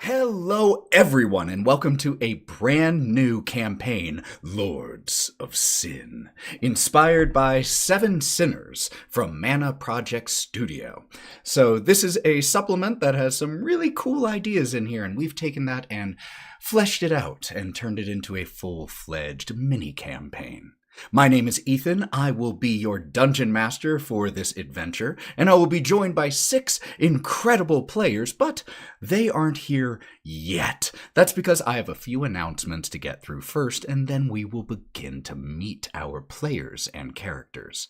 Hello everyone and welcome to a brand new campaign, Lords of Sin, inspired by 7 Sinners from Mana Project Studio. So this is a supplement that has some really cool ideas in here, and we've taken that and fleshed it out and turned it into a full-fledged mini-campaign. My name is Ethan. I will be your dungeon master for this adventure, and I will be joined by 6 incredible players, but they aren't here yet. That's because I have a few announcements to get through first, and then we will begin to meet our players and characters.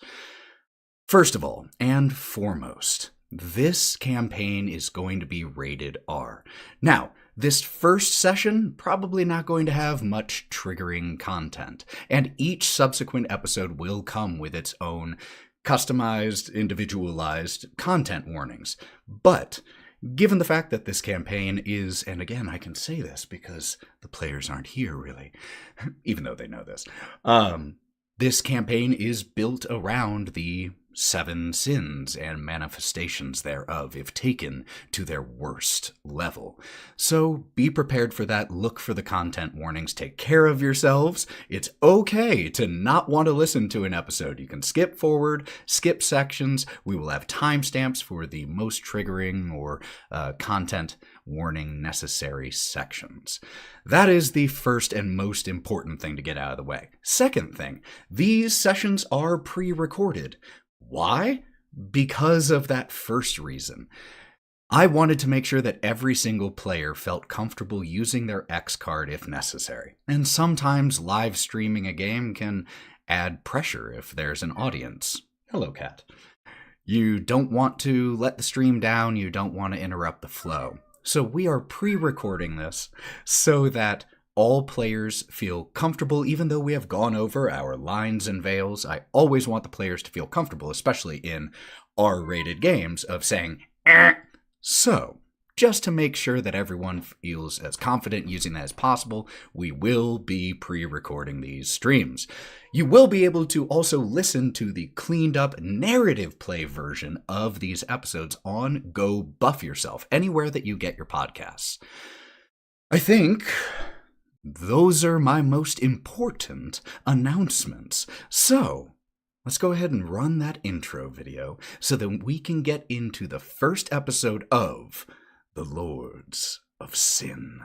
First of all, and foremost, this campaign is going to be rated R. Now, this first session, probably not going to have much triggering content, and each subsequent episode will come with its own customized, individualized content warnings. But given the fact that this campaign is, and again, I can say this because the players aren't here really, even though they know this, this campaign is built around the 7 sins and manifestations thereof, if taken to their worst level. So be prepared for that. Look for the content warnings. Take care of yourselves. It's okay to not want to listen to an episode. You can skip forward, skip sections. We will have timestamps for the most triggering or content warning necessary sections. That is the first and most important thing to get out of the way. Second thing, these sessions are pre-recorded. Why? Because of that first reason. I wanted to make sure that every single player felt comfortable using their X card if necessary. And sometimes live streaming a game can add pressure if there's an audience. Hello, cat. You don't want to let the stream down, you don't want to interrupt the flow. So we are pre-recording this so that all players feel comfortable, even though we have gone over our lines and veils. I always want the players to feel comfortable, especially in R-rated games, of saying, eh. So, just to make sure that everyone feels as confident using that as possible, we will be pre-recording these streams. You will be able to also listen to the cleaned up narrative play version of these episodes on Go Buff Yourself, anywhere that you get your podcasts. I think those are my most important announcements. So, let's go ahead and run that intro video so that we can get into the first episode of The Lords of Sin.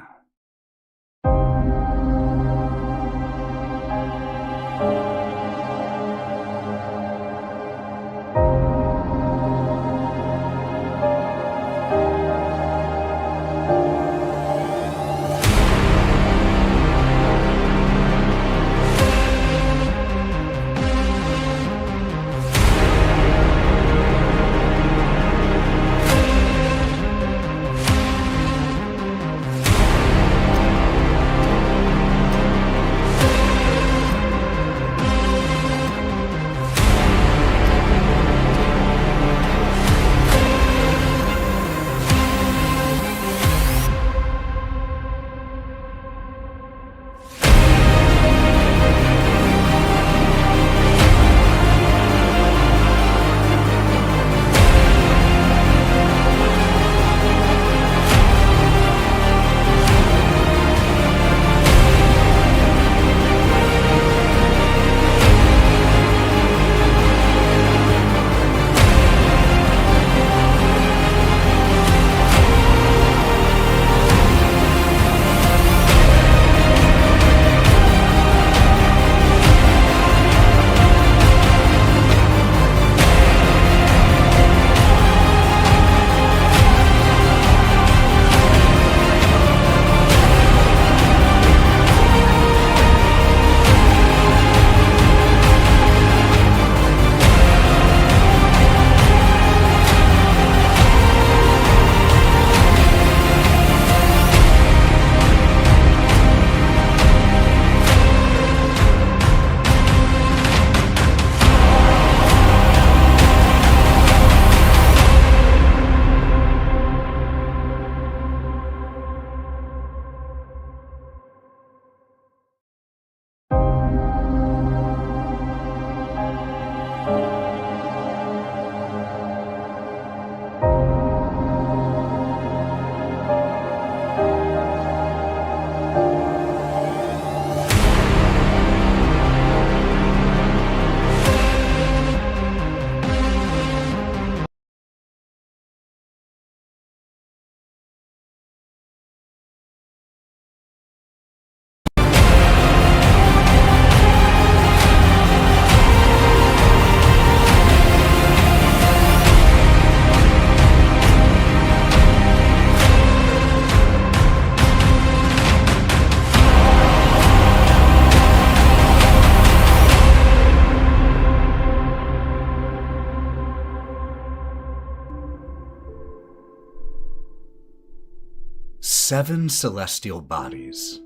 7 celestial bodies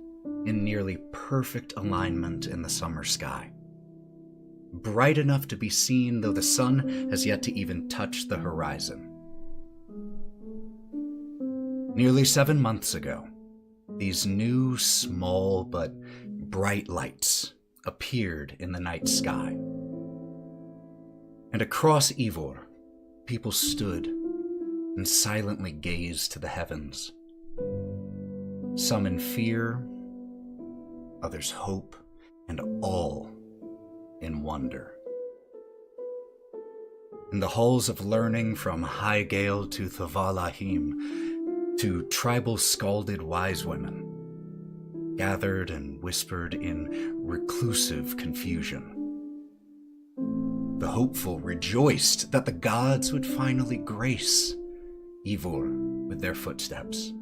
in nearly perfect alignment in the summer sky. Bright enough to be seen, though the sun has yet to even touch the horizon. Nearly 7 months ago, these new, small, but bright lights appeared in the night sky. And across Yvvor, people stood and silently gazed to the heavens. Some in fear, others hope, and all in wonder. In the halls of learning, from Highgale to Thvalahim, to tribal scalded wise women, gathered and whispered in reclusive confusion. The hopeful rejoiced that the gods would finally grace Yvvor with their footsteps.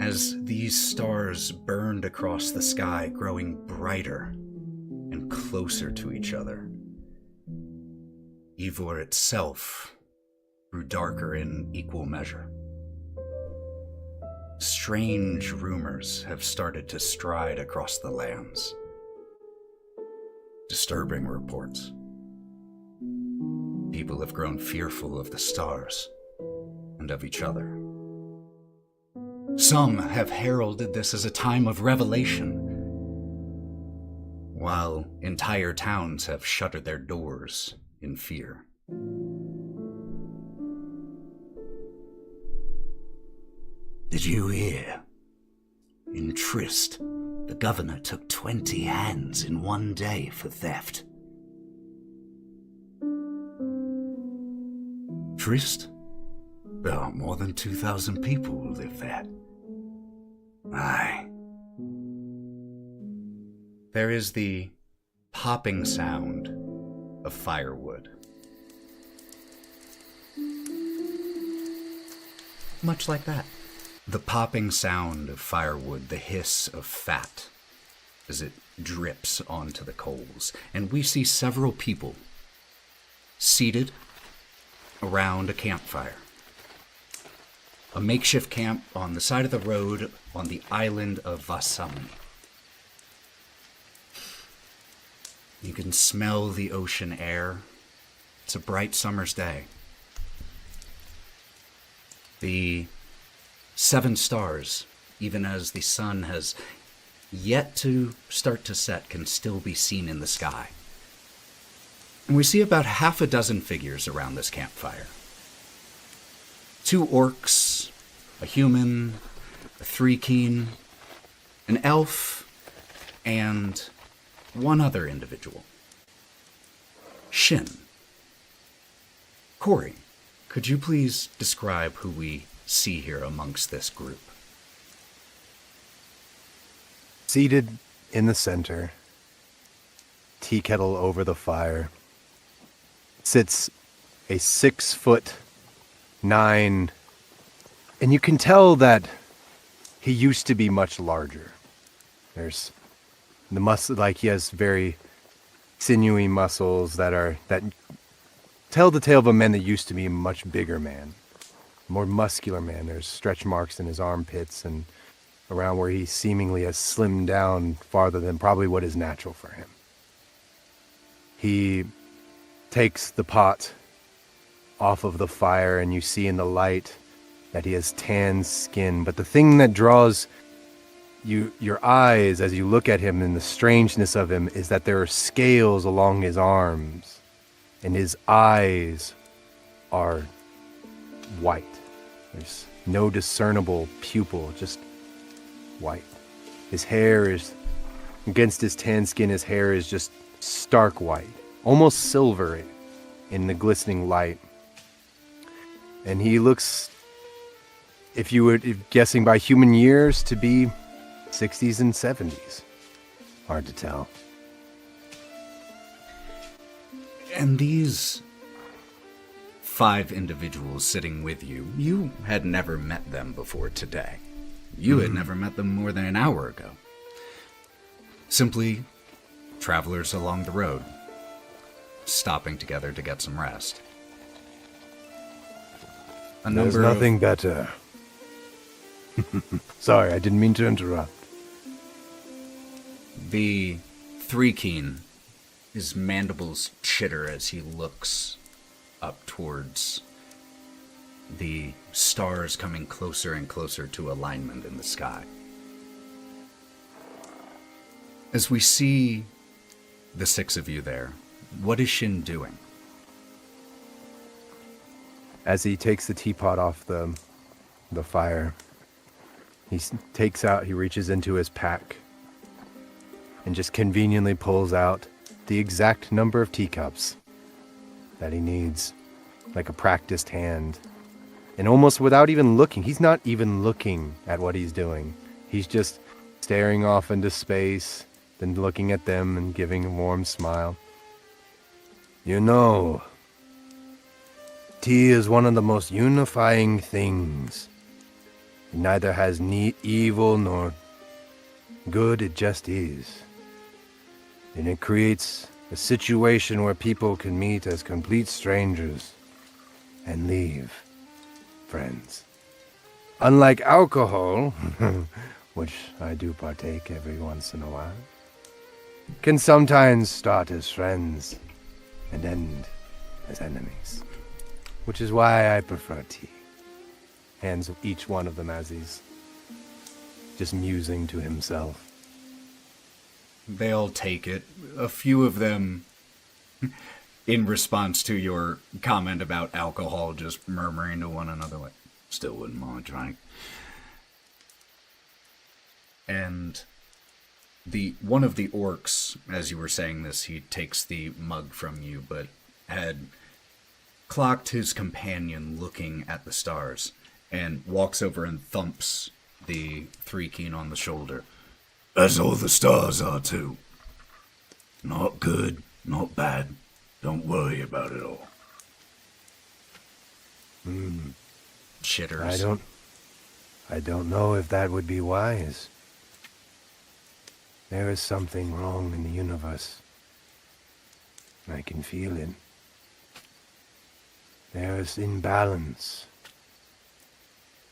As these stars burned across the sky, growing brighter and closer to each other, Yvvor itself grew darker in equal measure. Strange rumors have started to stride across the lands. Disturbing reports. People have grown fearful of the stars and of each other. Some have heralded this as a time of revelation, while entire towns have shuttered their doors in fear. Did you hear? In Trist, the governor took 20 hands in one day for theft. Trist? Well, more than 2,000 people live there. Aye. There is the popping sound of firewood. Much like that. The popping sound of firewood, the hiss of fat as it drips onto the coals. And we see several people seated around a campfire. A makeshift camp on the side of the road on the island of Vasam. You can smell the ocean air. It's a bright summer's day. The 7 stars, even as the sun has yet to start to set, can still be seen in the sky. And we see about half a dozen figures around this campfire. 2 orcs, a human, a 3-keen, an elf, and 1 other individual. Shin. Cory, could you please describe who we see here amongst this group? Seated in the center, tea kettle over the fire, sits a 6'9", and you can tell that he used to be much larger. There's the muscle, like he has very sinewy muscles that tell the tale of a man that used to be a much bigger man, more muscular man. There's stretch marks in his armpits and around where he seemingly has slimmed down farther than probably what is natural for him. He takes the pot off of the fire, and you see in the light that he has tan skin. But the thing that draws your eyes as you look at him and the strangeness of him is that there are scales along his arms, and his eyes are white. There's no discernible pupil, just white. His hair is, against his tan skin, his hair is just stark white, almost silver in the glistening light. And he looks, if you were guessing by human years, to be 60s and 70s. Hard to tell. And these 5 individuals sitting with you, you had never met them before today. You had never met them more than an hour ago. Simply travelers along the road, stopping together to get some rest. There's nothing better Sorry, I didn't mean to interrupt. The Three-Keen, his mandibles chitter as he looks up towards the stars coming closer and closer to alignment in the sky. As we see the six of you there, what is Shin doing? As he takes the teapot off the fire, he reaches into his pack and just conveniently pulls out the exact number of teacups that he needs, like a practiced hand. And almost without even looking, he's not even looking at what he's doing. He's just staring off into space, then looking at them and giving a warm smile. You know, tea is one of the most unifying things. It neither has evil nor good, it just is. And it creates a situation where people can meet as complete strangers and leave friends. Unlike alcohol, which I do partake every once in a while, can sometimes start as friends and end as enemies. Which is why I prefer tea. Hands each one of them as he's just musing to himself. They'll take it. A few of them, in response to your comment about alcohol, just murmuring to one another, like, still wouldn't mind a drink. And one of the orcs, as you were saying this, he takes the mug from you, but had clocked his companion looking at the stars, and walks over and thumps the Three-Keen on the shoulder. As all the stars are too. Not good, not bad. Don't worry about it all. Chitters. I don't know if that would be wise. There is something wrong in the universe. I can feel it. There is imbalance.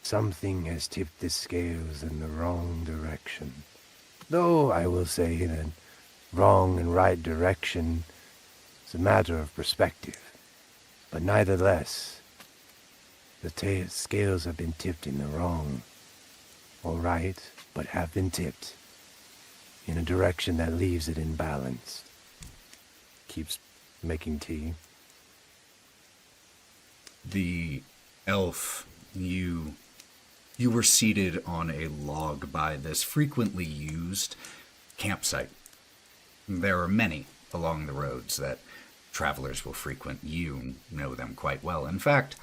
Something has tipped the scales in the wrong direction. Though I will say that wrong and right direction is a matter of perspective. But nevertheless, the scales have been tipped in the wrong. Or right, but have been tipped in a direction that leaves it imbalanced. Keeps making tea. The elf, you were seated on a log by this frequently used campsite. There are many along the roads that travelers will frequent. You know them quite well. In fact,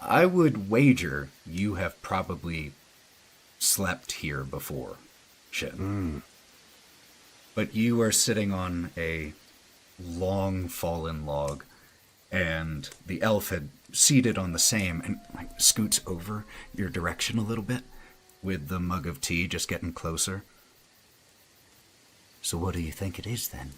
I would wager you have probably slept here before, Shin. But you are sitting on a long fallen log, and the elf had seated on the same and scoots over your direction a little bit with the mug of tea, just getting closer. So what do you think it is then?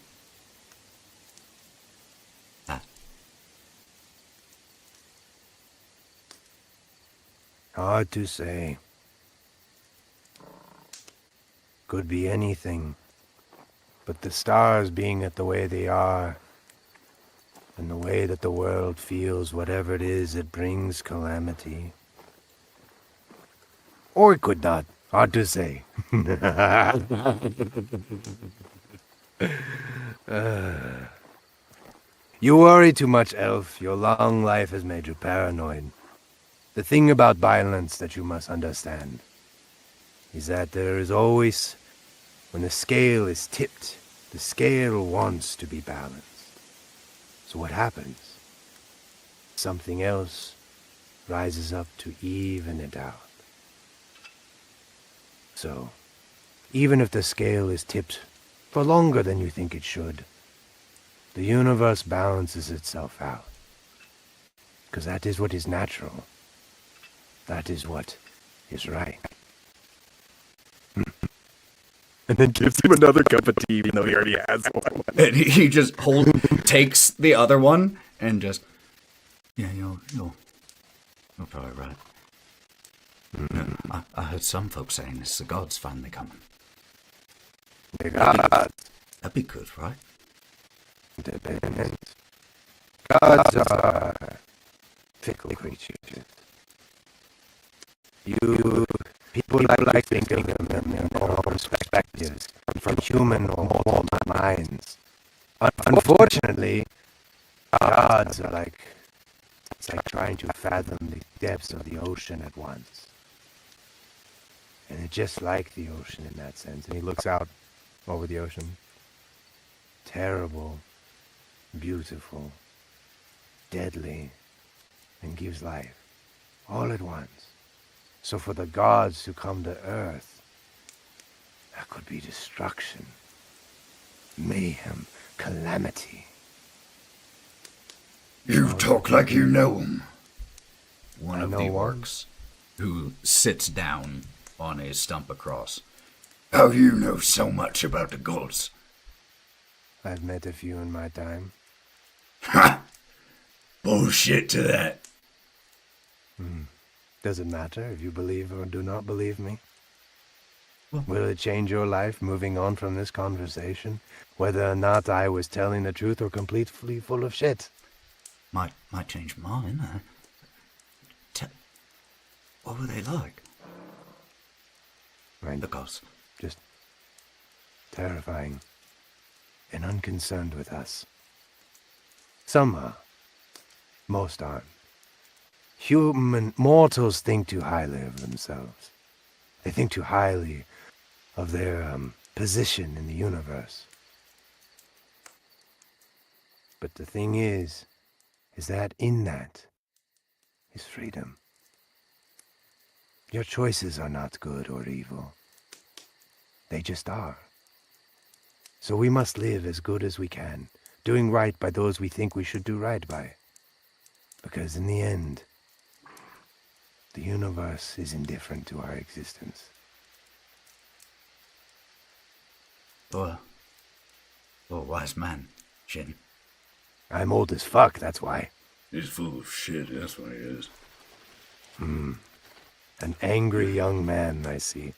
Hard to say. Could be anything. But the stars being at the way they are, and the way that the world feels, whatever it is, it brings calamity. Or it could not. Hard to say. You worry too much, Elf. Your long life has made you paranoid. The thing about violence that you must understand is that there is always, when the scale is tipped, the scale wants to be balanced. So what happens? Something else rises up to even it out. So, even if the scale is tipped for longer than you think it should, the universe balances itself out. Because that is what is natural. That is what is right. And then gives him another cup of tea, even though he already has one. And he just takes the other one and just, yeah, you'll probably right. I heard some folks saying it's the gods finally coming. The gods. That'd be good, right? Depends. Gods are fickle creatures. People like to think of them in their own perspectives, from human or mortal minds. Unfortunately, gods are it's like trying to fathom the depths of the ocean at once. And they're just like the ocean in that sense. And he looks out over the ocean. Terrible, beautiful, deadly, and gives life, all at once. So for the gods who come to Earth, that could be destruction, mayhem, calamity. You talk like you know him. One of the know orcs, who sits down on a stump across. How you know so much about the gods? I've met a few in my time. Ha! Bullshit to that. Does it matter if you believe or do not believe me? Well, Will it change your life moving on from this conversation? Whether or not I was telling the truth or completely full of shit? might change mine. What were they like? Right. The gods. Just terrifying and unconcerned with us. Some are. Most aren't. Mortals think too highly of themselves. They think too highly of their position in the universe. But the thing is that in that is freedom. Your choices are not good or evil. They just are. So we must live as good as we can, doing right by those we think we should do right by. Because in the end, the universe is indifferent to our existence. Or wise man, Shin. I'm old as fuck, that's why. He's full of shit, that's what he is. An angry young man, I see.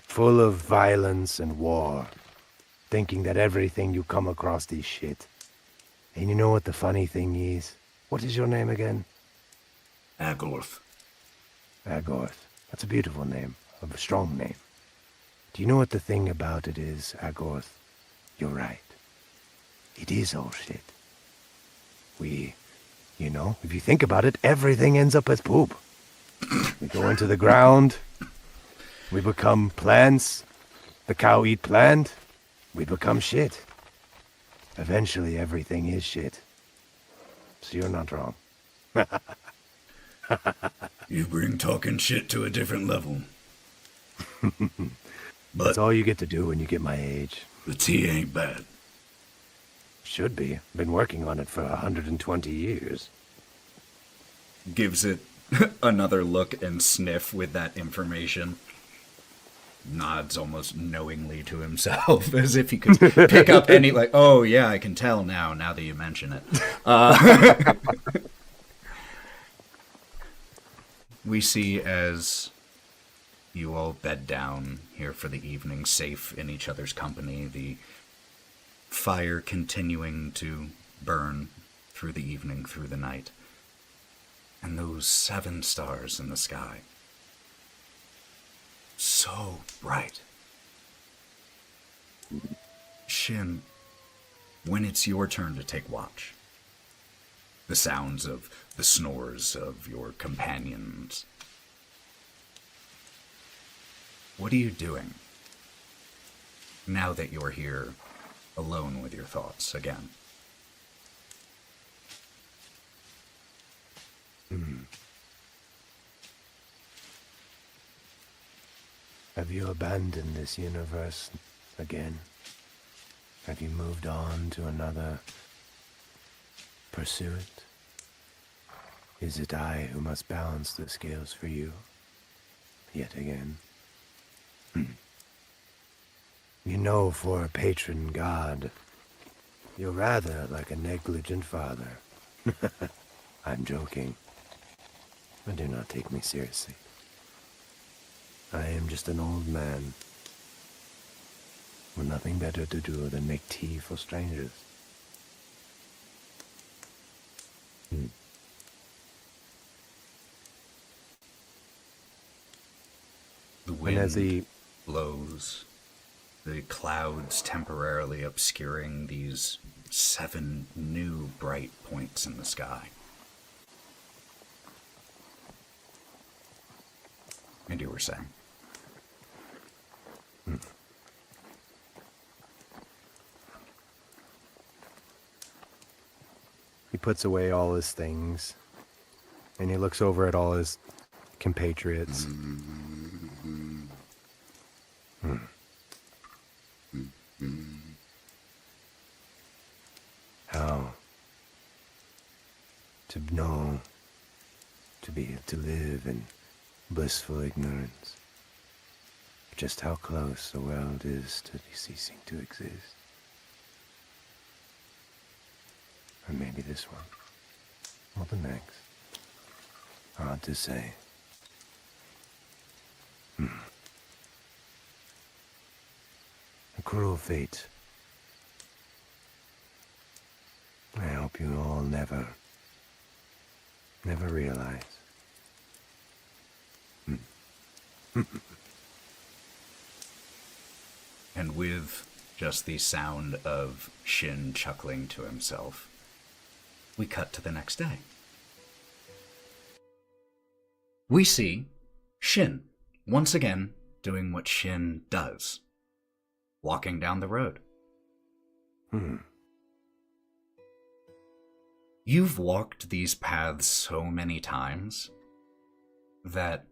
Full of violence and war. Thinking that everything you come across is shit. And you know what the funny thing is? What is your name again? Agorth. Agorth. That's a beautiful name. A strong name. Do you know what the thing about it is, Agorth? You're right. It is all shit. If you think about it, everything ends up as poop. We go into the ground. We become plants. The cow eat plant. We become shit. Eventually, everything is shit. So you're not wrong. You bring talking shit to a different level. That's all you get to do when you get my age. The tea ain't bad. Should be. Been working on it for 120 years. Gives it another look and sniff with that information. Nods almost knowingly to himself, as if he could pick up any, oh yeah, I can tell now that you mention it. We see as you all bed down here for the evening, safe in each other's company, the fire continuing to burn through the evening, through the night, and those 7 stars in the sky. So bright. Shin, when it's your turn to take watch, the sounds of the snores of your companions, what are you doing now that you're here alone with your thoughts again? Have you abandoned this universe again? Have you moved on to another pursuit? Is it I who must balance the scales for you? Yet again. You know, for a patron god, you're rather like a negligent father. I'm joking. But do not take me seriously. I am just an old man with nothing better to do than make tea for strangers. The wind blows, the clouds temporarily obscuring these 7 new bright points in the sky. And you were saying? He puts away all his things, and he looks over at all his compatriots. How to know, to live in blissful ignorance, just how close the world is to ceasing to exist. Or maybe this one, or the next. Hard to say. A cruel fate. I hope you all never realize. And with just the sound of Shin chuckling to himself, we cut to the next day. We see Shin, once again, doing what Shin does. Walking down the road. You've walked these paths so many times that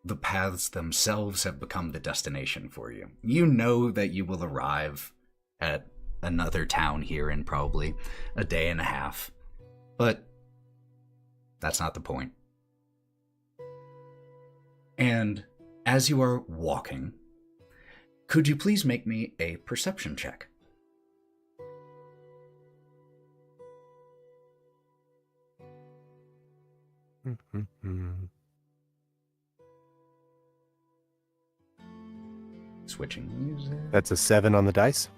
the paths themselves have become the destination for you. You know that you will arrive at another town here in probably a day and a half, but that's not the point. And as you are walking, could you please make me a perception check? Switching music. That's a 7 on the dice.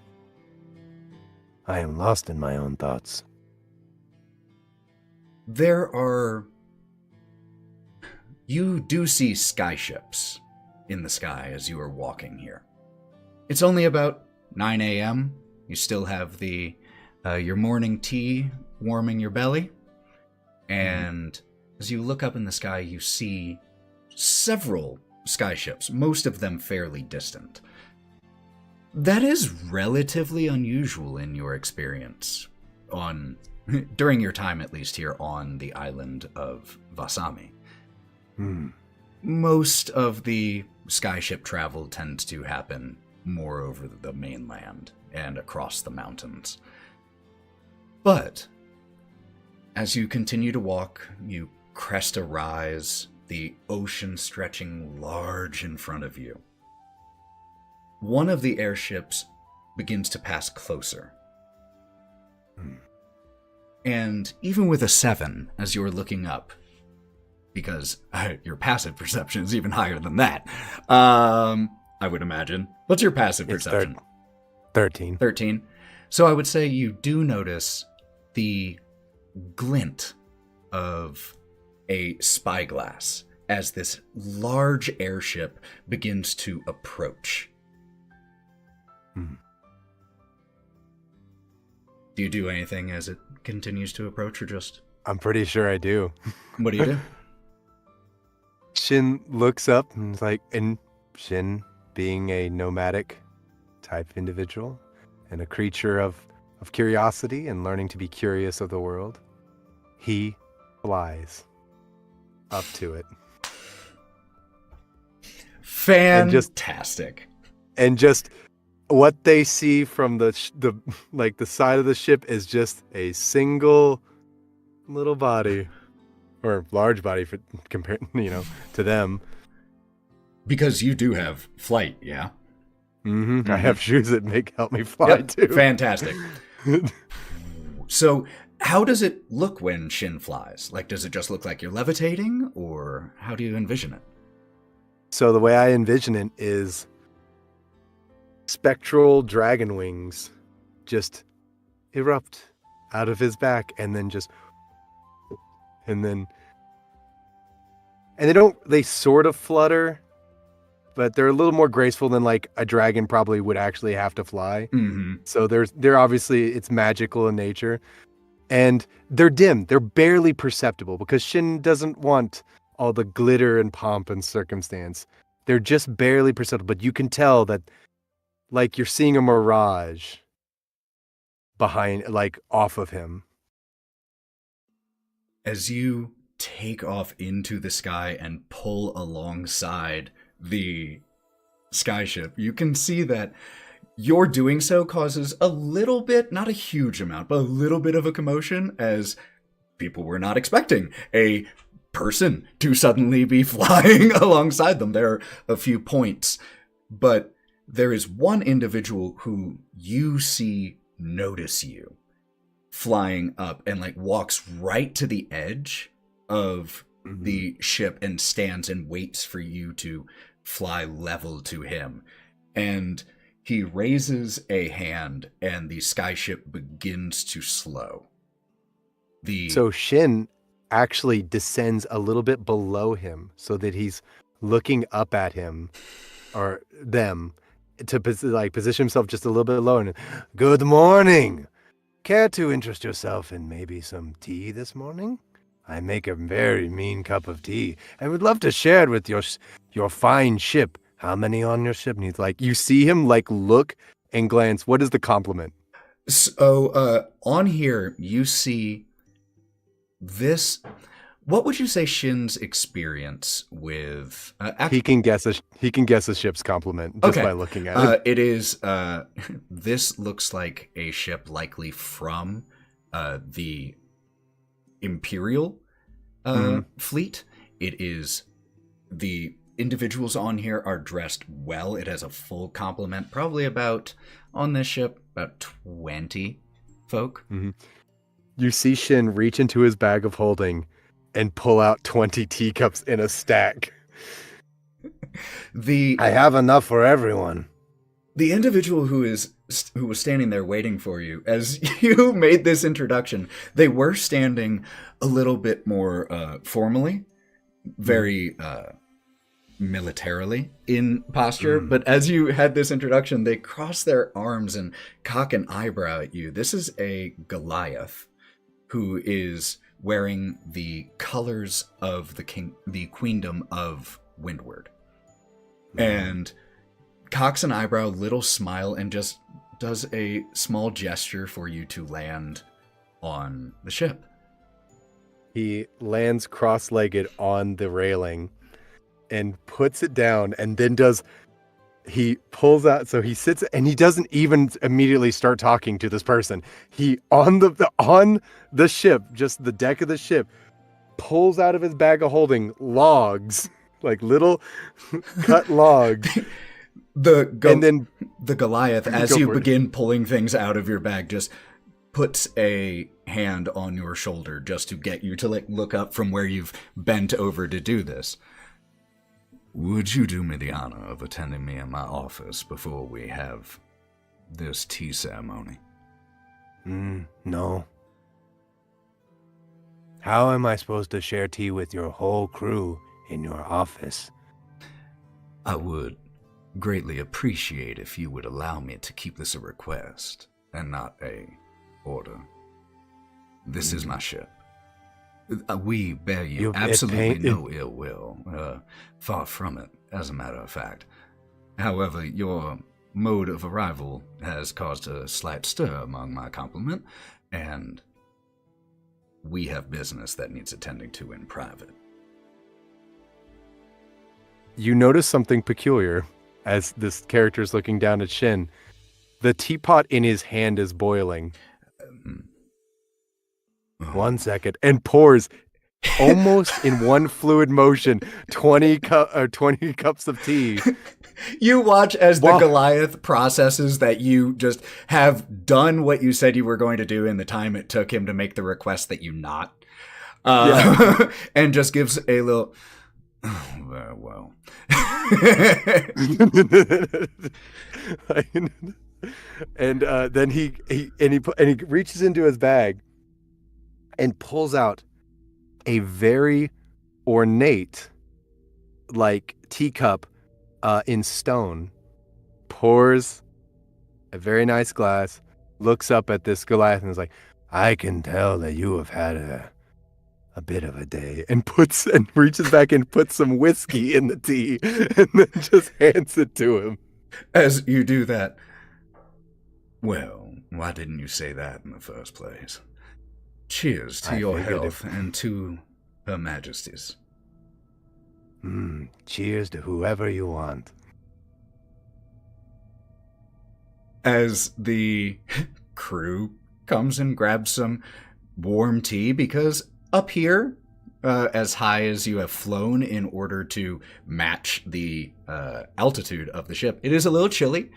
I am lost in my own thoughts. You do see skyships in the sky as you are walking here. It's only about 9 a.m. You still have your morning tea warming your belly. And as you look up in the sky, you see several skyships, most of them fairly distant. That is relatively unusual in your experience, during your time at least here on the island of Vasami. Most of the skyship travel tends to happen more over the mainland and across the mountains. But as you continue to walk, you crest a rise, the ocean stretching large in front of you. One of the airships begins to pass closer. And even with a 7, as you're looking up, because your passive perception is even higher than that, I would imagine. What's your passive perception? 13. 13. So I would say you do notice the glint of a spyglass as this large airship begins to approach. Do you do anything as it continues to approach, or just... I'm pretty sure I do. What do you do? Shin looks up and is like, and Shin, being a nomadic type individual and a creature of curiosity and learning to be curious of the world, he flies up to it. Fantastic. And just what they see from the side of the ship is just a single little body, or large body for compared, to them. Because you do have flight, yeah? Mm-hmm. I have shoes that help me fly too. Fantastic. So, how does it look when Shin flies? Like, does it just look like you're levitating, or how do you envision it? So the way I envision it is spectral dragon wings just erupt out of his back and then they sort of flutter, but they're a little more graceful than like a dragon probably would actually have to fly. Mm-hmm. So they're obviously, it's magical in nature, and they're dim. They're barely perceptible because Shin doesn't want all the glitter and pomp and circumstance. They're just barely perceptible, but you can tell that like you're seeing a mirage behind, like off of him. As you take off into the sky and pull alongside the skyship, you can see that your doing so causes a little bit, not a huge amount, but a little bit of a commotion, as people were not expecting a person to suddenly be flying alongside them. There are a few points, but there is one individual who you see notice you flying up and like walks right to the edge of the ship and stands and waits for you to fly level to him. And he raises a hand and the skyship begins to slow. So Shin actually descends a little bit below him so that he's looking up at him or them to position himself just a little bit lower. And, good morning. Care to interest yourself in maybe some tea this morning? I make a very mean cup of tea and would love to share it with your fine ship. How many on your ship? And he's like, you see him like look and glance. What is the compliment? So on here, you see this. What would you say Shin's experience with? He can guess a ship's compliment just by looking at it. It is. This looks like a ship likely from the Imperial fleet. It is, the individuals on here are dressed well. It has a full complement. Probably about, on this ship, about 20 folk. Mm-hmm. You see Shin reach into his bag of holding and pull out 20 teacups in a stack. I have enough for everyone. The individual who was standing there waiting for you, as you made this introduction, they were standing a little bit more formally, very militarily in posture. But as you had this introduction, they cross their arms and cock an eyebrow at you. This is a Goliath who is wearing the colors of the queendom of Windward. And cocks an eyebrow, little smile, and just does a small gesture for you to land on the ship. He lands cross-legged on the railing and puts it down, and then he pulls out, so he sits, and he doesn't even immediately start talking to this person. He, on the ship, just the deck of the ship, pulls out of his bag of holding logs, like little cut logs. And then the Goliath, as you begin pulling things out of your bag, just puts a hand on your shoulder just to get you to look up from where you've bent over to do this. Would you do me the honor of attending me in my office before we have this tea ceremony? No. How am I supposed to share tea with your whole crew in your office? I would greatly appreciate if you would allow me to keep this a request and not a order. This is my ship. We bear you absolutely no ill will. Far from it, as a matter of fact. However, your mode of arrival has caused a slight stir among my complement, and we have business that needs attending to in private. You notice something peculiar as this character is looking down at Shin. The teapot in his hand is boiling. 1 second, and pours almost in one fluid motion 20 cups of tea. You watch as the Goliath processes that you just have done what you said you were going to do in the time it took him to make the request that you not. And just gives a little, Well. And then he reaches into his bag and pulls out a very ornate, like, teacup in stone, pours a very nice glass, looks up at this Goliath and is like, I can tell that you have had a bit of a day, and reaches back and puts some whiskey in the tea and then just hands it to him. As you do that, well, why didn't you say that in the first place? Cheers to your health and to Her Majesty's. Cheers to whoever you want. As the crew comes and grabs some warm tea, because up here, as high as you have flown in order to match the altitude of the ship, it is a little chilly.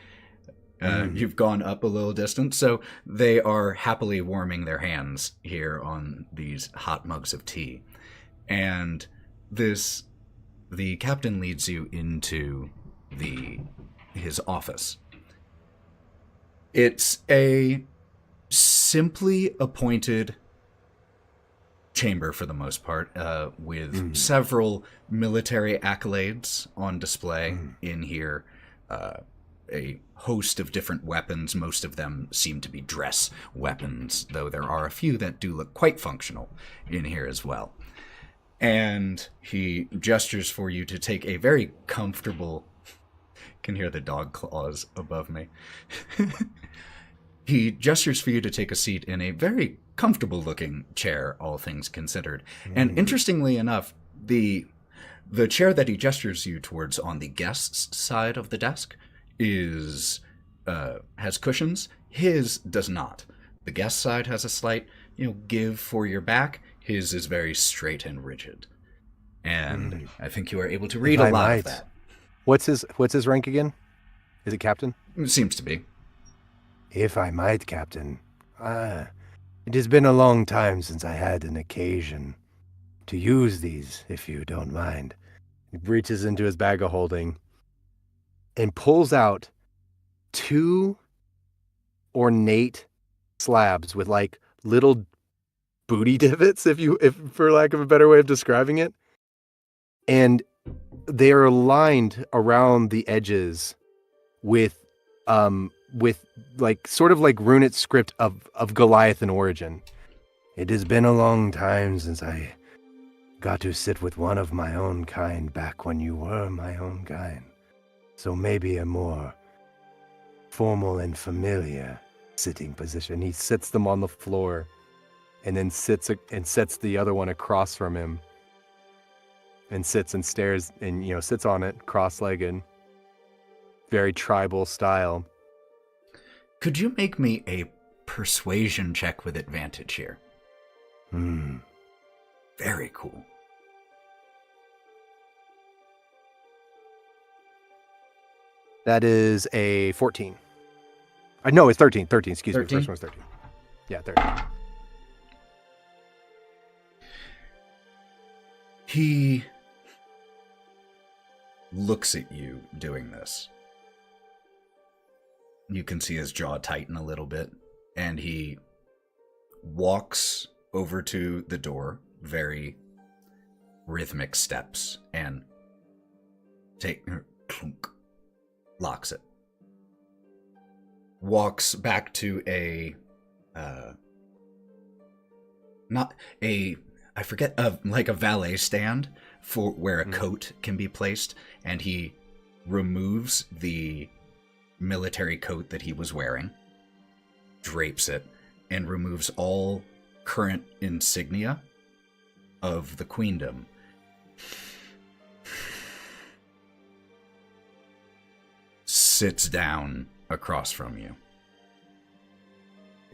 You've gone up a little distance, so they are happily warming their hands here on these hot mugs of tea. And the captain leads you into his office. It's a simply appointed chamber for the most part, with several military accolades on display in here. A host of different weapons. Most of them seem to be dress weapons, though there are a few that do look quite functional in here as well. And he gestures for you to take a very comfortable... can hear the dog claws above me. He gestures for you to take a seat in a very comfortable-looking chair, all things considered. And interestingly enough, the chair that he gestures you towards on the guest's side of the desk has cushions. His does not. The guest side has a slight, give for your back. His is very straight and rigid. And I think you are able to read a lot of that. What's his rank again? Is it captain? It seems to be. If I might, Captain. It has been a long time since I had an occasion to use these, if you don't mind. He reaches into his bag of holding and pulls out 2 ornate slabs with like little booty divots, if for lack of a better way of describing it. And they are lined around the edges with like sort of like runic script of Goliathan origin. It has been a long time since I got to sit with one of my own kind back when you were my own kind. So maybe a more formal and familiar sitting position. He sits them on the floor and then sets the other one across from him and sits and stares and, sits on it cross-legged. Very tribal style. Could you make me a persuasion check with advantage here? Very cool. That is a 14. No, it's 13. 13, excuse 13? me. The first one's 13. Yeah, 13. He looks at you doing this. You can see his jaw tighten a little bit, and he walks over to the door, very rhythmic steps, and clunk, locks it. Walks back to a valet stand for where a coat can be placed, and he removes the military coat that he was wearing, drapes it, and removes all current insignia of the queendom. Sits down across from you.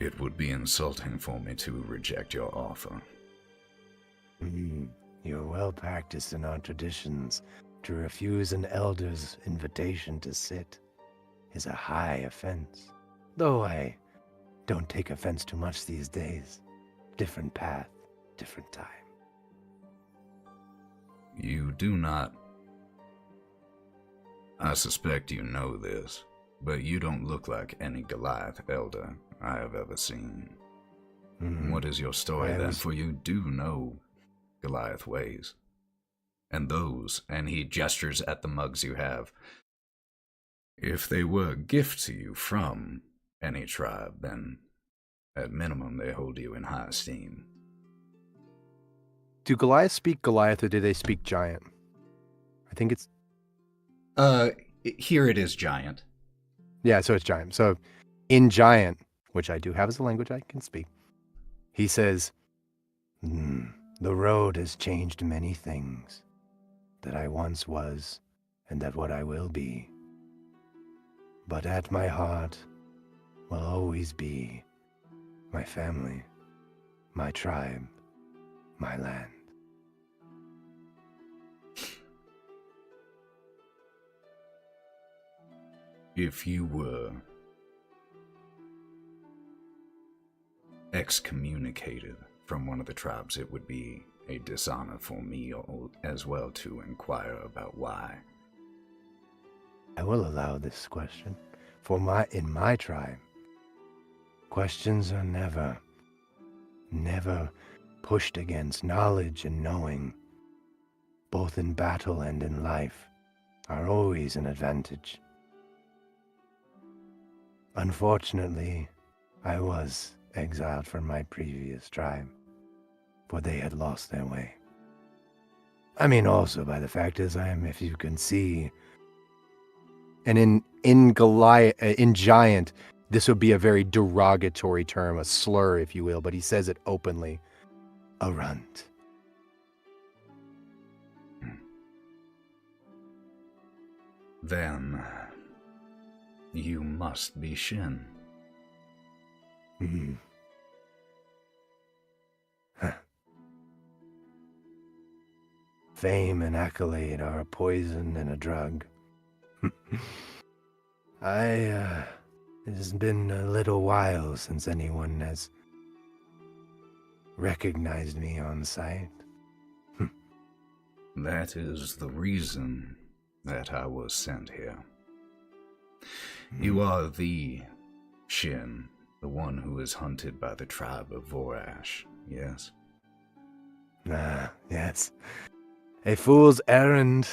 It would be insulting for me to reject your offer. You're well practiced in our traditions. To refuse an elder's invitation to sit is a high offense. Though I don't take offense too much these days. Different path, different time. You do not... I suspect you know this, but you don't look like any Goliath elder I have ever seen. What is your story then? For you do know Goliath ways. And those, and he gestures at the mugs you have, if they were a gift to you from any tribe, then at minimum they hold you in high esteem. Do Goliath speak Goliath or do they speak giant? I think it's... Here it is giant. Yeah, so it's giant. So in giant, which I do have as a language I can speak, he says, the road has changed many things that I once was and that what I will be. But at my heart will always be my family, my tribe, my land. If you were excommunicated from one of the tribes, it would be a dishonor for me as well to inquire about why. I will allow this question. In my tribe, questions are never pushed against. Knowledge and knowing, both in battle and in life, are always an advantage. Unfortunately, I was exiled from my previous tribe, for they had lost their way. I mean, also by the fact is I am, if you can see, and in giant, this would be a very derogatory term, a slur, if you will, but he says it openly, a runt. Then you must be Shin. Fame and accolade are a poison and a drug. It has been a little while since anyone has recognized me on sight. That is the reason that I was sent here. You are the Shin, the one who is hunted by the tribe of Vorash, yes? Yes. A fool's errand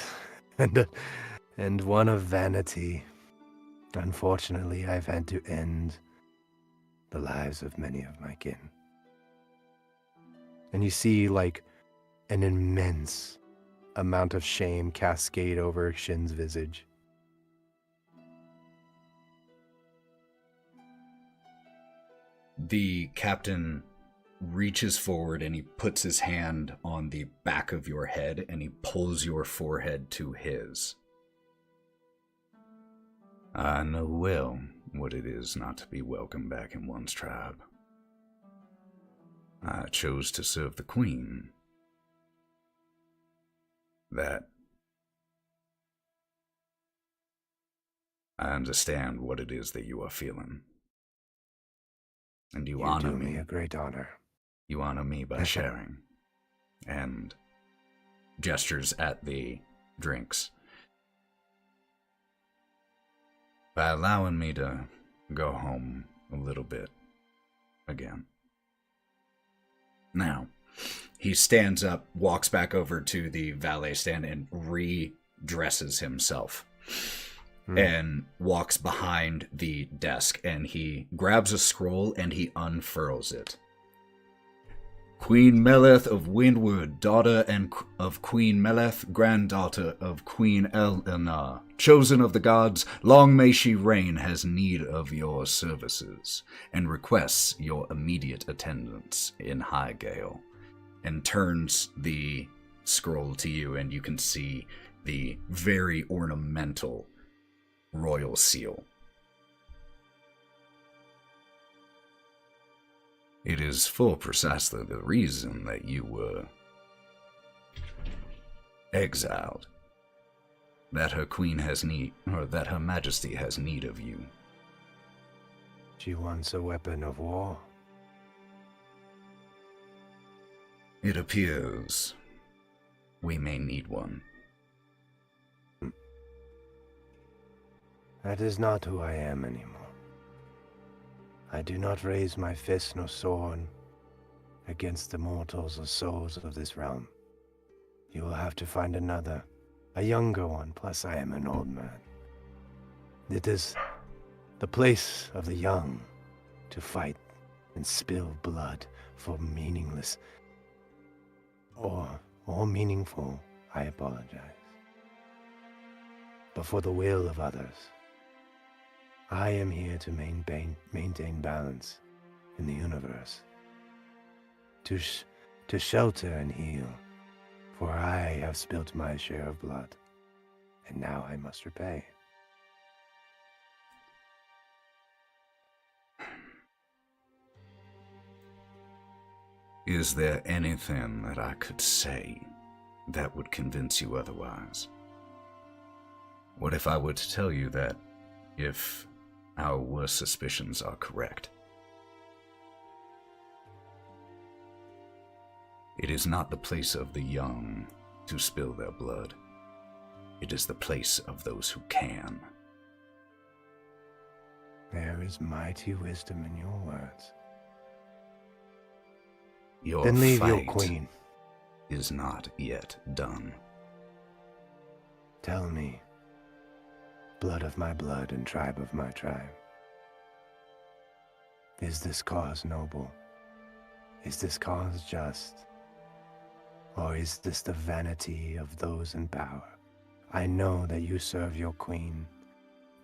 and one of vanity. Unfortunately, I've had to end the lives of many of my kin. And you see, like, an immense amount of shame cascade over Shin's visage. The captain reaches forward and he puts his hand on the back of your head and he pulls your forehead to his. I know well what it is not to be welcome back in one's tribe. I chose to serve the Queen. That I understand what it is that you are feeling. And you honor do me. A great honor. You honor me by sharing. And Gestures at the drinks. By allowing me to go home a little bit again. Now, he stands up, walks back over to the valet stand and redresses himself. And walks behind the desk and he grabs a scroll and he unfurls it. Queen Meleth of Windward, daughter of Queen Meleth, granddaughter of Queen Eleanor, chosen of the gods, long may she reign, has need of your services, and requests your immediate attendance in Highgale. And turns the scroll to you and you can see the very ornamental royal seal. It is for precisely the reason that you were exiled, that her queen has need, or that her majesty has need of you. She wants a weapon of war. It appears we may need one. That is not who I am anymore. I do not raise my fist nor sword against the mortals or souls of this realm. You will have to find another, a younger one, plus I am an old man. It is the place of the young to fight and spill blood for meaningless or meaningful, I apologize. But for the will of others, I am here to maintain balance in the universe, to shelter and heal, for I have spilt my share of blood, and now I must repay. Is there anything that I could say that would convince you otherwise? What if I were to tell you that if our worst suspicions are correct, it is not the place of the young to spill their blood. It is the place of those who can. There is mighty wisdom in your words. Your Then leave your fight queen. is not yet done. Tell me, blood of my blood and tribe of my tribe, is this cause noble? Is this cause just? Or is this the vanity of those in power? I know that you serve your queen.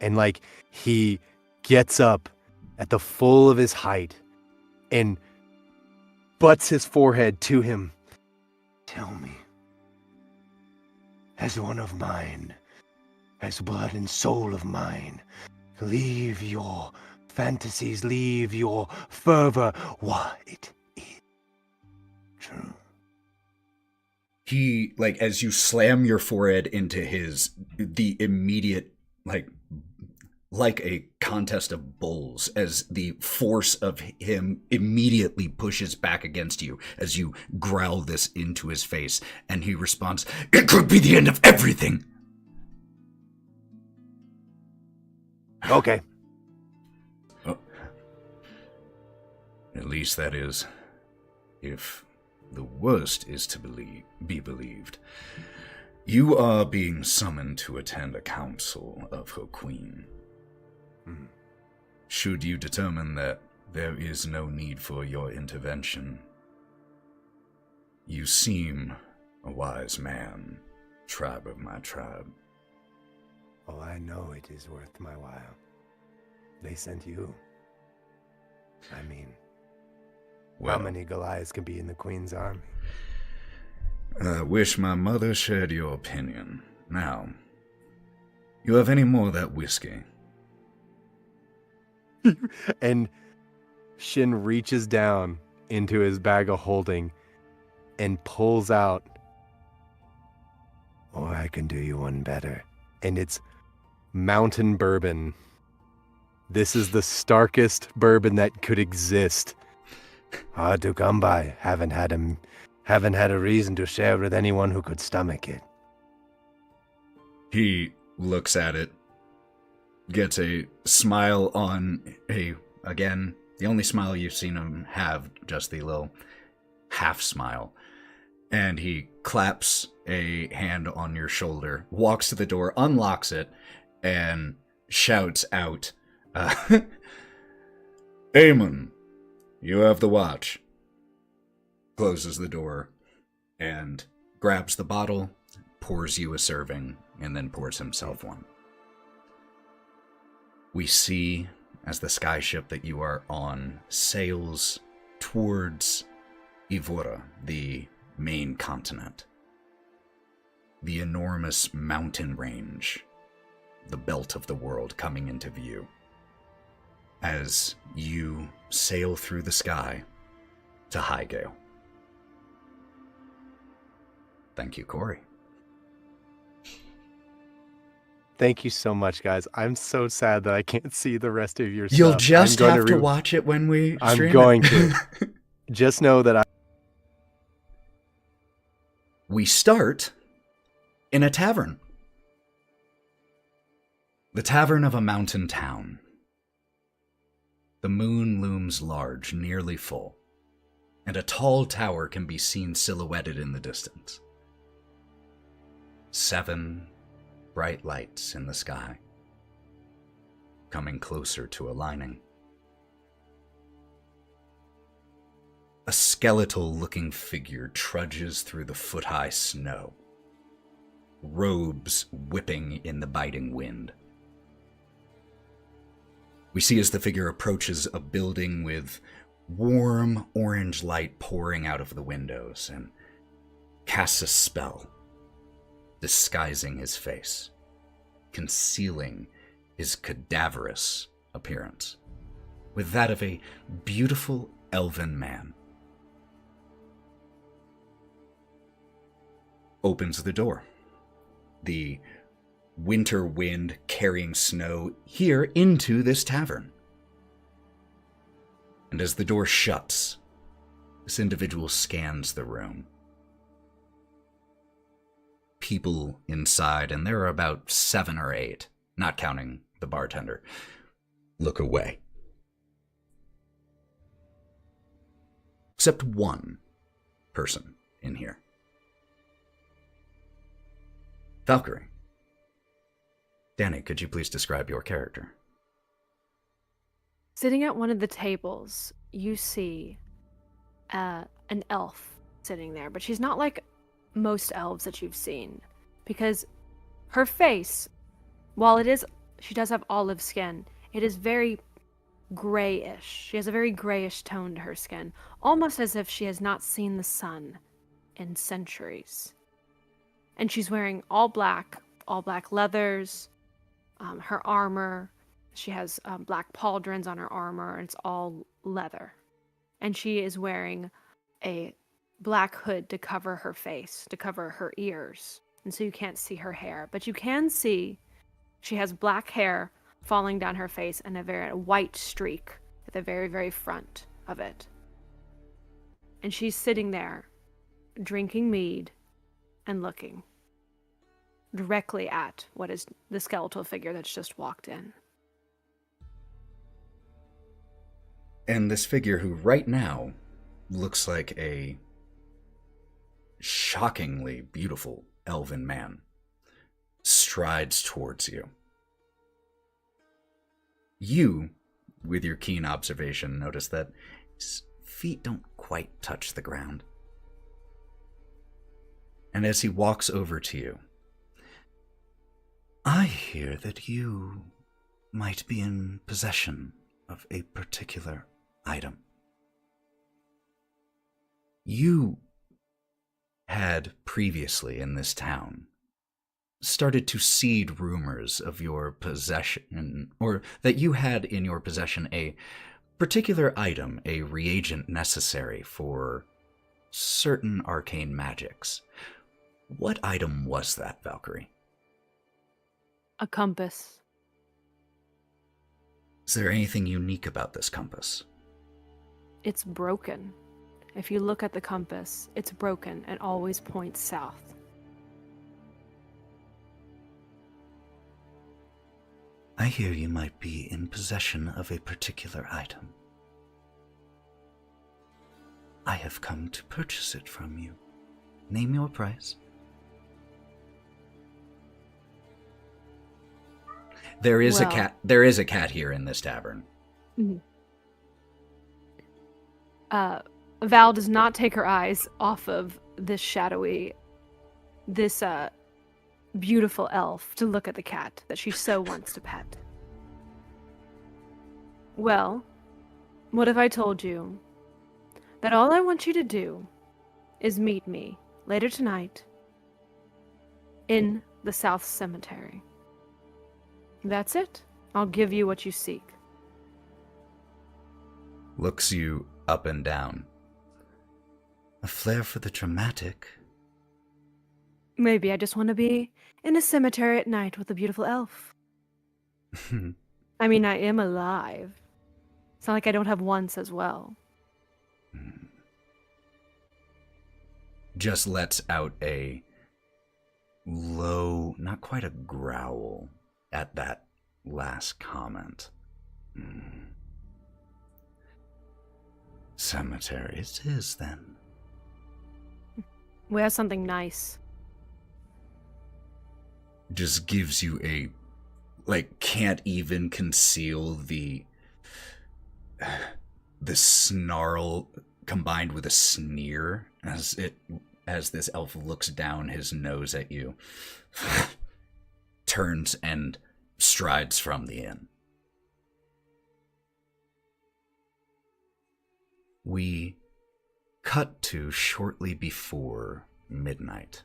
And like, he gets up at the full of his height and butts his forehead to him. Tell me, as one of mine, as blood and soul of mine, leave your fantasies, leave your fervor. What it is true. He, like, as you slam your forehead into the immediate, like a contest of bulls, as the force of him immediately pushes back against you as you growl this into his face, and he responds, "It could be the end of everything." Okay. Oh. At least that is, if the worst is to be believed. You are being summoned to attend a council of her queen. Should you determine that there is no need for your intervention, you seem a wise man, tribe of my tribe. Oh, I know it is worth my while. They sent you. I mean, Well, how many Goliaths can be in the Queen's army? I wish my mother shared your opinion. Now, you have any more of that whiskey? And Shin reaches down into his bag of holding and pulls out. Or I can do you one better. And it's mountain bourbon. This is the starkest bourbon that could exist. Hard to come by. Haven't had a reason to share with anyone who could stomach it. He looks at it, gets a smile on again, the only smile you've seen him have, just the little half smile. And he claps a hand on your shoulder, walks to the door, unlocks it, and shouts out, "Aemon, you have the watch." Closes the door and grabs the bottle, pours you a serving, and then pours himself one. We see, as the skyship that you are on sails towards Yvvor, the main continent, the enormous mountain range, the belt of the world coming into view. As you sail through the sky to Highgale. Thank you, Cory. Thank you so much, guys. I'm so sad that I can't see the rest of your You'll stuff. just have to watch it when we stream I'm going it. to. Just know that We start in a tavern. The tavern of a mountain town. The moon looms large, nearly full, and a tall tower can be seen silhouetted in the distance. 7 bright lights in the sky, coming closer to aligning. A skeletal-looking figure trudges through the foot-high snow, robes whipping in the biting wind. We see as the figure approaches a building with warm orange light pouring out of the windows and casts a spell, disguising his face, concealing his cadaverous appearance with that of a beautiful elven man. Opens the door. The winter wind carrying snow here into this tavern. And as the door shuts, this individual scans the room. People inside, and there are about 7 or 8, not counting the bartender, look away. Except one person in here. Valkerie. Danny, could you please describe your character? Sitting at one of the tables, you see an elf sitting there, but she's not like most elves that you've seen, because her face, while she does have olive skin, it is very grayish. She has a very grayish tone to her skin, almost as if she has not seen the sun in centuries. And she's wearing all black leathers, her armor. She has black pauldrons on her armor, and it's all leather. And she is wearing a black hood to cover her face, to cover her ears. And so you can't see her hair. But you can see she has black hair falling down her face and a very white streak at the very, very front of it. And she's sitting there, drinking mead and looking directly at what is the skeletal figure that's just walked in. And this figure, who right now looks like a shockingly beautiful elven man, strides towards you. You, with your keen observation, notice that his feet don't quite touch the ground. And as he walks over to you, I hear that you might be in possession of a particular item. You had previously in this town started to seed rumors of your possession, or that you had in your possession a particular item, a reagent necessary for certain arcane magics. What item was that, Valkerie? A compass. Is there anything unique about this compass? It's broken. If you look at the compass, it's broken and always points south. I hear you might be in possession of a particular item. I have come to purchase it from you. Name your price. There is a cat. There is a cat here in this tavern. Mm-hmm. Val does not take her eyes off of this beautiful elf to look at the cat that she so wants to pet. Well, what if I told you that all I want you to do is meet me later tonight in the South Cemetery? That's it. I'll give you what you seek. Looks you up and down. A flair for the dramatic. Maybe I just want to be in a cemetery at night with a beautiful elf. I mean, I am alive. It's not like I don't have wants as well. just lets out a low, not quite a growl at that last comment. Cemetery it is, then. We have something nice. Just gives you a, can't even conceal the snarl combined with a sneer as this elf looks down his nose at you, turns and strides from the inn. We cut to shortly before midnight.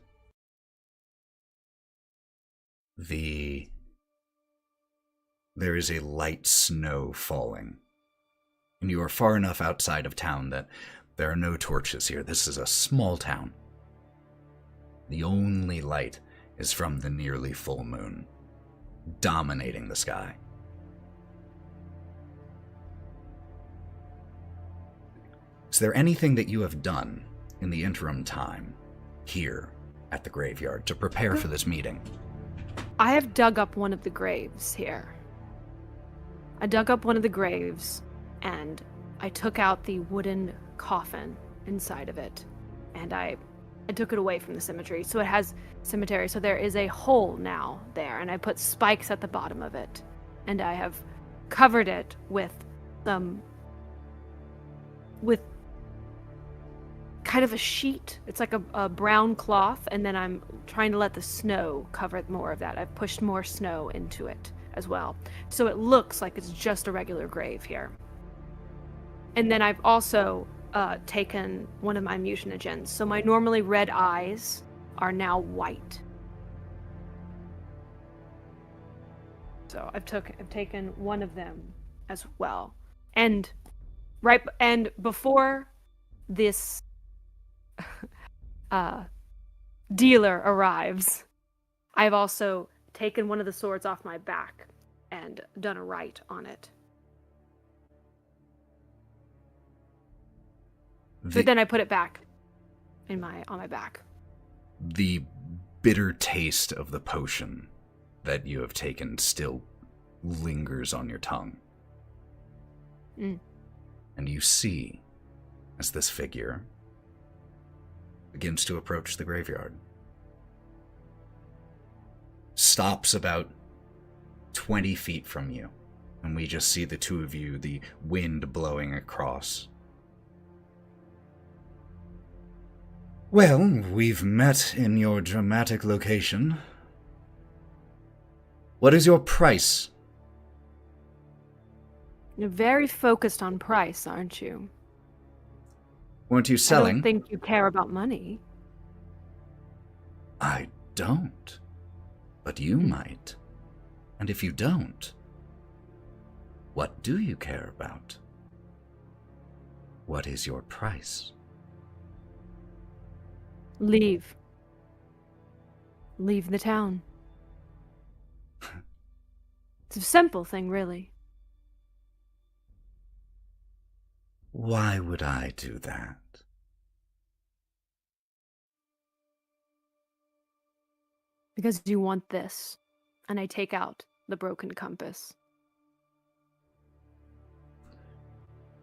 There is a light snow falling, and you are far enough outside of town that there are no torches here. This is a small town. The only light is from the nearly full moon, dominating the sky. Is there anything that you have done in the interim time here at the graveyard to prepare for this meeting? I have dug up one of the graves here. I dug up one of the graves, and I took out the wooden coffin inside of it, and I took it away from the cemetery. So it has cemetery, so there is a hole now there, and I put spikes at the bottom of it, and I have covered it with kind of a sheet. It's like a brown cloth, and then I'm trying to let the snow cover more of that. I've pushed more snow into it as well, so it looks like it's just a regular grave here. And then I've also taken one of my mutagens, so my normally red eyes are now white. So I've taken one of them as well. And before this dealer arrives, I've also taken one of the swords off my back and done a rite on it. But then I put it back on my back. The bitter taste of the potion that you have taken still lingers on your tongue. And you see, as this figure begins to approach the graveyard, stops about 20 feet from you, and we just see the two of you, the wind blowing across. Well, we've met in your dramatic location. What is your price? You're very focused on price, aren't you? Weren't you selling? I don't think you care about money. I don't. But you might. And if you don't, what do you care about? What is your price? Leave. Leave the town. It's a simple thing, really. Why would I do that? Because you want this. And I take out the broken compass.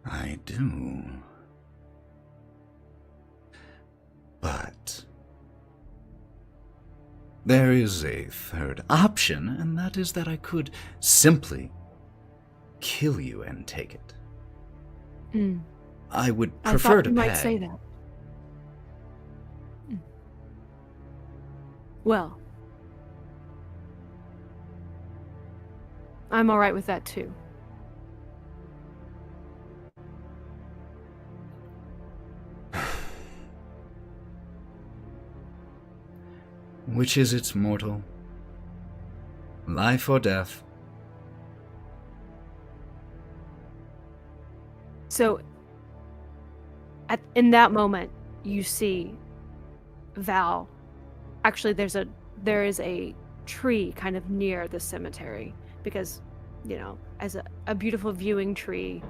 I do. But there is a third option, and that is that I could simply kill you and take it. I would prefer to pay. I thought you might say that. Well, I'm all right with that too. Which is its mortal? Life or death? So, in that moment, you see Val. Actually, there is a tree kind of near the cemetery because, as a beautiful viewing tree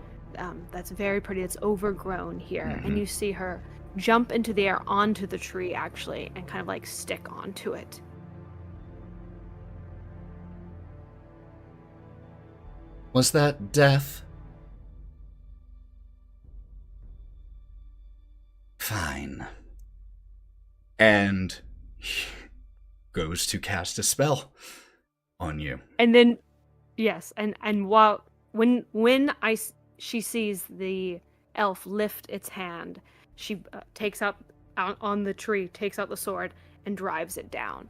that's very pretty. It's overgrown here, and you see her jump into the air onto the tree, actually, and kind of like stick onto it. Was that death? Fine. And he goes to cast a spell on you. And then, yes, and while she sees the elf lift its hand, she takes out on the tree, takes out the sword, and drives it down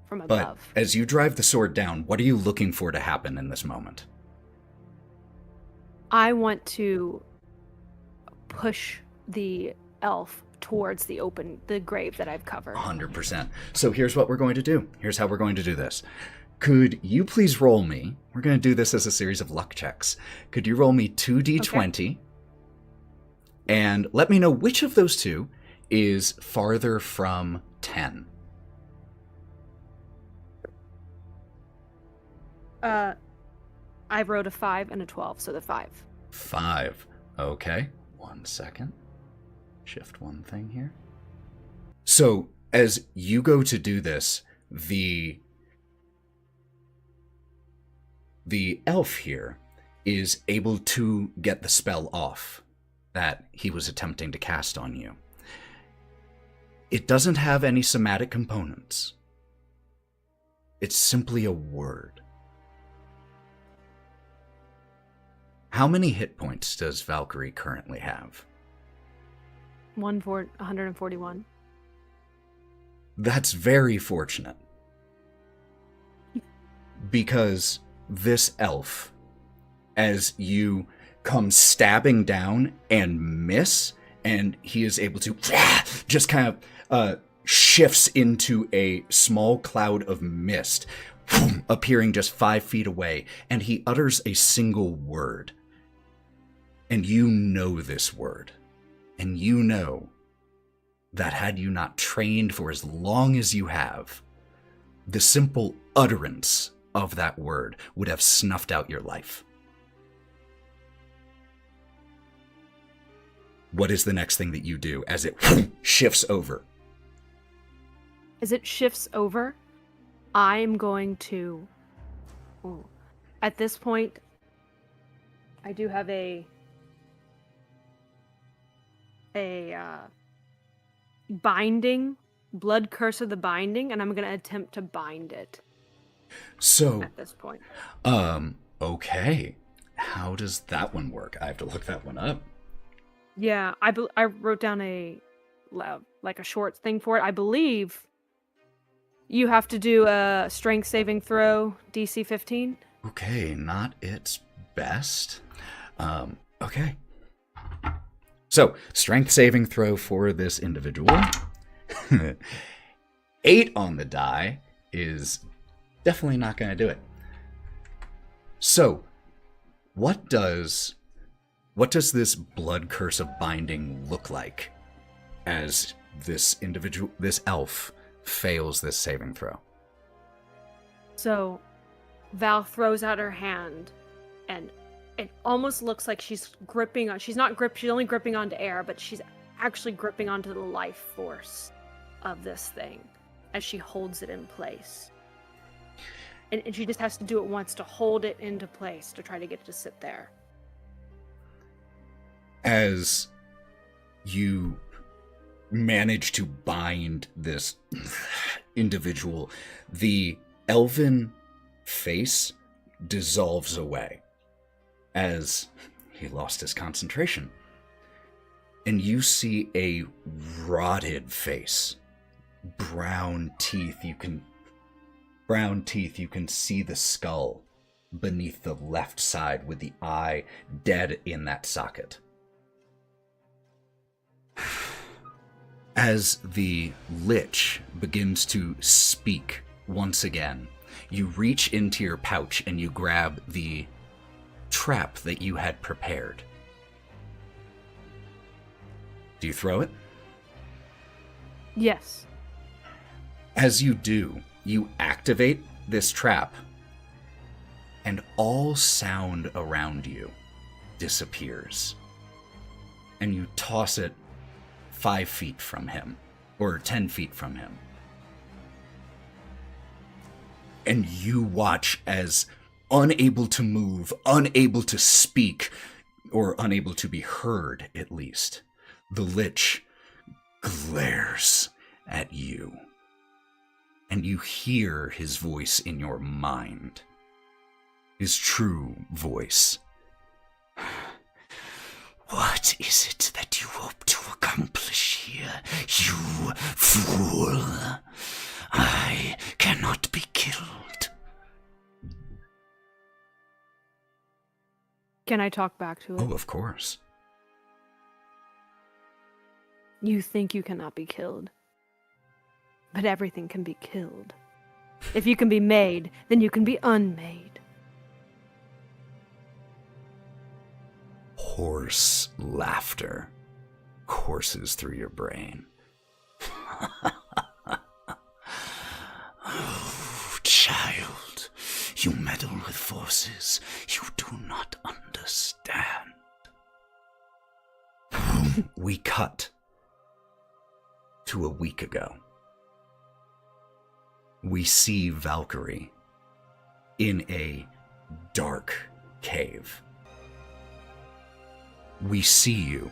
from above. But as you drive the sword down, what are you looking for to happen in this moment? I want to push the elf towards the grave that I've covered. 100%. So here's what we're going to do. Here's how we're going to do this. Could you please roll me? We're going to do this as a series of luck checks. Could you roll me 2d20? Okay. And let me know which of those two is farther from 10. I wrote a 5 and a 12, so the 5. 5. Okay. 1 second. Shift one thing here. So, as you go to do this, the elf here is able to get the spell off that he was attempting to cast on you. It doesn't have any somatic components. It's simply a word. How many hit points does Valkerie currently have? 141. That's very fortunate. Because this elf, as you come stabbing down and miss, and he is able to just kind of shifts into a small cloud of mist, appearing just 5 feet away, and he utters a single word. And you know this word. And you know that had you not trained for as long as you have, the simple utterance of that word would have snuffed out your life. What is the next thing that you do as it shifts over? As it shifts over, I'm going to... Ooh, at this point, I do have a binding, blood curse of the binding, and I'm going to attempt to bind it. So, at this point. Okay. How does that one work? I have to look that one up. Yeah, I wrote down a short thing for it. I believe you have to do a strength saving throw, DC 15. Okay, not its best. Okay. So, strength saving throw for this individual. 8 on the die is definitely not going to do it. So, what does this blood curse of binding look like as this elf fails this saving throw? So, Val throws out her hand, and it almost looks like she's gripping on... She's only gripping onto air, but she's actually gripping onto the life force of this thing as she holds it in place. And she just has to do it once to hold it into place, to try to get it to sit there. As you manage to bind this individual, the elven face dissolves away as he lost his concentration. And you see a rotted face, brown teeth. You can see the skull beneath the left side with the eye dead in that socket. As the Lich begins to speak once again, you reach into your pouch and you grab the trap that you had prepared. Do you throw it? Yes. As you do, you activate this trap, and all sound around you disappears. And you toss it 5 feet from him, or 10 feet from him. And you watch as, unable to move, unable to speak, or unable to be heard at least, the Lich glares at you. And you hear his voice in your mind. His true voice. What is it that you hope to accomplish here, you fool? I cannot be killed. Can I talk back to it? Oh, of course. You think you cannot be killed. But everything can be killed. If you can be made, then you can be unmade. Hoarse laughter courses through your brain. Oh, child, you meddle with forces you do not understand. We cut to a week ago. We see Valkerie in a dark cave. We see you,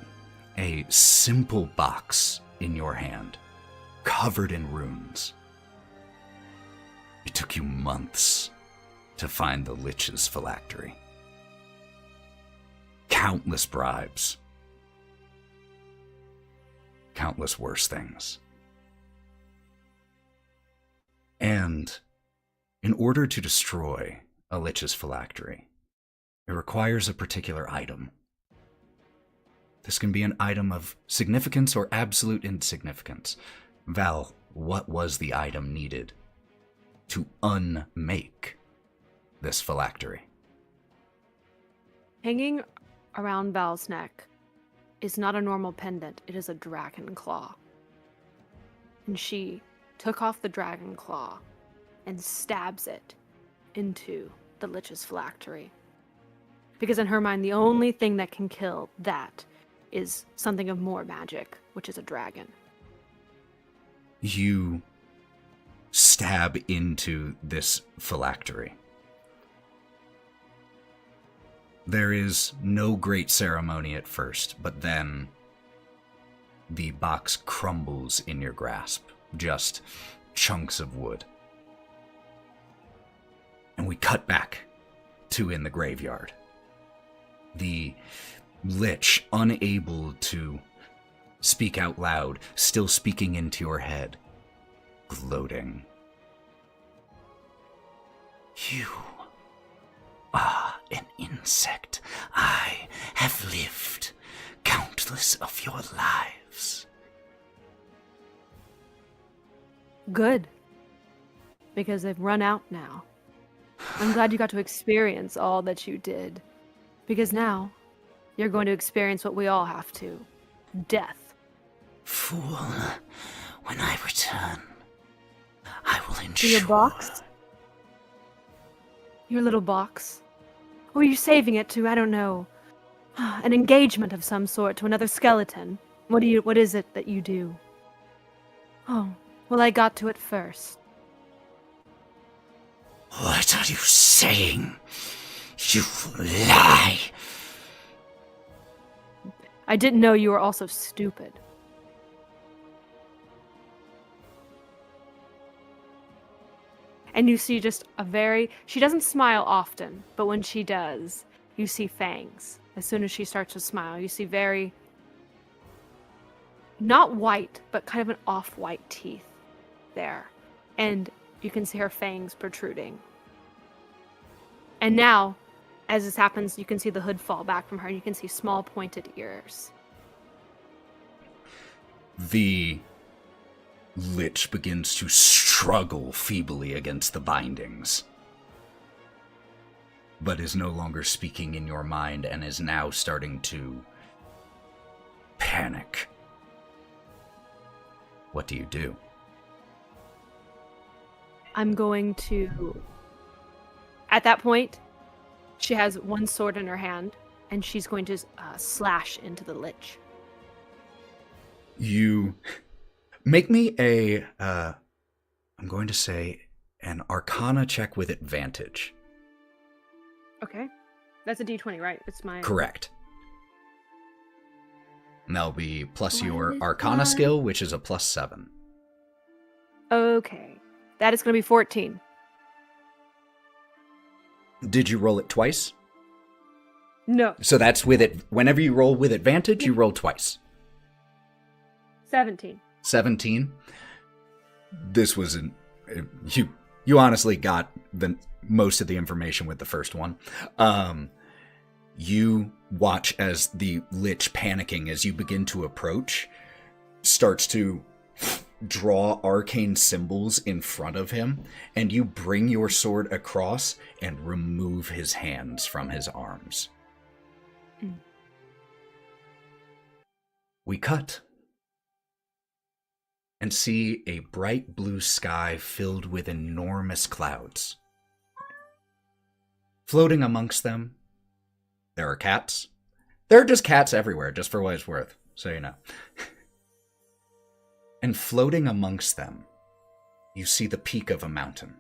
a simple box in your hand, covered in runes. It took you months to find the Lich's phylactery. Countless bribes. Countless worse things. And in order to destroy a Lich's phylactery, it requires a particular item. This can be an item of significance or absolute insignificance. Val, what was the item needed to unmake this phylactery? Hanging around Val's neck is not a normal pendant, it is a dragon claw. And she took off the dragon claw and stabs it into the Lich's phylactery. Because in her mind, the only thing that can kill that is something of more magic, which is a dragon. You stab into this phylactery. There is no great ceremony at first, but then the box crumbles in your grasp, just chunks of wood. And we cut back to in the graveyard. The Lich, unable to speak out loud, still speaking into your head, gloating. You are an insect. I have lived countless of your lives. Good. Because they've run out now. I'm glad you got to experience all that you did. Because now, you're going to experience what we all have to. Death. Fool, when I return, I will ensure... Your box? Your little box? Or are you saving it to, I don't know, an engagement of some sort to another skeleton? What is it that you do? Oh, well, I got to it first. What are you saying? You lie! I didn't know you were also stupid. And you see just she doesn't smile often, but when she does, you see fangs. As soon as she starts to smile, you see very, not white, but kind of an off-white teeth there. And you can see her fangs protruding. And now, as this happens, you can see the hood fall back from her, and you can see small pointed ears. The Lich begins to struggle feebly against the bindings, but is no longer speaking in your mind and is now starting to panic. What do you do? I'm going to... At that point, she has one sword in her hand, and she's going to slash into the Lich. You make me I'm going to say an Arcana check with advantage. Okay. That's a D20, right? It's my... Correct. And that'll be plus your Minus Arcana one. skill, which is a +7. Okay. That is going to be 14. Did you roll it twice? No. So that's with it. Whenever you roll with advantage, you roll twice. 17. 17. This was you honestly got the most of the information with the first one. You watch as the Lich, panicking as you begin to approach, starts to draw arcane symbols in front of him, and you bring your sword across and remove his hands from his arms. We cut and see a bright blue sky filled with enormous clouds. Floating amongst them, there are cats. There are just cats everywhere, just for what it's worth, so you know. And floating amongst them, you see the peak of a mountain.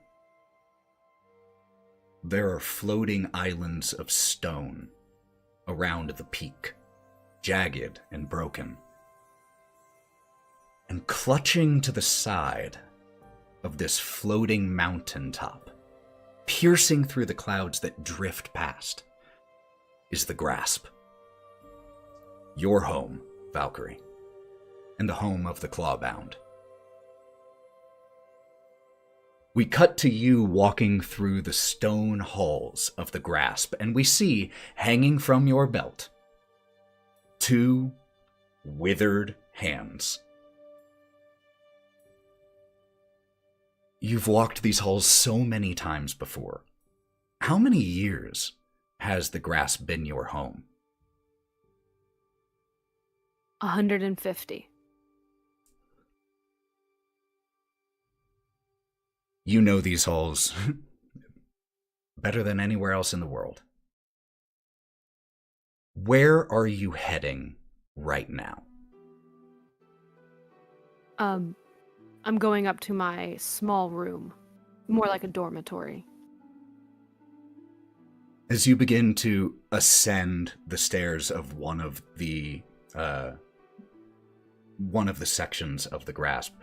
There are floating islands of stone around the peak, jagged and broken. And clutching to the side of this floating mountaintop, piercing through the clouds that drift past, is the grasp. Your home, Valkerie, and the home of the Clawbound. We cut to you walking through the stone halls of the grasp, and we see, hanging from your belt, 2 withered hands. You've walked these halls so many times before. How many years has the grasp been your home? 150. You know these halls better than anywhere else in the world. Where are you heading right now? I'm going up to my small room, more like a dormitory. As you begin to ascend the stairs of one of the sections of the grasp,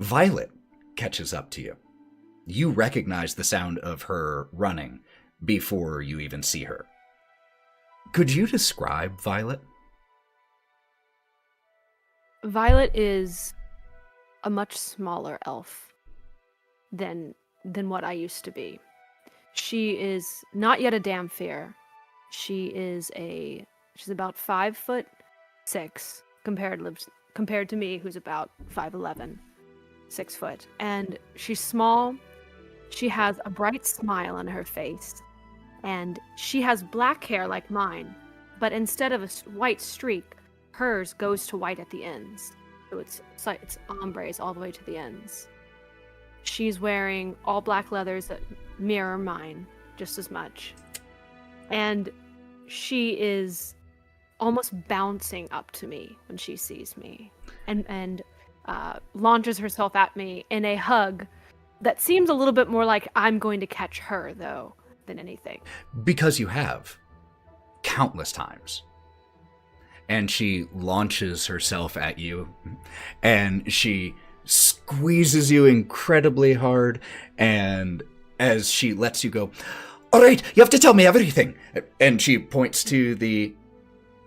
Violet catches up to you. You recognize the sound of her running before you even see her. Could you describe Violet? Violet is a much smaller elf than what I used to be. She is not yet a Damphir. She's about 5'6" compared to me, who's about 5'11", 6 foot. And she's small. She has a bright smile on her face, and she has black hair like mine, but instead of a white streak, hers goes to white at the ends. So it's ombres all the way to the ends. She's wearing all black leathers that mirror mine just as much. And she is almost bouncing up to me when she sees me and launches herself at me in a hug that seems a little bit more like I'm going to catch her, though, than anything. Because you have. Countless times. And she launches herself at you, and she squeezes you incredibly hard, and as she lets you go, "All right, you have to tell me everything." And she points to the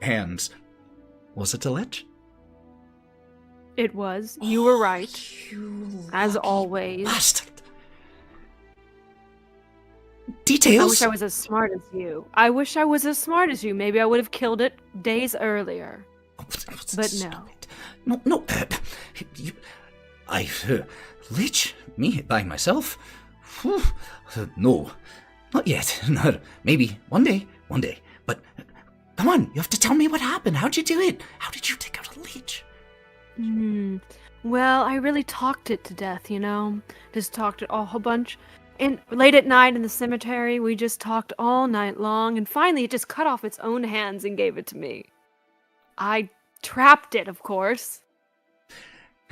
hands. Was it a lich? It was. You were right. As always. Bastard. I Details? wish I was as smart as you. Maybe I would have killed it days earlier. But no. No. Lich? Me by myself? Whew. No. Not yet. No, maybe one day. But come on, you have to tell me what happened. How'd you do it? How did you take out a lich? Well, I really talked it to death, you know? Just talked it a whole bunch. And late at night in the cemetery, we just talked all night long, and finally it just cut off its own hands and gave it to me. I trapped it, of course.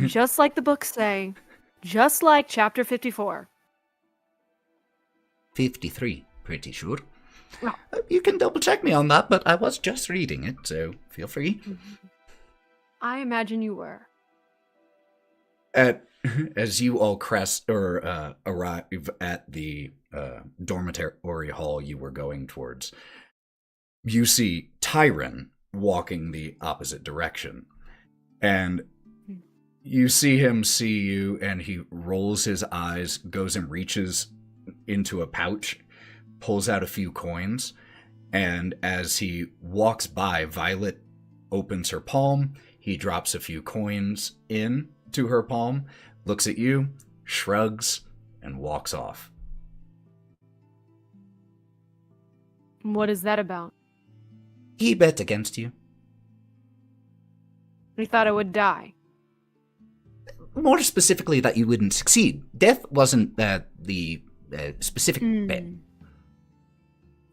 Just like the books say. Just like chapter 54. 53, pretty sure. Oh. You can double check me on that, but I was just reading it, so feel free. I imagine you were. As you all arrive at the dormitory hall you were going towards, you see Tyron walking the opposite direction. And you see him see you, and he rolls his eyes, goes and reaches into a pouch, pulls out a few coins, and as he walks by, Violet opens her palm, he drops a few coins in to her palm, looks at you, shrugs, and walks off. What is that about? He bet against you. He thought I would die. More specifically, that you wouldn't succeed. Death wasn't the specific bet.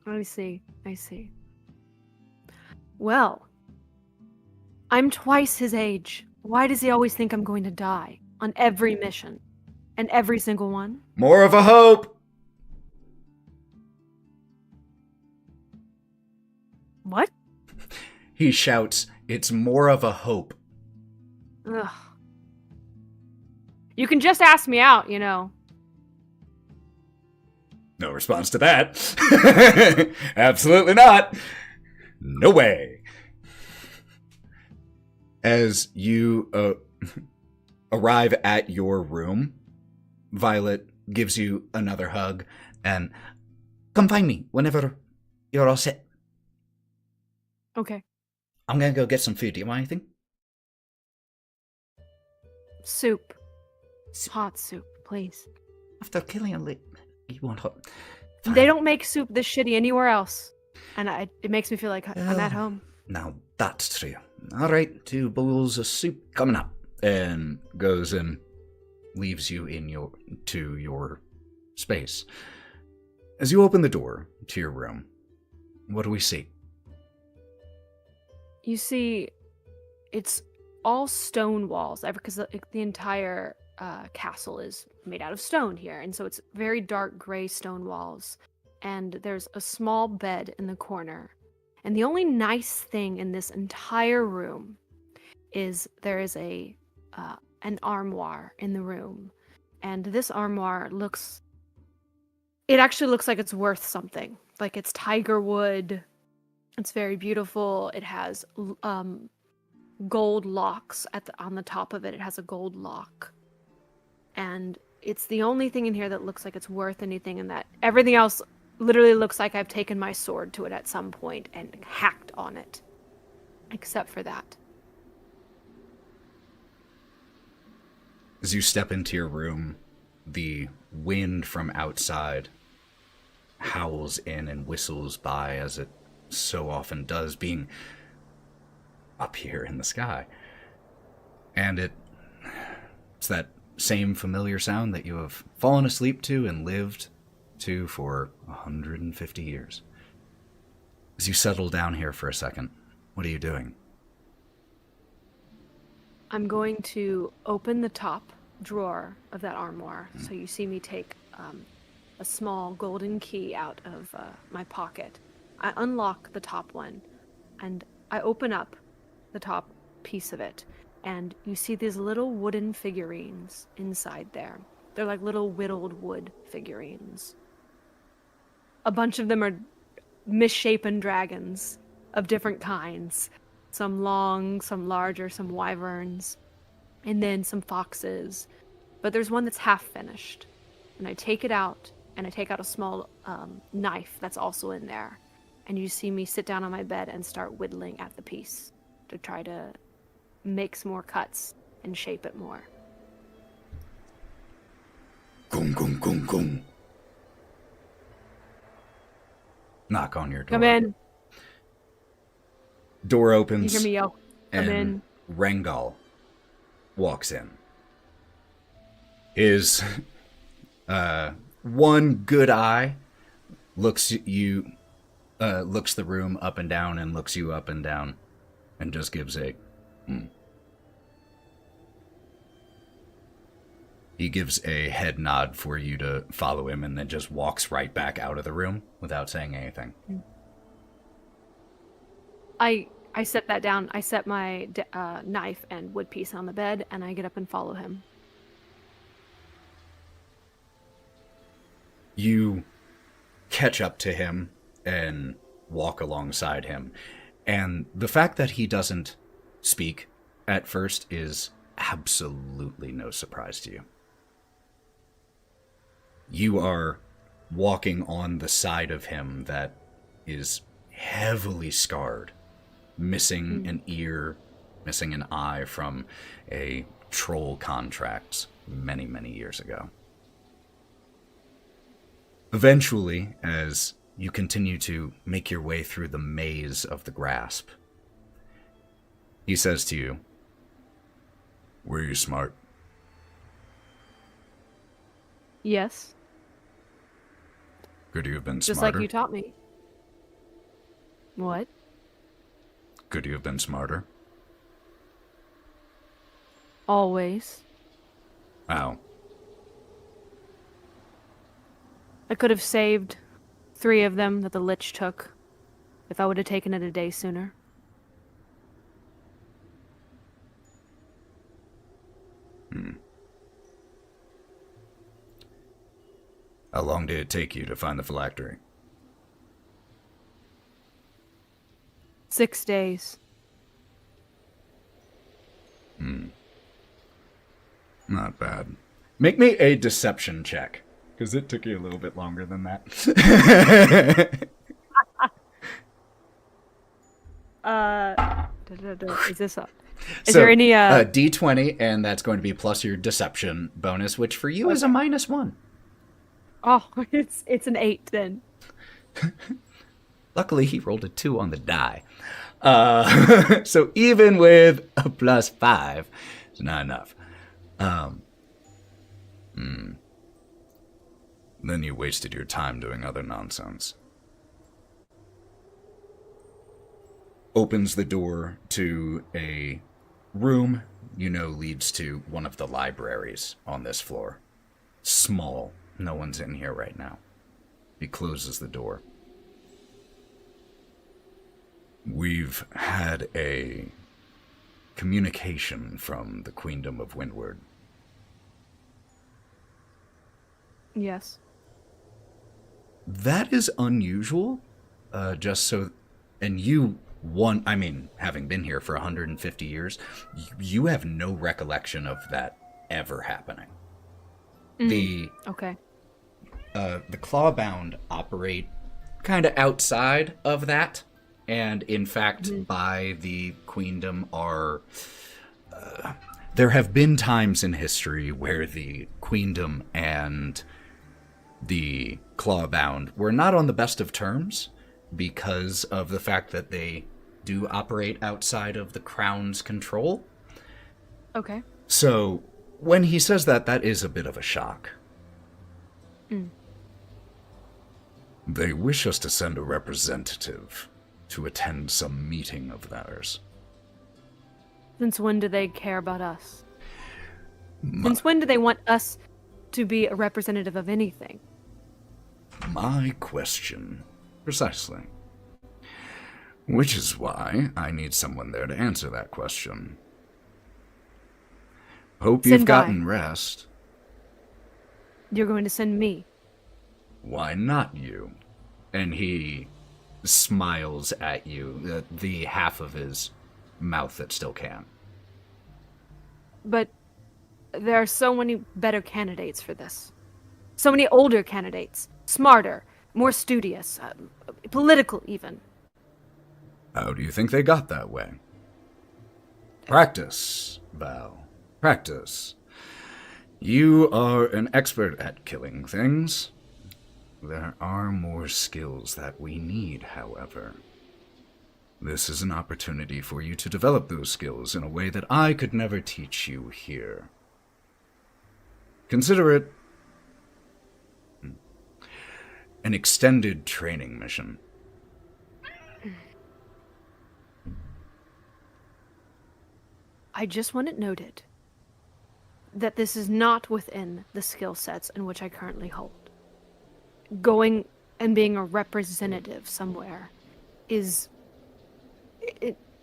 I see. Well, I'm twice his age. Why does he always think I'm going to die? On every mission. And every single one? More of a hope! What? He shouts, it's more of a hope. Ugh. You can just ask me out, you know. No response to that. Absolutely not. No way. As you arrive at your room, Violet gives you another hug and come find me whenever you're all set. Okay. I'm gonna go get some food. Do you want anything? Soup. Hot soup, please. After killing a lick, you want hot. Fine. They don't make soup this shitty anywhere else. And it makes me feel like I'm at home. Now that's true. All right, 2 bowls of soup coming up. And goes and leaves you in your space. As you open the door to your room, what do we see? You see, it's all stone walls, because the entire castle is made out of stone here, and so it's very dark gray stone walls, and there's a small bed in the corner. And the only nice thing in this entire room is there is an armoire in the room, and this armoire actually looks like it's worth something. Like it's tiger wood. It's very beautiful. It has gold locks on the top of it. It has a gold lock. And it's the only thing in here that looks like it's worth anything, and that everything else literally looks like I've taken my sword to it at some point and hacked on it. Except for that. As you step into your room, the wind from outside howls in and whistles by, as it so often does, being up here in the sky. And it's that same familiar sound that you have fallen asleep to and lived to for 150 years. As you settle down here for a second, what are you doing? I'm going to open the top drawer of that armoire. So you see me take a small golden key out of my pocket. I unlock the top one, and I open up the top piece of it, and you see these little wooden figurines inside there. They're like little whittled wood figurines. A bunch of them are misshapen dragons of different kinds. Some long, some larger, some wyverns, and then some foxes. But there's one that's half finished. And I take it out, and I take out a small knife that's also in there. And you see me sit down on my bed and start whittling at the piece to try to make some more cuts and shape it more. Gung, gung, gung, gung. Knock on your door. Come in. Door opens. You hear me yell, come in. Rengal walks in. His one good eye looks the room up and down and looks you up and down and just gives a He gives a head nod for you to follow him and then just walks right back out of the room without saying anything. I set that down. I set my knife and wood piece on the bed, and I get up and follow him. You catch up to him and walk alongside him. And the fact that he doesn't speak at first is absolutely no surprise to you. You are walking on the side of him that is heavily scarred, missing an ear, missing an eye from a troll contract many, many years ago. Eventually, as you continue to make your way through the maze of the grasp, he says to you, "Were you smart?" Yes. Could you have been Just smarter? like you taught me. What? Could you have been smarter? Always. How? I could have saved 3 of them that the Lich took if I would have taken it a day sooner. How long did it take you to find the phylactery? 6 days. Not bad. Make me a deception check, because it took you a little bit longer than that. Is this up? Is there any D20, and that's going to be plus your deception bonus, which for you is a -1. Oh, it's an 8 then. Luckily, he rolled a 2 on the die. So even with a +5, it's not enough. Then you wasted your time doing other nonsense. Opens the door to a room you know leads to one of the libraries on this floor. Small. No one's in here right now. He closes the door. We've had a communication from the Queendom of Windward. Yes. That is unusual. Just so, and you having been here for 150 years, you have no recollection of that ever happening. Okay. The Clawbound operate kind of outside of that, and in fact, by the Queendom are... there have been times in history where the Queendom and the Clawbound were not on the best of terms because of the fact that they do operate outside of the Crown's control. Okay. So, when he says that, that is a bit of a shock. They wish us to send a representative to attend some meeting of theirs. Since when do they care about us? Since when do they want us to be a representative of anything? My question. Precisely. Which is why I need someone there to answer that question. Hope you've gotten rest. You're going to send me. Why not you? And he smiles at you, the half of his mouth that still can. But there are so many better candidates for this. So many older candidates. Smarter, more studious, political even. How do you think they got that way? Practice, Val. Practice. You are an expert at killing things. There are more skills that we need, however. This is an opportunity for you to develop those skills in a way that I could never teach you here. Consider it an extended training mission. I just want it noted that this is not within the skill sets in which I currently hold. Going and being a representative somewhere is...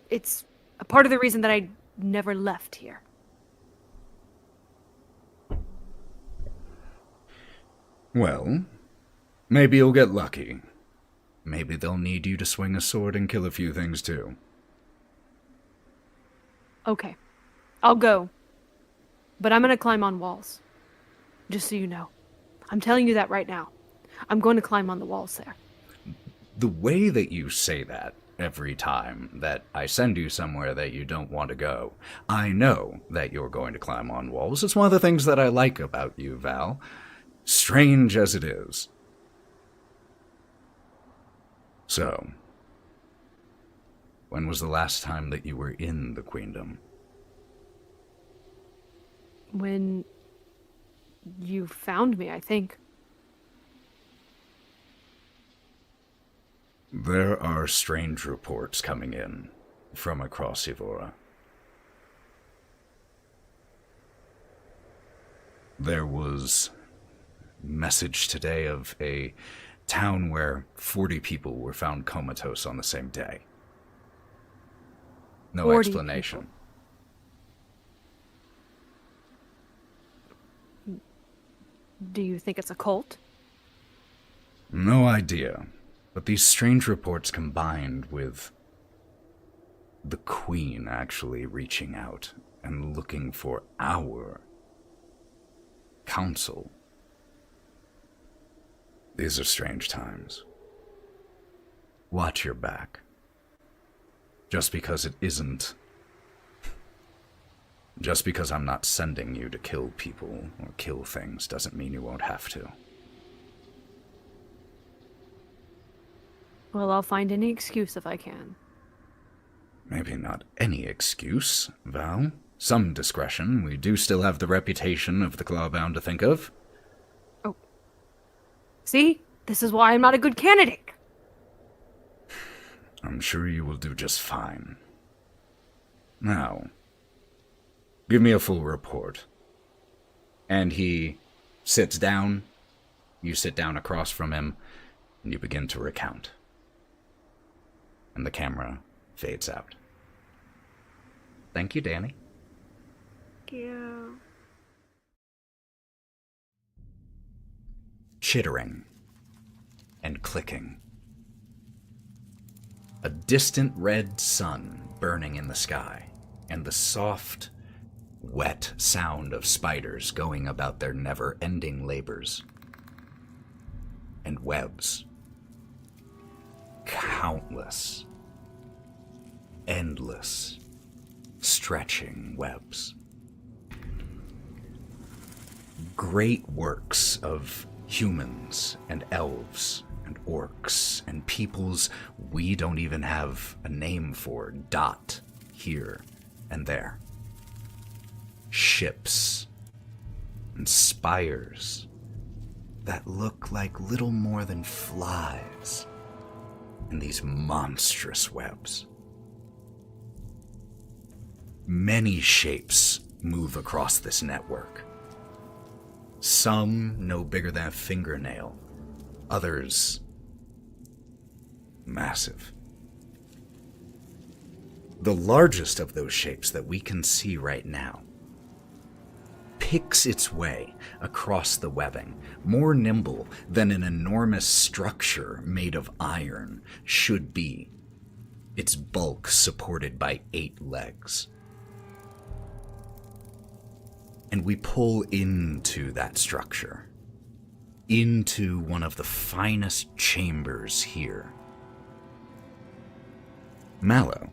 It's a part of the reason that I never left here. Well, maybe you'll get lucky. Maybe they'll need you to swing a sword and kill a few things too. Okay, I'll go. But I'm gonna climb on walls. Just so you know. I'm telling you that right now. I'm going to climb on the walls there. The way that you say that every time that I send you somewhere that you don't want to go, I know that you're going to climb on walls. It's one of the things that I like about you, Val. Strange as it is. So, when was the last time that you were in the Queendom? When you found me, I think. There are strange reports coming in from across Yvvor. There was a message today of a town where 40 people were found comatose on the same day. No explanation. People. Do you think it's a cult? No idea. But these strange reports combined with the Queen actually reaching out and looking for our counsel. These are strange times. Watch your back. Just because I'm not sending you to kill people or kill things doesn't mean you won't have to. Well, I'll find any excuse if I can. Maybe not any excuse, Val. Some discretion. We do still have the reputation of the Clawbound to think of. Oh. See? This is why I'm not a good candidate. I'm sure you will do just fine. Now, give me a full report. And he sits down. You sit down across from him, and you begin to recount. And the camera fades out. Thank you, Danny. Thank you. Chittering and clicking. A distant red sun burning in the sky, and the soft, wet sound of spiders going about their never-ending labors. And webs. Countless, endless, stretching webs. Great works of humans and elves and orcs and peoples we don't even have a name for dot here and there. Ships and spires that look like little more than flies in these monstrous webs. Many shapes move across this network. Some no bigger than a fingernail, others massive. The largest of those shapes that we can see right now picks its way across the webbing, more nimble than an enormous structure made of iron should be, its bulk supported by 8 legs. And we pull into that structure, into one of the finest chambers here. Mallow,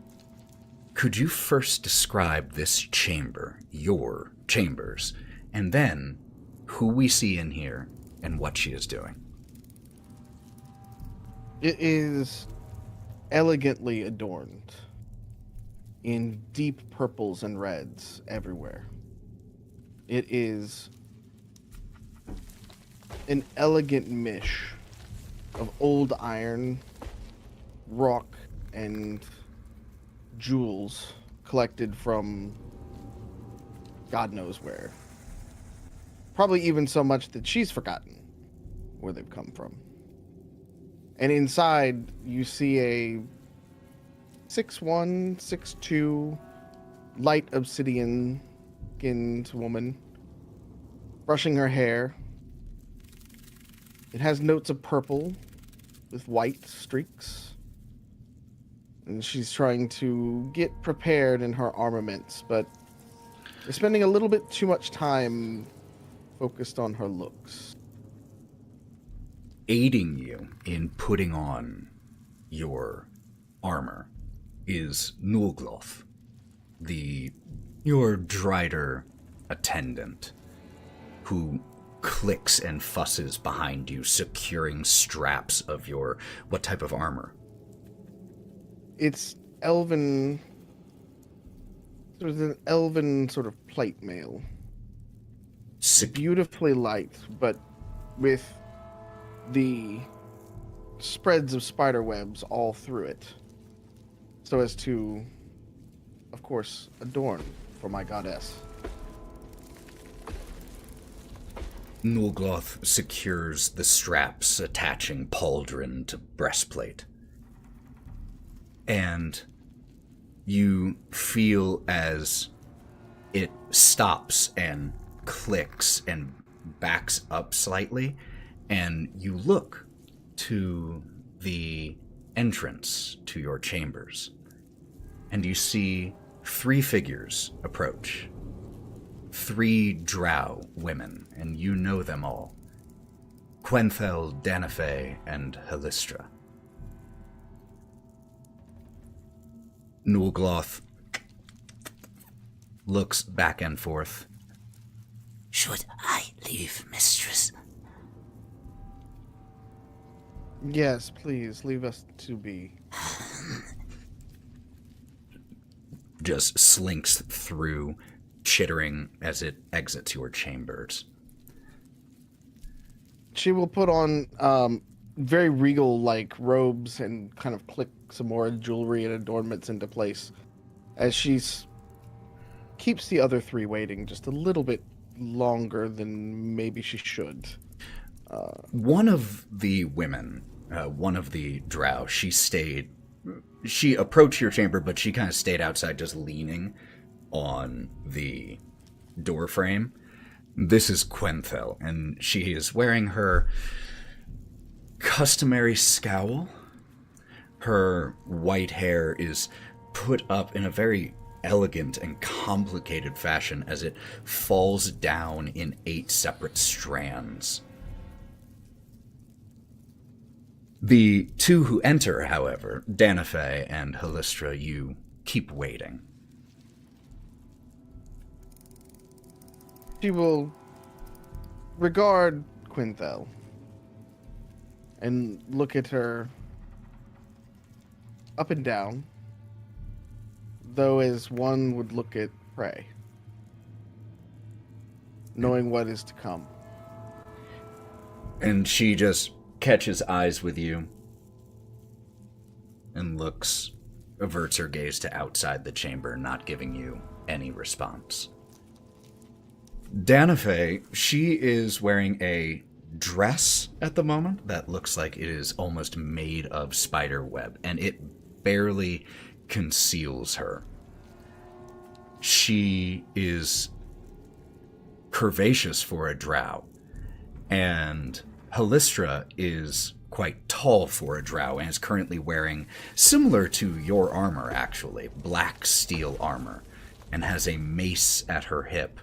could you first describe this chamber, your chambers, and then who we see in here and what she is doing? It is elegantly adorned in deep purples and reds everywhere. It is an elegant mish of old iron, rock, and jewels collected from God knows where. Probably even so much that she's forgotten where they've come from. And inside, you see a 6'1", 6'2", light obsidian-skinned woman brushing her hair. It has notes of purple with white streaks. And she's trying to get prepared in her armaments, but is spending a little bit too much time focused on her looks. Aiding you in putting on your armor is Nulgloth, your Drider attendant, who clicks and fusses behind you, securing straps of your... What type of armor? It's elven... There's an elven sort of plate mail. Beautifully light, but with the spreads of spider webs all through it, so as to, of course, adorn for my goddess. Nulgloth secures the straps attaching pauldron to breastplate. And you feel as it stops and clicks and backs up slightly, and you look to the entrance to your chambers, and you see 3 figures approach. 3 drow women, and you know them all. Quenthel, Danafe, and Halistra. Nulgloth looks back and forth. Should I leave, mistress? Yes, please, leave us to be. Just slinks through, chittering as it exits your chambers. She will put on very regal-like robes and kind of click some more jewelry and adornments into place as she keeps the other 3 waiting just a little bit longer than maybe she should. One of the women, one of the drow, she approached your chamber, but she kind of stayed outside just leaning on the door frame. This is Quenthel, and she is wearing her customary scowl. Her white hair is put up in a very elegant and complicated fashion as it falls down in 8 separate strands. The 2 who enter, however, Danafe and Halistra, you keep waiting. She will regard Quenthel and look at her up and down, though as one would look at prey, knowing what is to come. And she just catches eyes with you and averts her gaze to outside the chamber, not giving you any response. Danafe, she is wearing a dress at the moment that looks like it is almost made of spider web, and it barely conceals her. She is curvaceous for a drow, and Halistra is quite tall for a drow and is currently wearing, similar to your armor actually, black steel armor, and has a mace at her hip,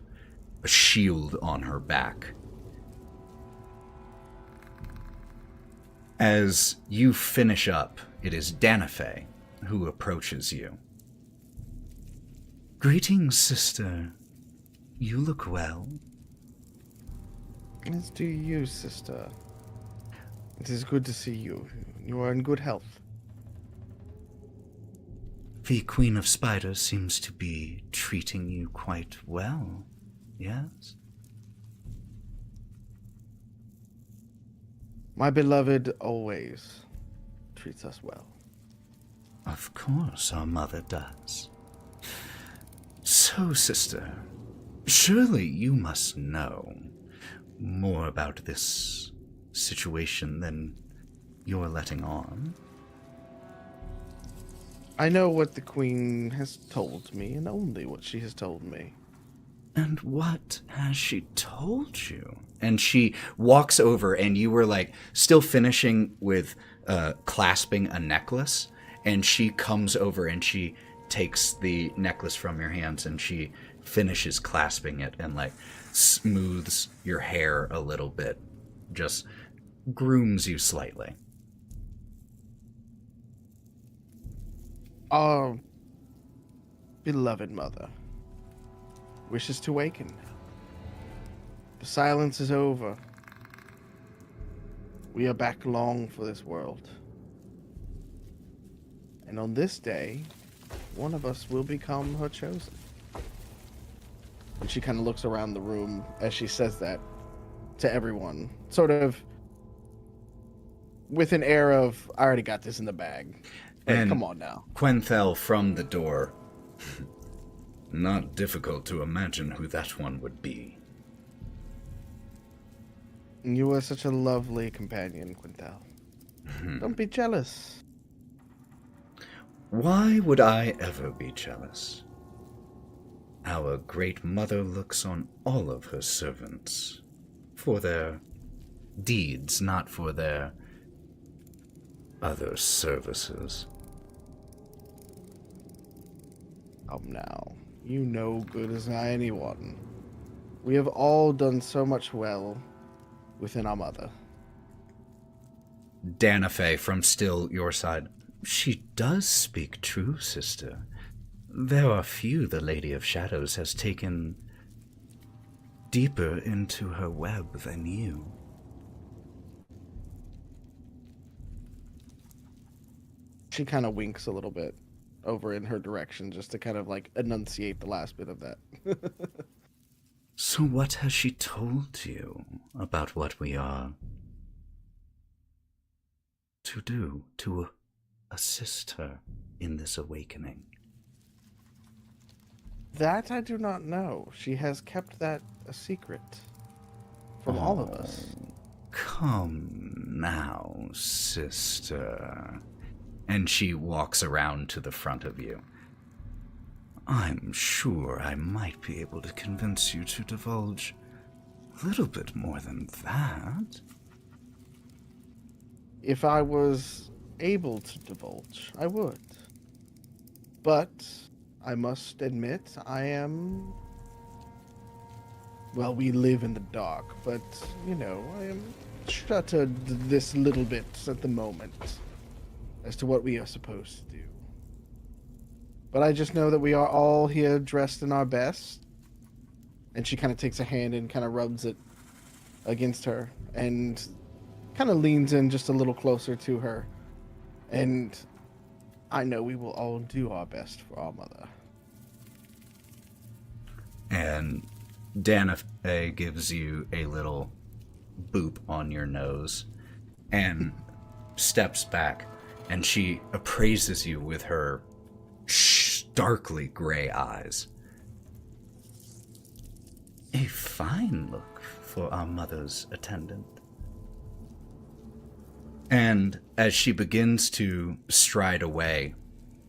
a shield on her back. As you finish up, it is Danafe who approaches you. Greetings, sister. You look well. As do you, sister. It is good to see you. You are in good health. The Queen of Spiders seems to be treating you quite well, yes? My beloved always treats us well. Of course, our mother does. So, sister, surely you must know more about this situation than you're letting on. I know what the Queen has told me, and only what she has told me. And what has she told you? And she walks over, and you were like still finishing with clasping a necklace, and she comes over and she takes the necklace from your hands and she finishes clasping it and like smooths your hair a little bit, just grooms you slightly. Our beloved mother wishes to waken. The silence is over. We are back long for this world. And on this day, one of us will become her chosen. And she kind of looks around the room as she says that to everyone, sort of with an air of, I already got this in the bag. Like, And come on now. Quenthel from the door. Not difficult to imagine who that one would be. You are such a lovely companion, Quintel. Don't be jealous. Why would I ever be jealous? Our great mother looks on all of her servants for their deeds, not for their other services. Now, you know good as anyone. We have all done so much well within our mother. Danafe from still your side. She does speak true, sister. There are few the Lady of Shadows has taken deeper into her web than you. She kind of winks a little bit over in her direction just to kind of like enunciate the last bit of that. So what has she told you about what we are to do to assist her in this awakening? That I do not know. She has kept that a secret from all of us. Come now, sister. And she walks around to the front of you. I'm sure I might be able to convince you to divulge a little bit more than that. If I was able to divulge, I would. But I must admit, I am... Well, we live in the dark, but, you know, I am shuttered this little bit at the moment as to what we are supposed to do. But I just know that we are all here dressed in our best. And she kind of takes a hand and kind of rubs it against her and kind of leans in just a little closer to her. And I know we will all do our best for our mother. And Danafe gives you a little boop on your nose and steps back, and she appraises you with her darkly gray eyes. A fine look for our mother's attendant. And as she begins to stride away,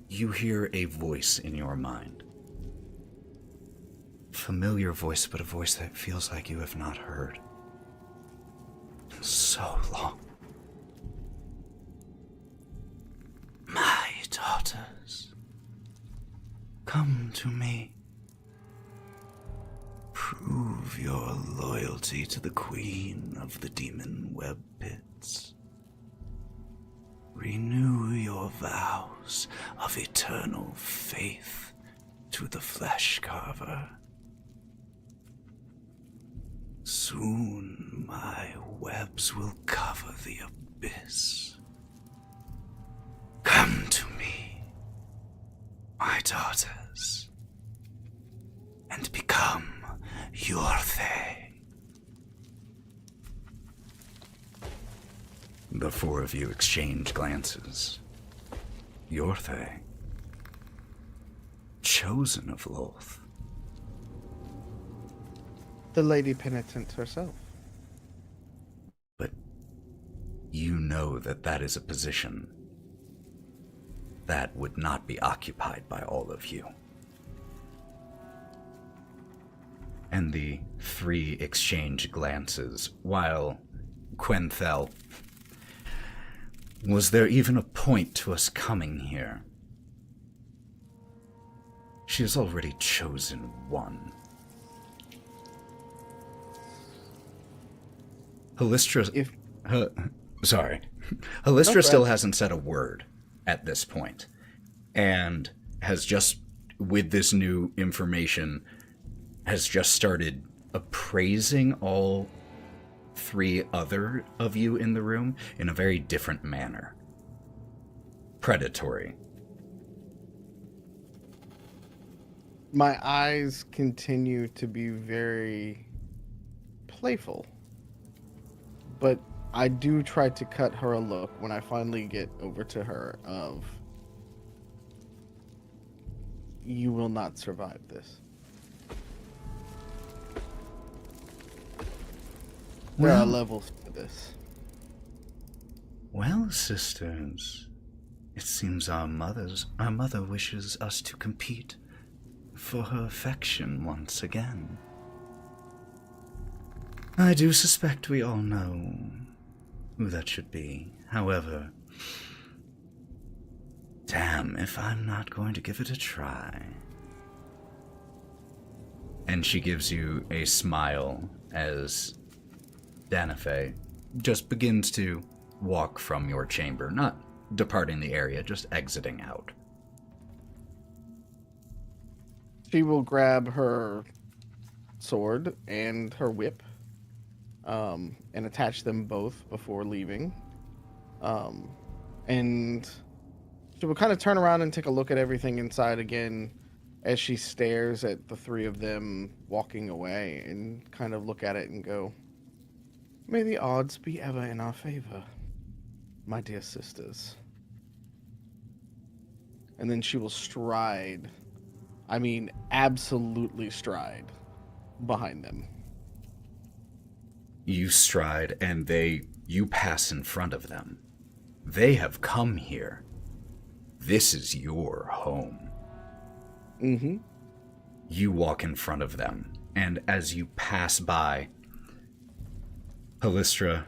you hear a voice in your mind. Familiar voice, but a voice that feels like you have not heard in so long. My daughters, come to me. Prove your loyalty to the Queen of the Demon Web Pits. Renew your vows of eternal faith to the Flesh Carver. Soon my webs will cover the abyss. Come to me, my daughters, and become Yvvor. The four of you exchange glances. Yvvor, chosen of Lolth. The Lady Penitent herself. you know that that is a position that would not be occupied by all of you. And the three exchange glances while Quenthel, was there even a point to us coming here? She has already chosen one. Halistra... Halistra still hasn't said a word at this point, and has just, with this new information, has just started appraising all three other of you in the room in a very different manner. Predatory. My eyes continue to be very playful, but I do try to cut her a look when I finally get over to her of, you will not survive this. There are levels to this. Well, sisters, it seems our mother wishes us to compete for her affection once again. I do suspect we all know who that should be. However, damn if I'm not going to give it a try. And she gives you a smile as Danafe just begins to walk from your chamber, not departing the area, just exiting out. She will grab her sword and her whip, and attach them both before leaving. And she will kind of turn around and take a look at everything inside again as she stares at the three of them walking away, and kind of look at it and go, "May the odds be ever in our favor, my dear sisters." And then she will stride, I mean absolutely stride, behind them. You stride, and you pass in front of them. They have come here. This is your home. Mm-hmm. You walk in front of them, and as you pass by, Halistra,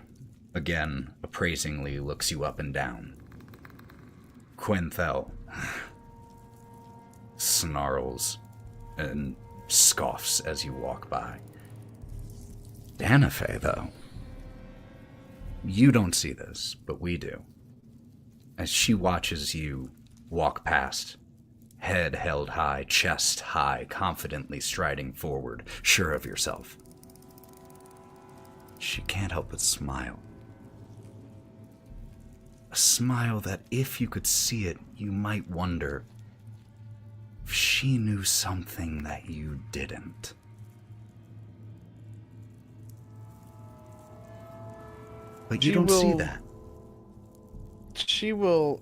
again, appraisingly looks you up and down. Quenthel snarls and scoffs as you walk by. Danafe, though, you don't see this, but we do. As she watches you walk past, head held high, chest high, confidently striding forward, sure of yourself, she can't help but smile. A smile that, if you could see it, you might wonder if she knew something that you didn't. But you don't see that. She will,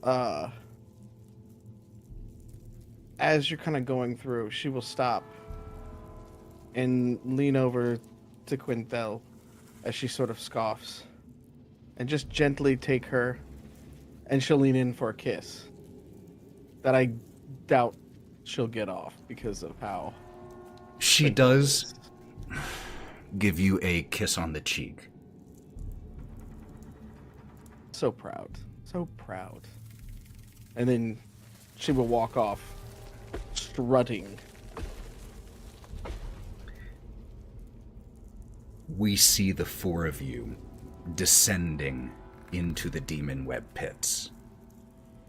as you're kind of going through, she will stop and lean over to Quintel as she sort of scoffs, and just gently take her, and she'll lean in for a kiss that I doubt she'll get off because of how she does give you a kiss on the cheek. So proud. So proud. And then she will walk off, strutting. We see the four of you descending into the demon web pits.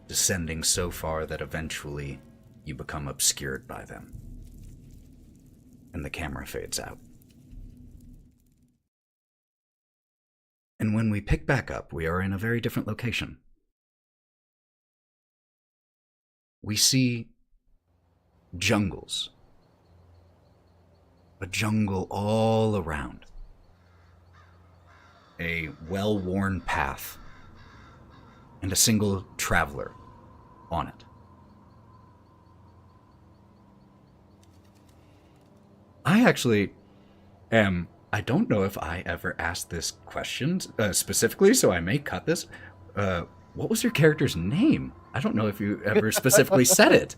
Descending so far that eventually you become obscured by them. And the camera fades out. And when we pick back up, we are in a very different location. We see jungles. A jungle all around. A well-worn path. And a single traveler on it. I actually am I don't know if I ever asked this question specifically, so I may cut this. What was your character's name? I don't know if you ever specifically said it.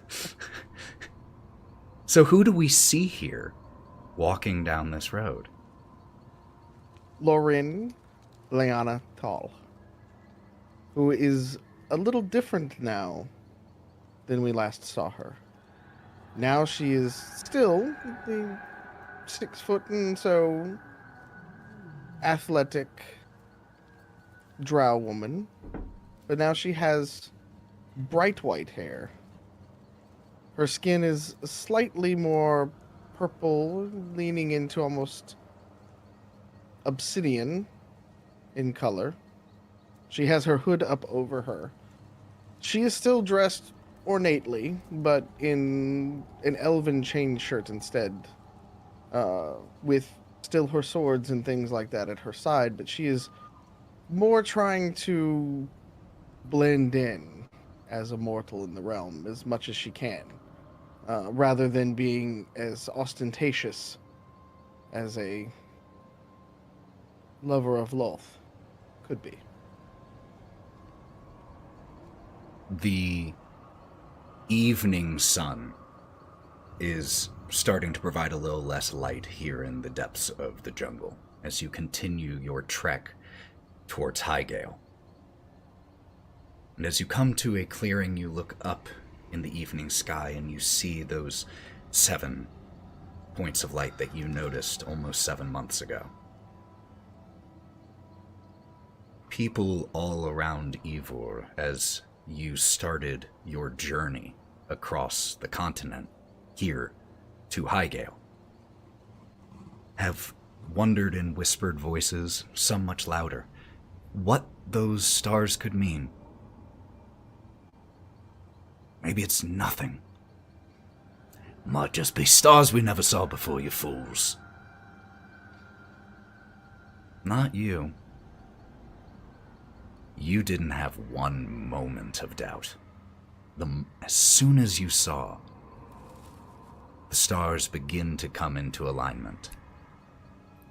So who do we see here walking down this road? Lorwryn Lyanna Tall, who is a little different now than we last saw her. Now she is still the 6 foot and so athletic drow woman, but now she has bright white hair. Her skin is slightly more purple, leaning into almost obsidian in color. She has her hood up over her. She is still dressed ornately, but in an elven chain shirt instead, with still her swords and things like that at her side, but she is more trying to blend in as a mortal in the realm as much as she can, rather than being as ostentatious as a lover of Loth could be. The evening sun is starting to provide a little less light here in the depths of the jungle as you continue your trek towards Highgale. And as you come to a clearing, you look up in the evening sky and you see those 7 points of light that you noticed almost 7 months ago. People all around Yvvor, as you started your journey across the continent here to Highgale, have wondered in whispered voices, some much louder, what those stars could mean. Maybe it's nothing. Might just be stars we never saw before, you fools. Not you. You didn't have one moment of doubt. As soon as you saw the stars begin to come into alignment,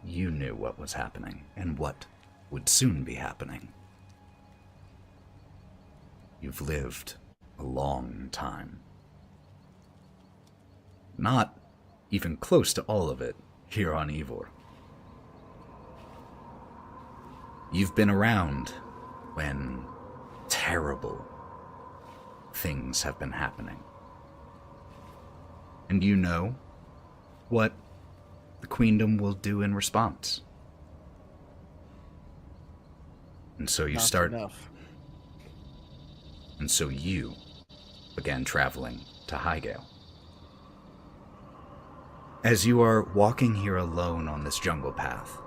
you knew what was happening and what would soon be happening. You've lived a long time. Not even close to all of it here on Yvvor. You've been around when terrible things have been happening. And you know what the Queendom will do in response. And so you Not start... enough. And so you began traveling to Highgale. As you are walking here alone on this jungle path,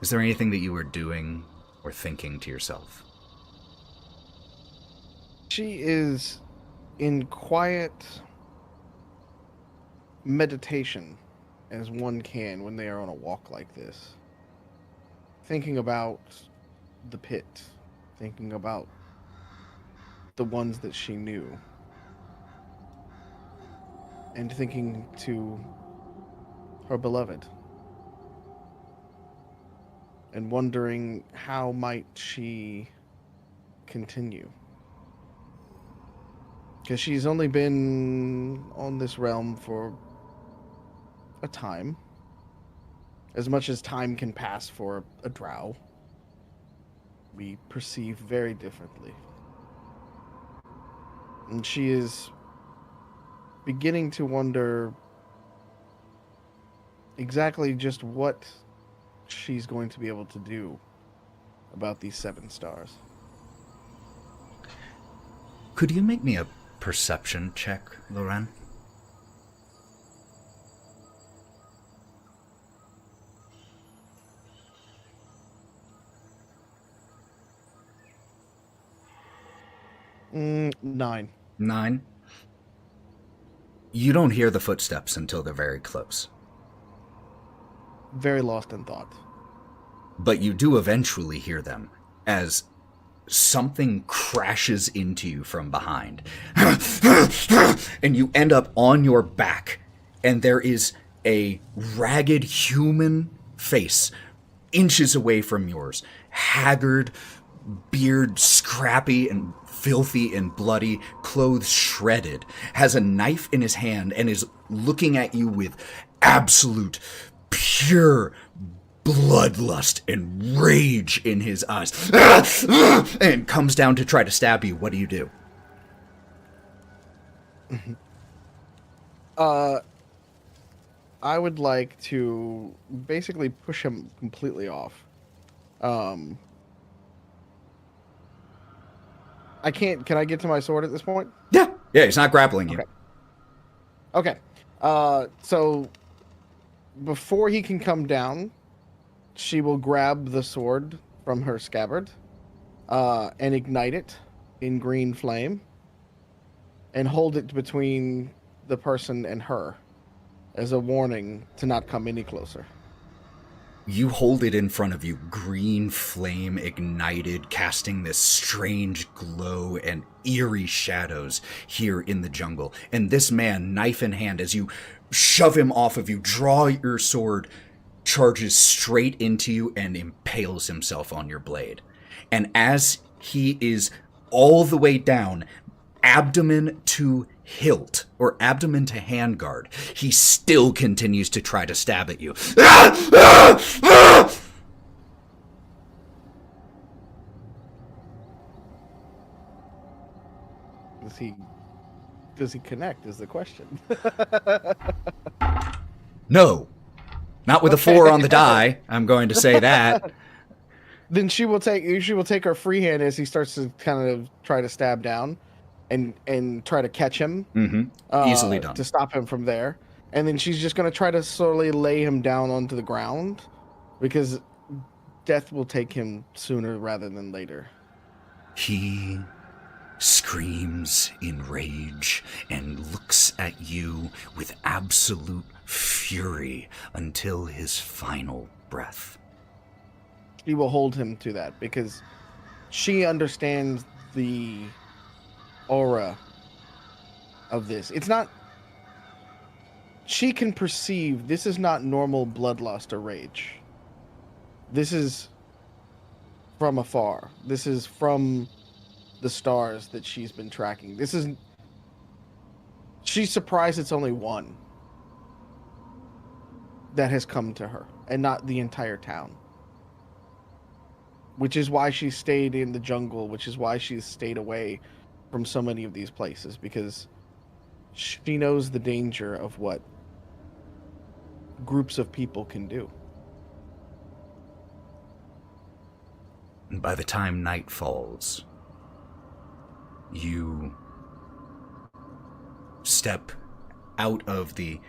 is there anything that you are doing or thinking to yourself? She is in quiet meditation, as one can when they are on a walk like this. Thinking about the pit, thinking about the ones that she knew, and thinking to her beloved, and wondering how might she continue. Because she's only been on this realm for a time. As much as time can pass for a drow, we perceive very differently. And she is beginning to wonder exactly just what she's going to be able to do about these 7 stars. Could you make me a perception check, Lorwryn? Nine. 9. You don't hear the footsteps until they're very close. Very lost in thought. But you do eventually hear them as something crashes into you from behind. And you end up on your back, and there is a ragged human face inches away from yours, haggard, beard scrappy and filthy and bloody, clothes shredded, has a knife in his hand and is looking at you with absolute, pure bloodlust and rage in his eyes, and comes down to try to stab you. What do you do? I would like to basically push him completely off. I can't. Can I get to my sword at this point? Yeah, he's not grappling you. Okay. So before he can come down, she will grab the sword from her scabbard, and ignite it in green flame, and hold it between the person and her as a warning to not come any closer. You hold it in front of you, green flame ignited, casting this strange glow and eerie shadows here in the jungle. And this man, knife in hand, as you shove him off of you, draw your sword, charges straight into you and impales himself on your blade. And as he is all the way down, abdomen to hilt, or abdomen to handguard, he still continues to try to stab at you. Does he connect is the question. No. Not with a 4 on the die, I'm going to say that. Then she will take her free hand as he starts to kind of try to stab down and try to catch him. Mm-hmm. Easily done. To stop him from there. And then she's just going to try to slowly lay him down onto the ground, because death will take him sooner rather than later. He screams in rage and looks at you with absolute fury until his final breath. She will hold him to that because she understands the aura of this. It's not... She can perceive this is not normal bloodlust or rage. This is from afar. This is from the stars that she's been tracking. This is... She's surprised it's only one that has come to her, and not the entire town. Which is why she stayed in the jungle, which is why she's stayed away from so many of these places, because she knows the danger of what groups of people can do. And by the time night falls, you step out of the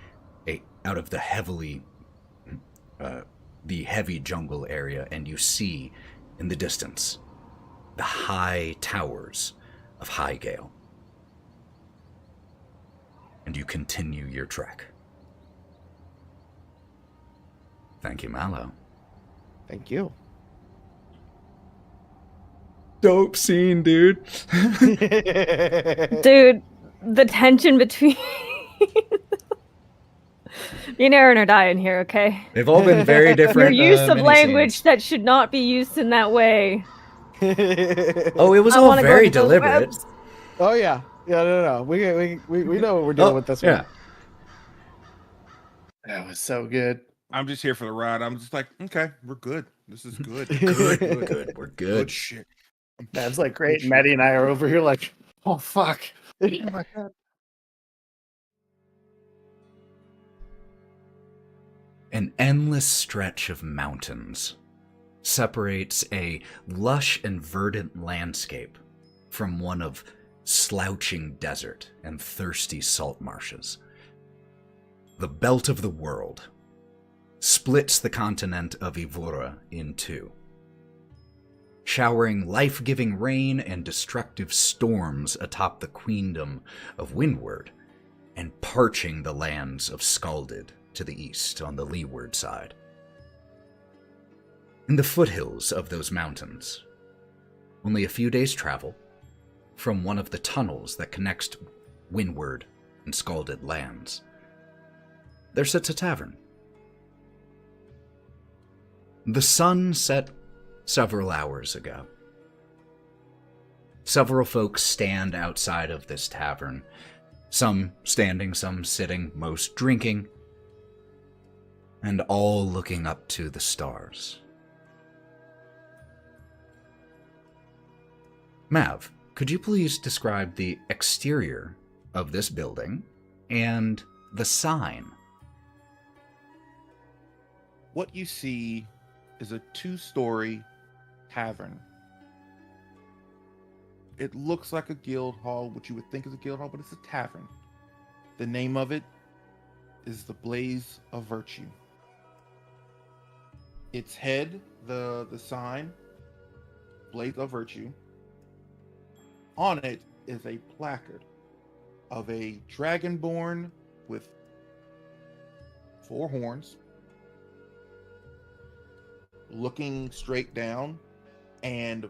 heavy jungle area, and you see in the distance the high towers of Highgale. And you continue your trek. Thank you, Mallow. Thank you. Dope scene, dude. Dude, the tension between... You're never dying here, okay? They've all been very different. Your use of language that should not be used in that way. Oh, it was all very deliberate. Oh yeah, no. We know what we're doing with this one. That was so good. I'm just here for the ride. I'm just like, okay, we're good. This is good. We're good. Good shit. That's like great. Matty and I are over here like, oh fuck. Oh my god. An endless stretch of mountains separates a lush and verdant landscape from one of slouching desert and thirsty salt marshes. The belt of the world splits the continent of Yvvor in two, showering life-giving rain and destructive storms atop the queendom of Windward, and parching the lands of Scalded to the east on the leeward side. In the foothills of those mountains, only a few days' travel from one of the tunnels that connects Windward and Scalded lands, there sits a tavern. The sun set several hours ago. Several folks stand outside of this tavern, some standing, some sitting, most drinking, and all looking up to the stars. Mav, could you please describe the exterior of this building and the sign? What you see is a 2-story tavern. It looks like a guild hall, what you would think is a guild hall, but it's a tavern. The name of it is the Blaze of Virtue. Its head, the sign, Blaze of Virtue. On it is a placard of a dragonborn with 4 horns, looking straight down, and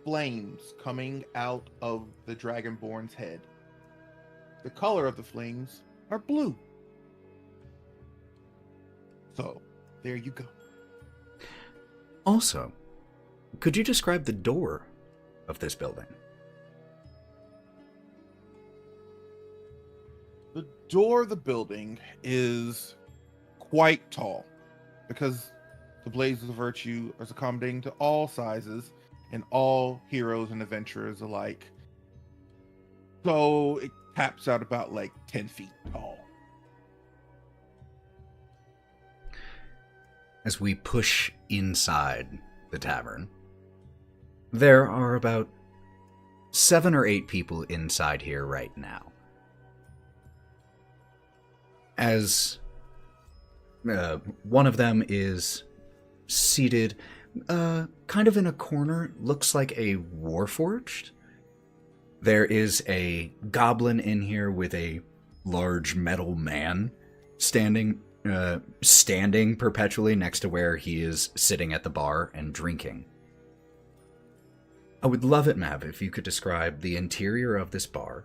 flames coming out of the dragonborn's head. The color of the flames are blue. So, there you go. Also, could you describe the door of this building? The door of the building is quite tall because the Blaze of Virtue is accommodating to all sizes and all heroes and adventurers alike. So it taps out about like 10 feet tall. As we push inside the tavern, there are about 7 or 8 people inside here right now. As one of them is seated kind of in a corner, looks like a warforged. There is a goblin in here with a large metal man standing perpetually next to where he is sitting at the bar and drinking. I would love it, Mav, if you could describe the interior of this bar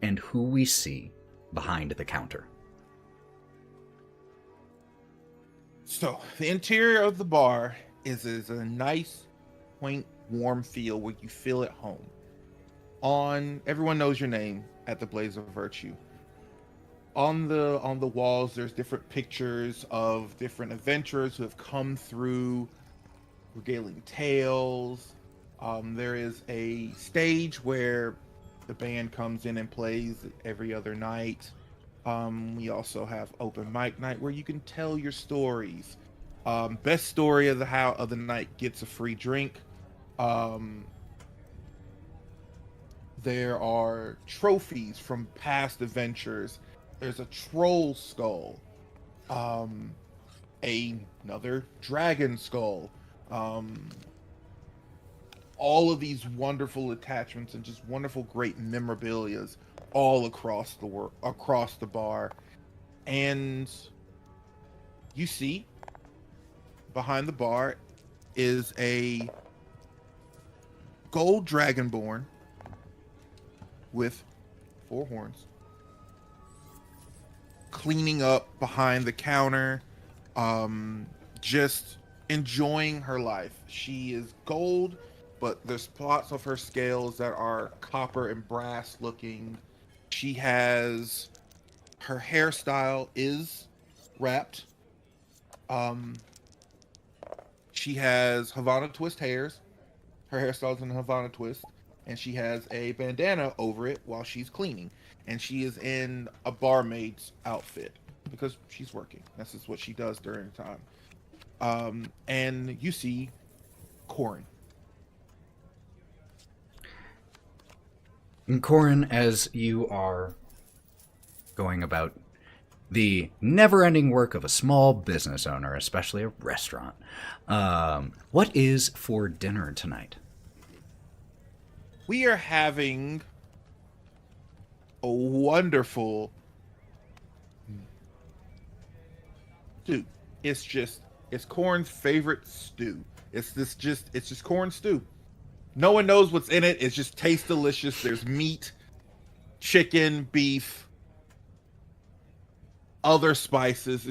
and who we see behind the counter. So, the interior of the bar is a nice, quaint, warm feel where you feel at home. Everyone knows your name at the Blaze of Virtue. On the walls, there's different pictures of different adventurers who have come through, regaling tales. There is a stage where the band comes in and plays every other night. We also have open mic night where you can tell your stories. Best story of the night gets a free drink. There are trophies from past adventures. There's a troll skull, another dragon skull. All of these wonderful attachments and just wonderful, great memorabilias all across the bar. And you see behind the bar is a gold dragonborn with 4 horns cleaning up behind the counter, just enjoying her life. She is gold, but there's spots of her scales that are copper and brass looking. She has, her hairstyle is wrapped. She has Havana twist hairs. Her hairstyle's in a Havana twist. And she has a bandana over it while she's cleaning. And she is in a barmaid's outfit because she's working. This is what she does during the time. And you see Korrin. And Korrin, as you are going about the never-ending work of a small business owner, especially a restaurant, what is for dinner tonight? We are having a wonderful stew. It's Korrin's favorite stew. It's just corn stew. No one knows what's in it. It just tastes delicious. There's meat, chicken, beef, other spices.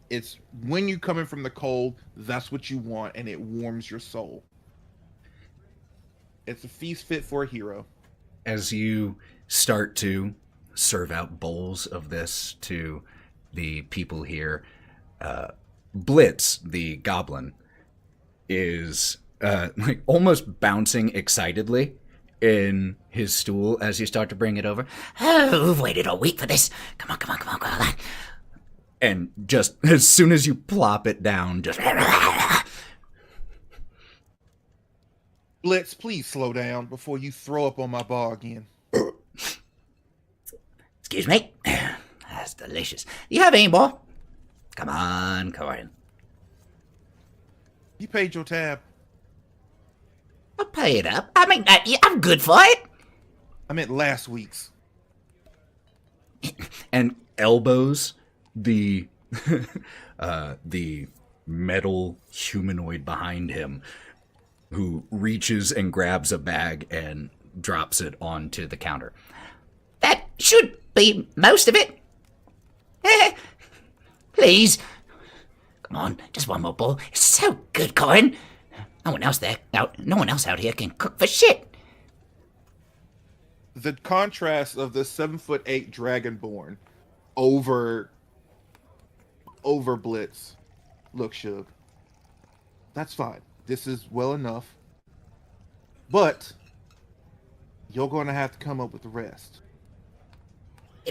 It's when you come in from the cold, that's what you want, and it warms your soul. It's a feast fit for a hero. As you start to serve out bowls of this to the people here, Blitz, the goblin, is like almost bouncing excitedly in his stool as you start to bring it over. Oh, we've waited all week for this. Come on. And just as soon as you plop it down, just... Blitz, please slow down before you throw up on my bar again. Excuse me. That's delicious. Do you have any more? Come on, Korrin. You paid your tab. I'll pay it up. I mean, I'm good for it. I meant last week's. And elbows the the metal humanoid behind him, who reaches and grabs a bag and drops it onto the counter. That should be most of it. Please. Come on, just one more bowl. It's so good, Korrin. No one else out here can cook for shit. The contrast of the 7'8" dragonborn over Blitz. Look, Shug. That's fine. This is well enough. But you're going to have to come up with the rest.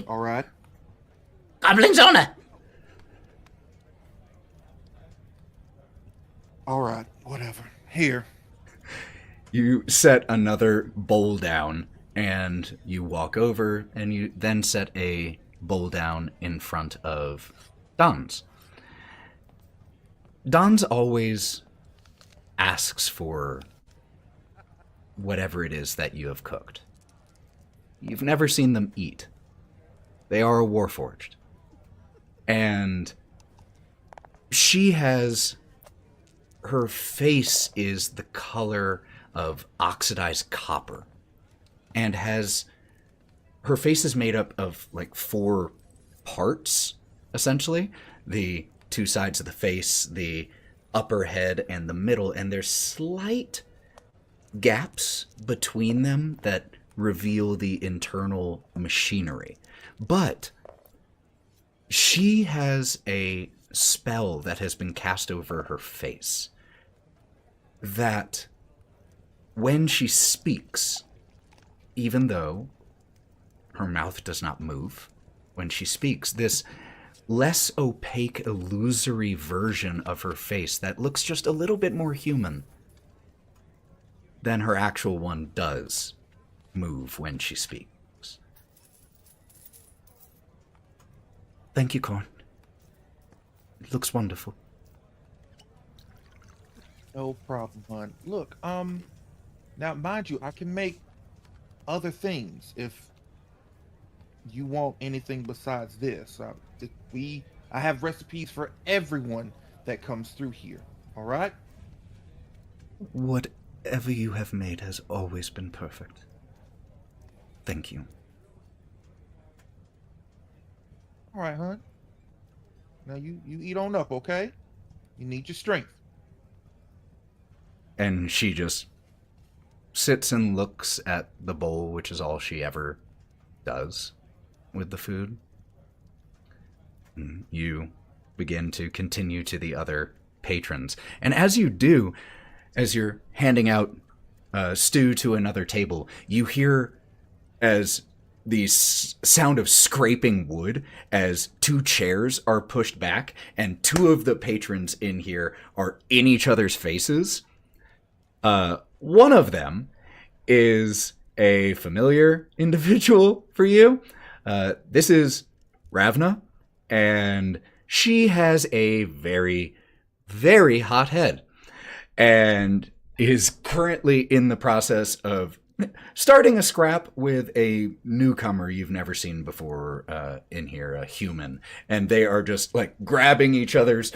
All right? Goblin's honor. All right, whatever. Here. You set another bowl down, and you walk over, and you then set a bowl down in front of Don's. Don's always asks for whatever it is that you have cooked. You've never seen them eat. They are a warforged. And she has... her face is the color of oxidized copper. And her face is made up of like 4 parts, essentially. The 2 sides of the face, the upper head, and the middle. And there's slight gaps between them that reveal the internal machinery. But she has a spell that has been cast over her face that when she speaks, even though her mouth does not move, when she speaks, this less opaque, illusory version of her face that looks just a little bit more human than her actual one does move when she speaks. Thank you, Korrin. It looks wonderful. No problem, hon. Look, now mind you, I can make other things if you want anything besides this. I have recipes for everyone that comes through here. All right? Whatever you have made has always been perfect. Thank you. All right, hon. Now you eat on up, okay? You need your strength. And she just sits and looks at the bowl, which is all she ever does with the food. And you begin to continue to the other patrons. And as you do, as you're handing out stew to another table, you hear as the sound of scraping wood as 2 chairs are pushed back and 2 of the patrons in here are in each other's faces. One of them is a familiar individual for you. This is Ravna, and she has a very, very hot head and is currently in the process of starting a scrap with a newcomer you've never seen before in here, a human. And they are just like grabbing each other's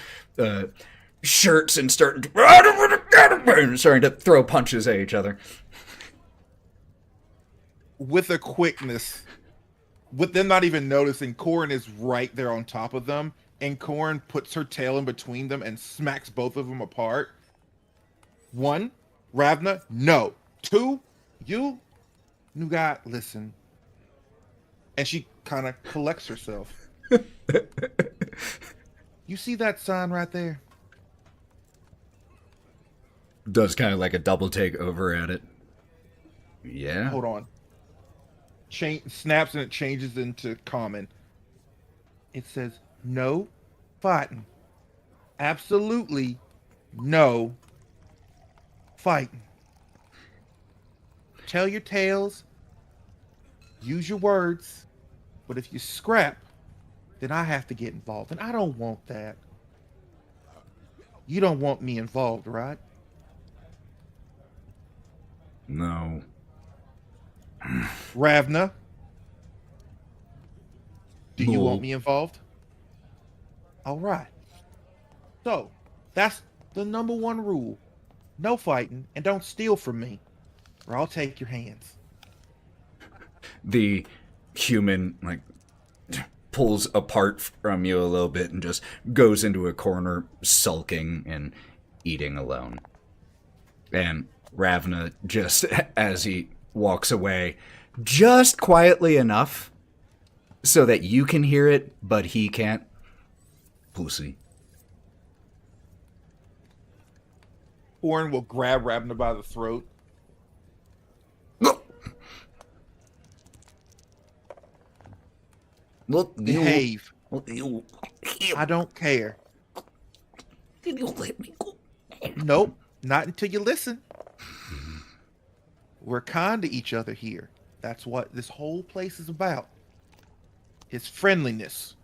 shirts and starting to throw punches at each other. With a quickness with them not even noticing, Korrin is right there on top of them, and Korrin puts her tail in between them and smacks both of them apart. 1, Ravna, no. 2, you, new guy, listen. And she kind of collects herself. You see that sign right there? Does kind of like a double take over at it. Yeah. Hold on. Snaps and it changes into common. It says, no fighting. Absolutely no fighting. Tell your tales. Use your words. But if you scrap, then I have to get involved. And I don't want that. You don't want me involved, right? No. Ravna, do you No. want me involved? All right. So, that's the number 1 rule. No fighting, and don't steal from me, or I'll take your hands. The human, like, pulls apart from you a little bit and just goes into a corner, sulking and eating alone. And Ravna, just as he walks away, just quietly enough so that you can hear it, but he can't. Pussy. Korrin will grab Ravna by the throat. Look, Behave. you. I don't care. You let me go. Nope, not until you listen. We're kind to each other here. That's what this whole place is about. It's friendliness.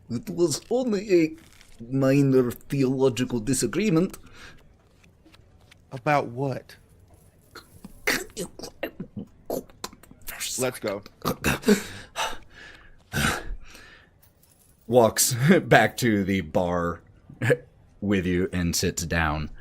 It was only a minor theological disagreement. About what? Let's go. Walks back to the bar with you and sits down.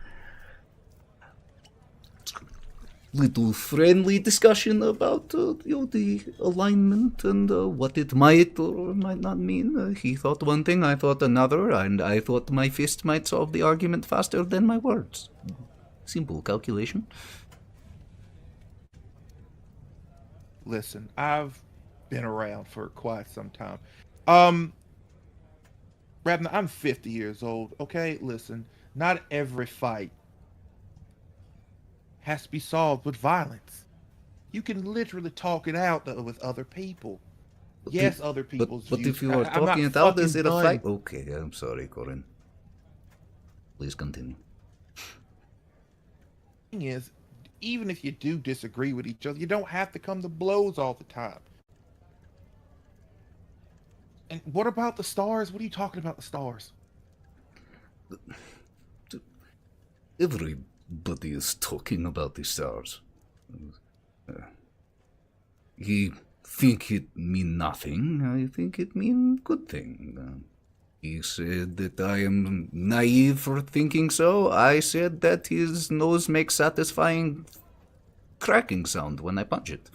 Little friendly discussion about the alignment and what it might or might not mean. He thought one thing, I thought another, and I thought my fist might solve the argument faster than my words. Simple calculation. Listen, I've been around for quite some time. Ravna, I'm 50 years old, okay? Listen, not every fight has to be solved with violence. You can literally talk it out with other people. Yes, other people's But views. if you are I'm not talking it out, is fucking it a done. fight? Okay, I'm sorry, Korrin. Please continue. Thing is, even if you do disagree with each other, you don't have to come to blows all the time. And what about the stars? What are you talking about the stars? Everybody is talking about the stars. He think it mean nothing. I think it mean good thing. He said that I am naive for thinking so. I said that his nose makes satisfying cracking sound when I punch it.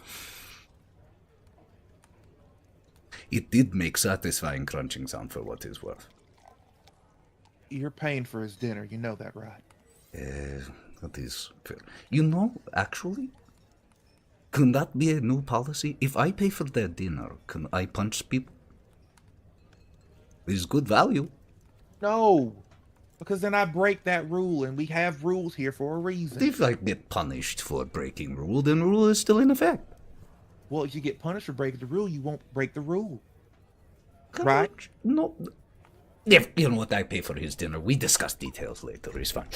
It did make satisfying crunching sound for what it's worth. You're paying for his dinner. You know that, right? That is fair. You know, actually, can that be a new policy? If I pay for their dinner, can I punch people? It's good value. No, because then I break that rule, and we have rules here for a reason. If I get punished for breaking rule, then rule is still in effect. Well, if you get punished for breaking the rule, you won't break the rule. Can Right? No. If you know what, I pay for his dinner. We discuss details later. It's fine.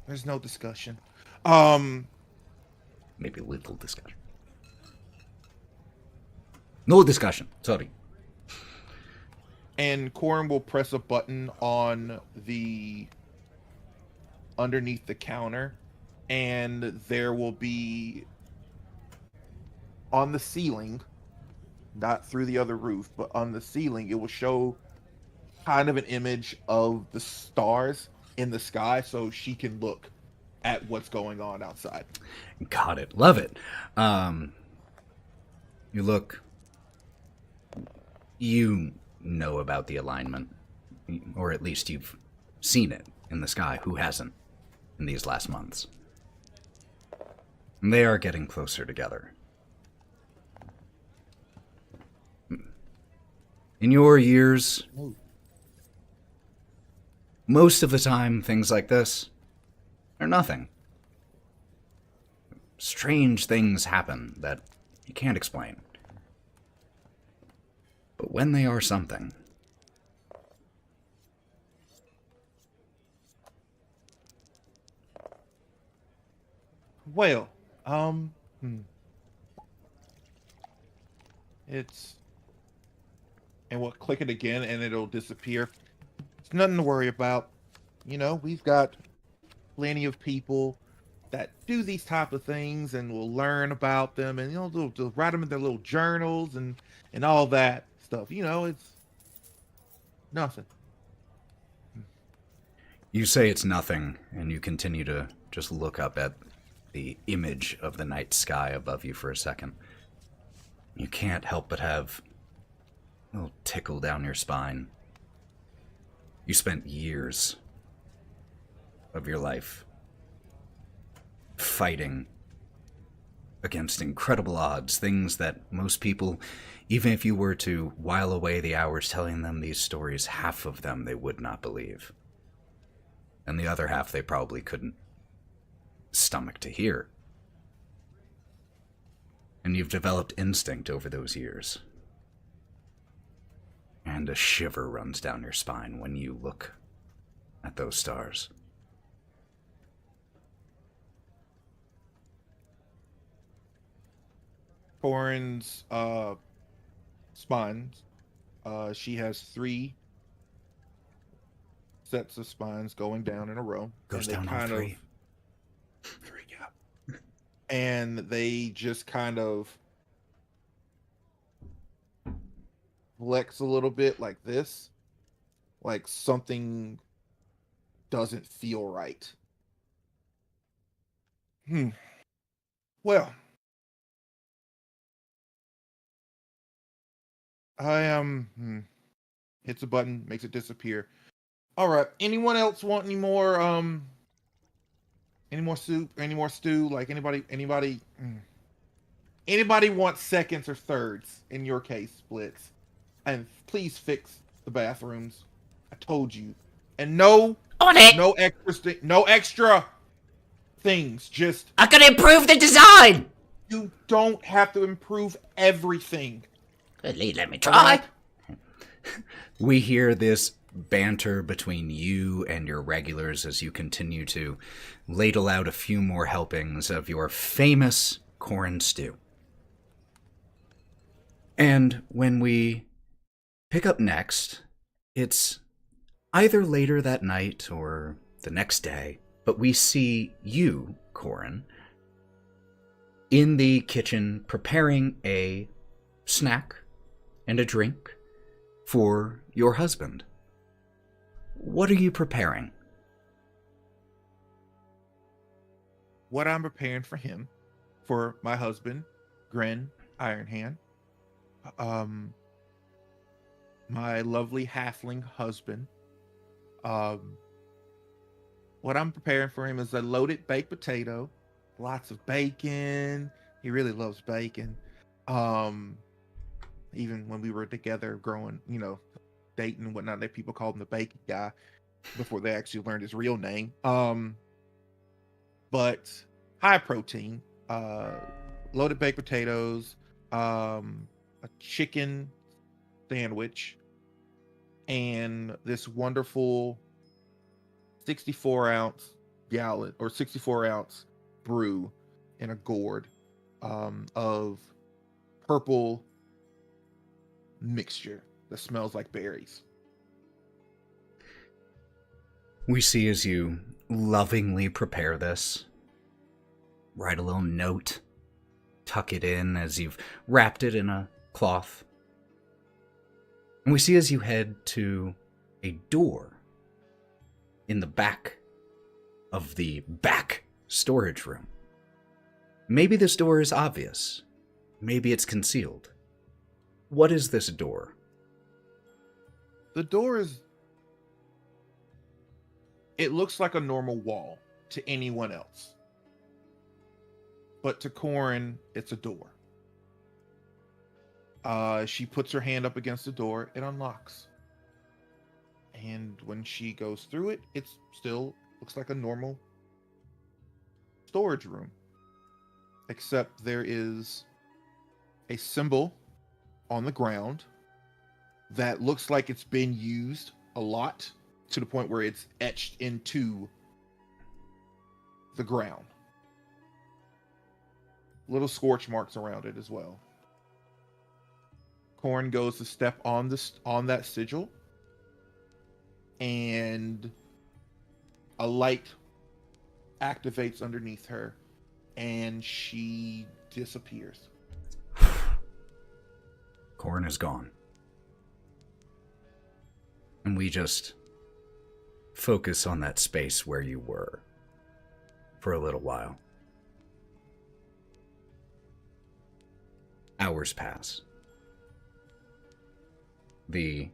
There's no discussion. Maybe a little discussion. No discussion. Sorry. And Korrin will press a button on underneath the counter, and there will be on the ceiling, not through the other roof, but on the ceiling, it will show kind of an image of the stars in the sky so she can look at what's going on outside. Got it. Love it. You look You know about the alignment, or at least you've seen it in the sky. Who hasn't in these last months? And they are getting closer together. In your years, most of the time, things like this are nothing. Strange things happen that you can't explain. But when they are something, well, it's, and we'll click it again and it'll disappear. It's nothing to worry about. You know, we've got plenty of people that do these type of things, and will learn about them, and they'll write them in their little journals and all that stuff. You know, it's nothing. you say it's nothing, and you continue to just look up at the image of the night sky above you for a second. You can't help but have a little tickle down your spine. You spent years of your life fighting against incredible odds, things that most people, even if you were to while away the hours telling them these stories, half of them they would not believe. And the other half they probably couldn't stomach to hear. And you've developed instinct over those years. And a shiver runs down your spine when you look at those stars. Korrin's spines. She has 3 sets of spines going down in a row. Goes down on 3. 3, yeah. And they just kind of flex a little bit like this. Like something doesn't feel right. Well, I hits a button, makes it disappear. All right. Anyone else want any more soup, any more stew? Like anybody wants seconds or thirds in your case, Blitz? And please fix the bathrooms. I told you. And no extra things. Just I'm gonna improve the design. You don't have to improve everything. At least let me try. We hear this banter between you and your regulars as you continue to ladle out a few more helpings of your famous Korrin stew. And when we pick up next, it's either later that night or the next day, but we see you, Korrin, in the kitchen preparing a snack and a drink for your husband. What are you preparing? What I'm preparing for him, for my husband, Gren Ironhand, my lovely halfling husband. What I'm preparing for him is a loaded baked potato, lots of bacon. He really loves bacon. Even when we were together growing, dating and whatnot, that people called him the bacon guy before they actually learned his real name. But high protein, loaded baked potatoes, a chicken sandwich, and this wonderful 64-ounce gallon or 64-ounce brew in a gourd of purple mixture that smells like berries. We see as you lovingly prepare this, write a little note, tuck it in as you've wrapped it in a cloth. And we see as you head to a door in the back of the back storage room. Maybe this door is obvious. Maybe it's concealed. What is this door The door is... It looks like a normal wall to anyone else. But to Korrin, it's a door. She puts her hand up against the door. It unlocks. And when she goes through it, it still looks like a normal storage room. Except there is a symbol on the ground that looks like it's been used a lot, to the point where it's etched into the ground. Little scorch marks around it as well. Korrin goes to step on that sigil, and a light activates underneath her, and she disappears. Korrin is gone. And we just focus on that space where you were for a little while. Hours pass. The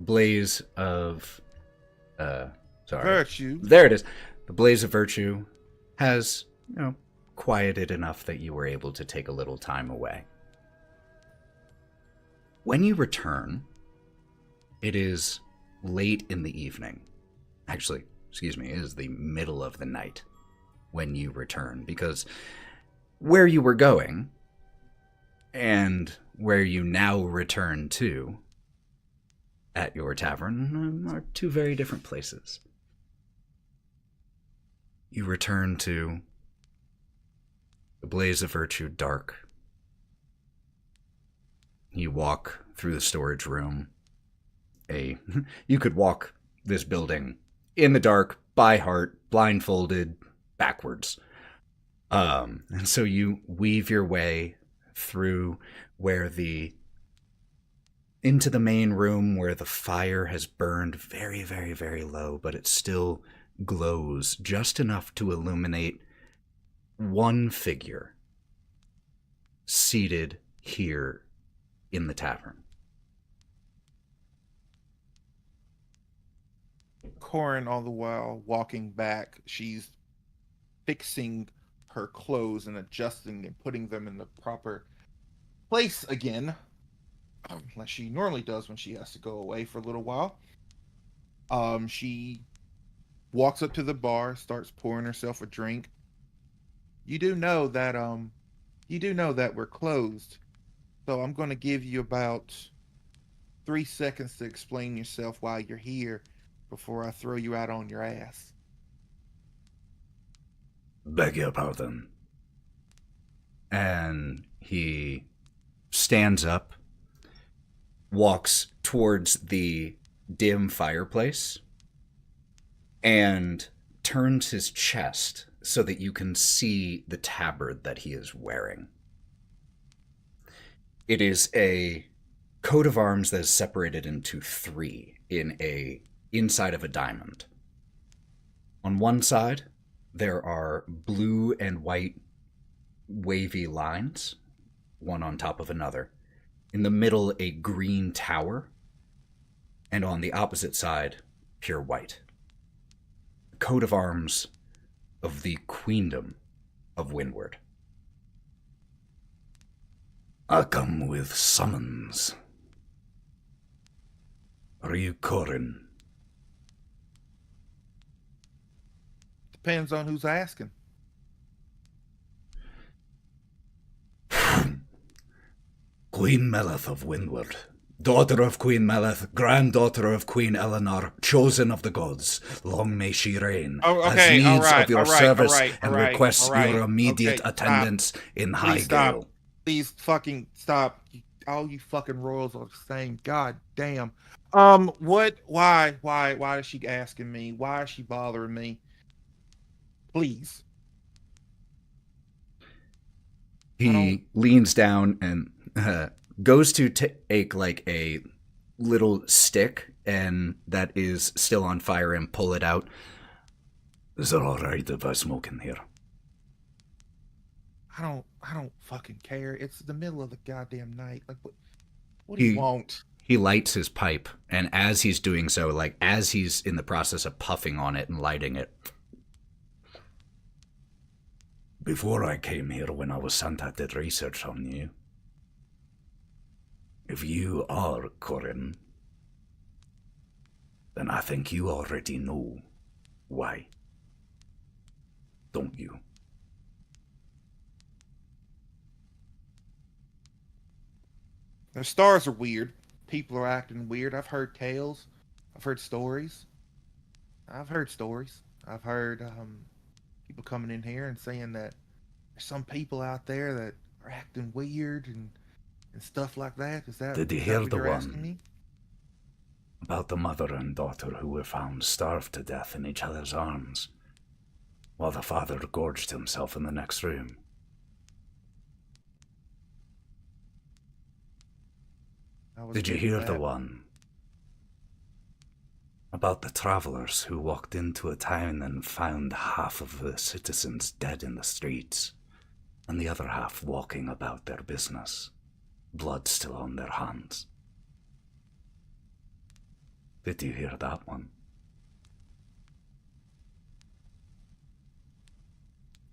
blaze of virtue. There it is. The blaze of virtue has, quieted enough that you were able to take a little time away. When you return, it is late in the evening. Actually, it is the middle of the night when you return, because where you were going and where you now return to at your tavern are two very different places. You return to the blaze of virtue dark. You walk through the storage room. You could walk this building in the dark, by heart, blindfolded, backwards. And so you weave your way through into the main room where the fire has burned very, very, very low, but it still glows just enough to illuminate one figure seated here in the tavern. Korrin, all the while walking back, she's fixing her clothes and adjusting and putting them in the proper place again, like she normally does when she has to go away for a little while. She walks up to the bar, starts pouring herself a drink. You do know that we're closed, so I'm going to give you about 3 seconds to explain yourself while you're here before I throw you out on your ass. Beg your pardon. And he stands up, walks towards the dim fireplace, and turns his chest so that you can see the tabard that he is wearing. It is a coat of arms that is separated into 3 inside of a diamond. On one side, there are blue and white wavy lines, one on top of another. In the middle, a green tower, and on the opposite side, pure white. The coat of arms of the Queendom of Windward. I come with summons. Are you Korrin? Depends on who's asking. Queen Meleth of Windward, daughter of Queen Meleth, granddaughter of Queen Eleanor, chosen of the gods. Long may she reign. Has needs of your service and requests your immediate attendance in Highgale. Please fucking stop. All you fucking royals are the same. God damn. What? Why is she asking me? Why is she bothering me? Please. He leans down and goes to take like a little stick and that is still on fire and pull it out. Is it all right if I smoke in here? I don't fucking care. It's the middle of the goddamn night. Like, what do you want? He lights his pipe, and as he's doing so, like as he's in the process of puffing on it and lighting it. Before I came here, when I was sent, I did research on you. If you are Korrin, then I think you already know why. Don't you? The stars are weird. People are acting weird. I've heard tales. I've heard stories. I've heard people coming in here and saying that there's some people out there that are acting weird and stuff like that. Did you is hear that what the you're one asking me? about the mother and daughter who were found starved to death in each other's arms, while the father gorged himself in the next room? Did you hear the one about the travelers who walked into a town and found half of the citizens dead in the streets, and the other half walking about their business, blood still on their hands? Did you hear that one?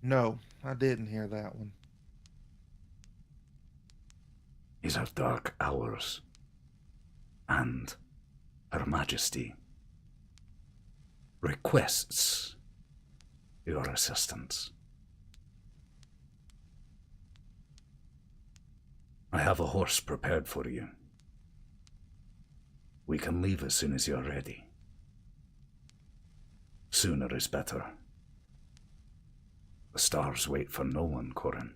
No, I didn't hear that one. These are dark hours, and Her Majesty requests your assistance. I have a horse prepared for you. We can leave as soon as you're ready. Sooner is better. The stars wait for no one, Korrin.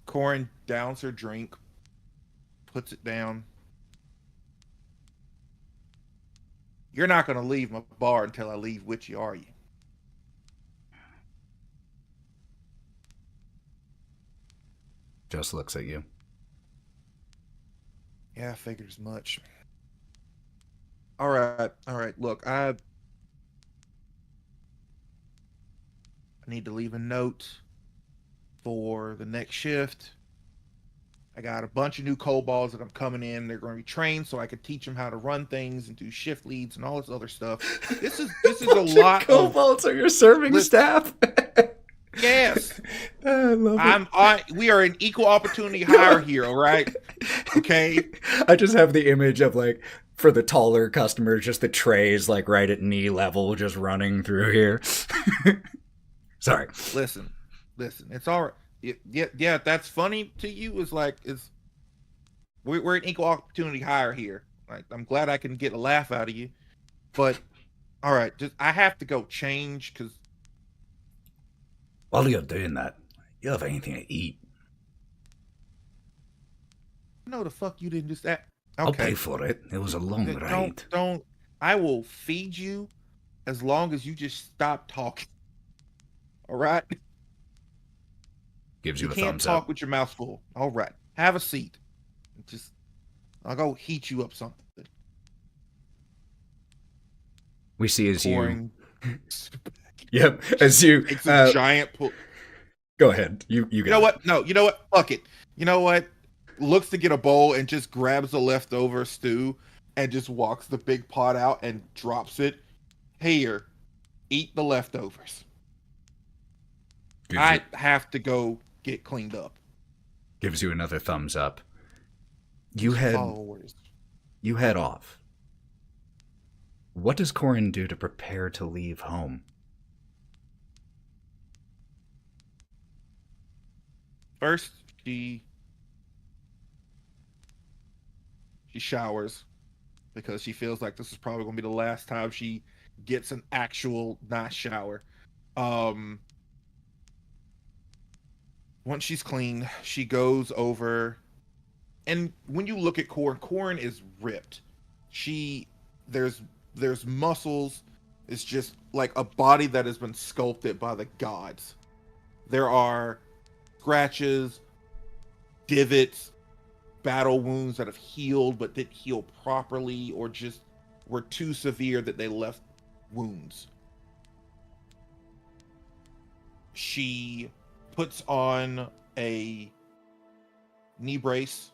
Korrin downs her drink, puts it down. You're not going to leave my bar until I leave with you, are you? Just looks at you. Yeah, I figured as much. All right. Look, I need to leave a note for the next shift. I got a bunch of new kobolds that I'm coming in. They're going to be trained so I can teach them how to run things and do shift leads and all this other stuff. This is a lot of kobolds are your serving staff. Yes. I love it. We are an equal opportunity hire here, all right? Okay. I just have the image of, like, for the taller customers, just the trays, like, right at knee level, just running through here. Sorry. Listen. It's all right. Yeah. That's funny to you. We're an equal opportunity hire here. Like, I'm glad I can get a laugh out of you, but all right. I have to go change because. While you're doing that, you have anything to eat? No, the fuck you didn't just that. Okay. I'll pay for it. It was a long ride. Don't. I will feed you as long as you just stop talking. All right. Gives you a thumbs up. You can't talk with your mouth full. All right. Have a seat. I'll go heat you up something. We see as Pouring. Yep. As you. It's a giant pull. Go ahead. You know what? No. You know what? Fuck it. You know what? Looks to get a bowl and just grabs the leftover stew and just walks the big pot out and drops it. Here, eat the leftovers. I have to go get cleaned up. Gives you another thumbs up. You head off. What does Korrin do to prepare to leave home? First, she showers because she feels like this is probably going to be the last time she gets an actual nice shower. Once she's clean, she goes over, and when you look at Korrin is ripped. There's muscles. It's just like a body that has been sculpted by the gods. There are scratches, divots, battle wounds that have healed but didn't heal properly or just were too severe that they left wounds. She puts on a knee brace,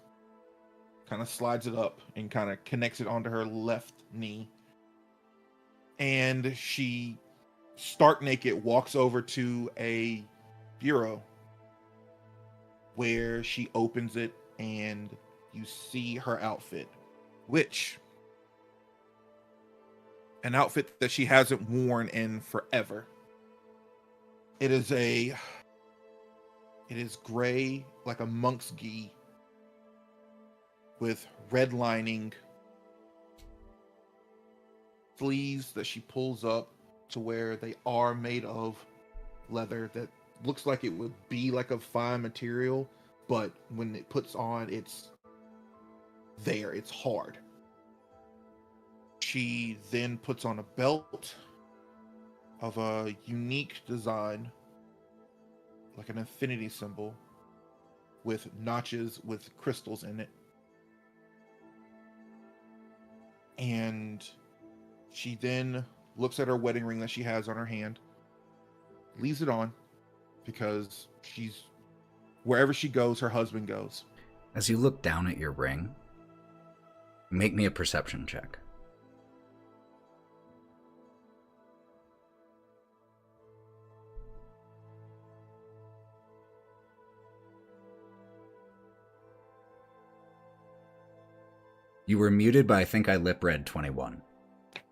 kind of slides it up and kind of connects it onto her left knee. And she, stark naked, walks over to a bureau where she opens it and you see her outfit, which an outfit that she hasn't worn in forever. It is gray, like a monk's gi, with red lining, sleeves that she pulls up to where they are made of leather that looks like it would be like a fine material, but when it puts on, it's hard. She then puts on a belt of a unique design, like an infinity symbol with notches with crystals in it. And she then looks at her wedding ring that she has on her hand, leaves it on, because wherever she goes, her husband goes. As you look down at your ring, make me a perception check. You were muted by I think I lip read 21.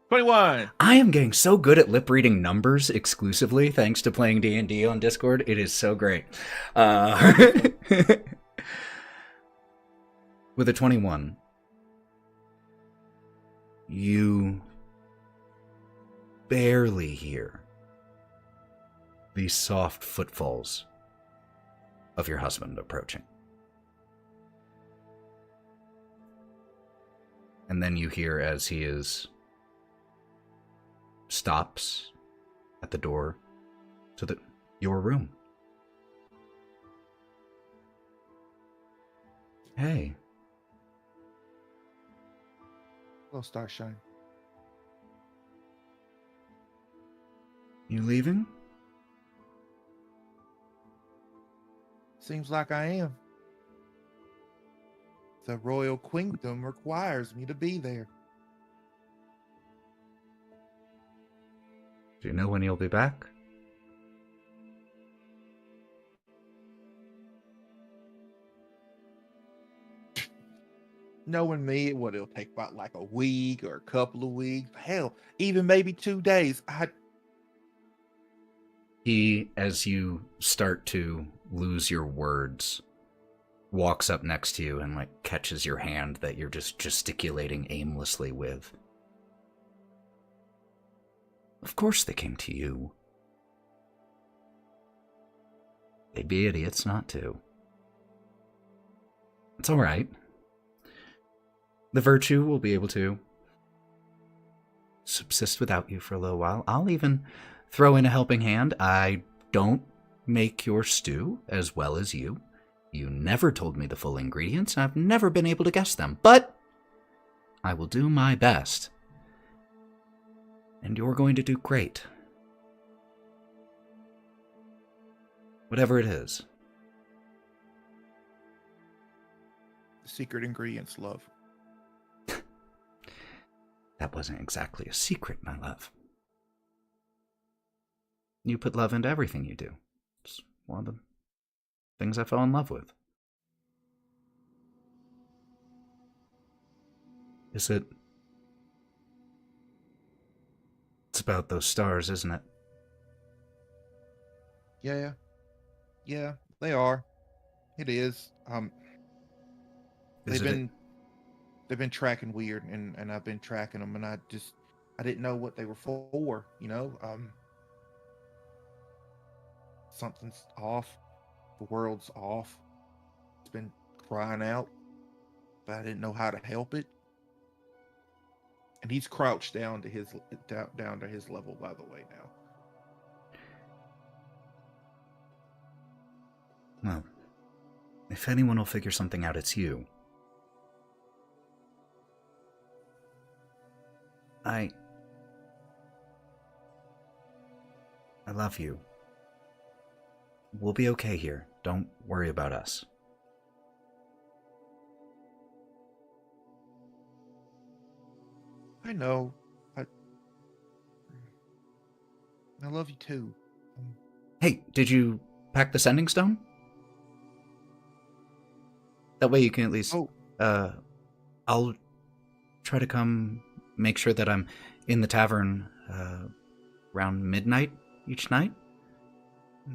21! I am getting so good at lip reading numbers exclusively thanks to playing D&D on Discord. It is so great. With a 21, you barely hear these soft footfalls of your husband approaching. And then you hear as he stops at the door to your room. Hey. Hello, Starshine. You leaving? Seems like I am. The royal queendom requires me to be there. Do you know when you'll be back? Knowing me, it'll take about like a week or a couple of weeks. Hell, even maybe 2 days. He, as you start to lose your words, walks up next to you and catches your hand that you're just gesticulating aimlessly with. Of course they came to you. They'd be idiots not to. It's all right. The virtue will be able to subsist without you for a little while. I'll even throw in a helping hand. I don't make your stew as well as you. You never told me the full ingredients. I've never been able to guess them, but I will do my best. And you're going to do great. Whatever it is. The secret ingredient's love. That wasn't exactly a secret, my love. You put love into everything you do. It's one of the things I fell in love with. Is it? It's about those stars, isn't it? Yeah, they are. It is. They've been tracking weird, and I've been tracking them, and I didn't know what they were for. Something's off. The world's off. It's been crying out, but I didn't know how to help it. And he's crouched down to his level, by the way, now. Well, if anyone will figure something out, it's you. I love you. We'll be okay here. Don't worry about us. I know. I love you too. Hey, did you pack the sending stone? That way you can at least... I'll try to come make sure that I'm in the tavern around midnight each night.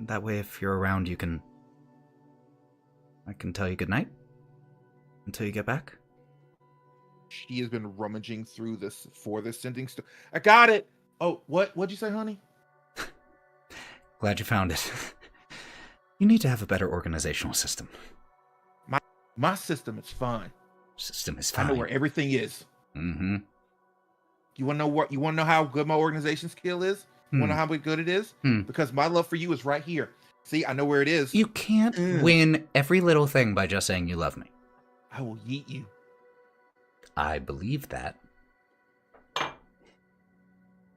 That way if you're around, I can tell you goodnight until you get back. She has been rummaging through this sending stone. I got it! Oh, what'd you say, honey? Glad you found it. You need to have a better organizational system. My system is fine. System is fine. I know where everything is. Mm-hmm. You want to know how good my organization skill is? You want to know how good it is? Because my love for you is right here. See, I know where it is. You can't win every little thing by just saying you love me. I will yeet you. I believe that. But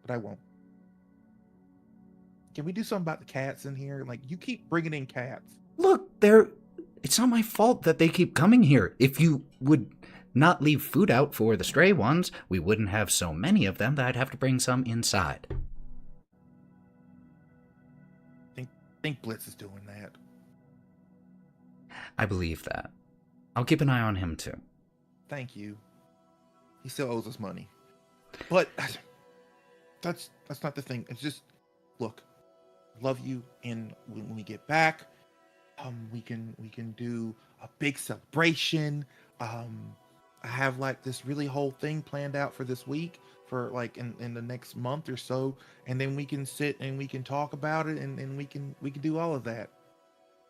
I won't. Can we do something about the cats in here? Like, you keep bringing in cats. Look, it's not my fault that they keep coming here. If you would not leave food out for the stray ones, we wouldn't have so many of them that I'd have to bring some inside. I think Blitz is doing that. I believe that. I'll keep an eye on him too. Thank you. He still owes us money. But that's not the thing. It's just, look, love you, and when we get back, we can do a big celebration. I have like this really whole thing planned out for this week, for like in the next month or so, and then we can sit and we can talk about it, and we can do all of that.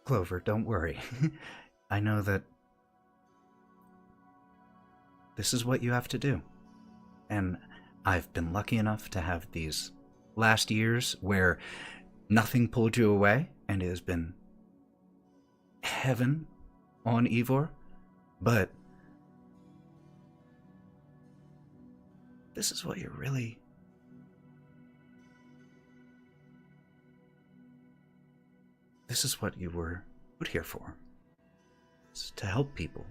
Clover, don't worry. I know that this is what you have to do. And I've been lucky enough to have these last years where nothing pulled you away, and it has been heaven on Yvvor. But this is what you're really... This is what you were put here for. It's to help people.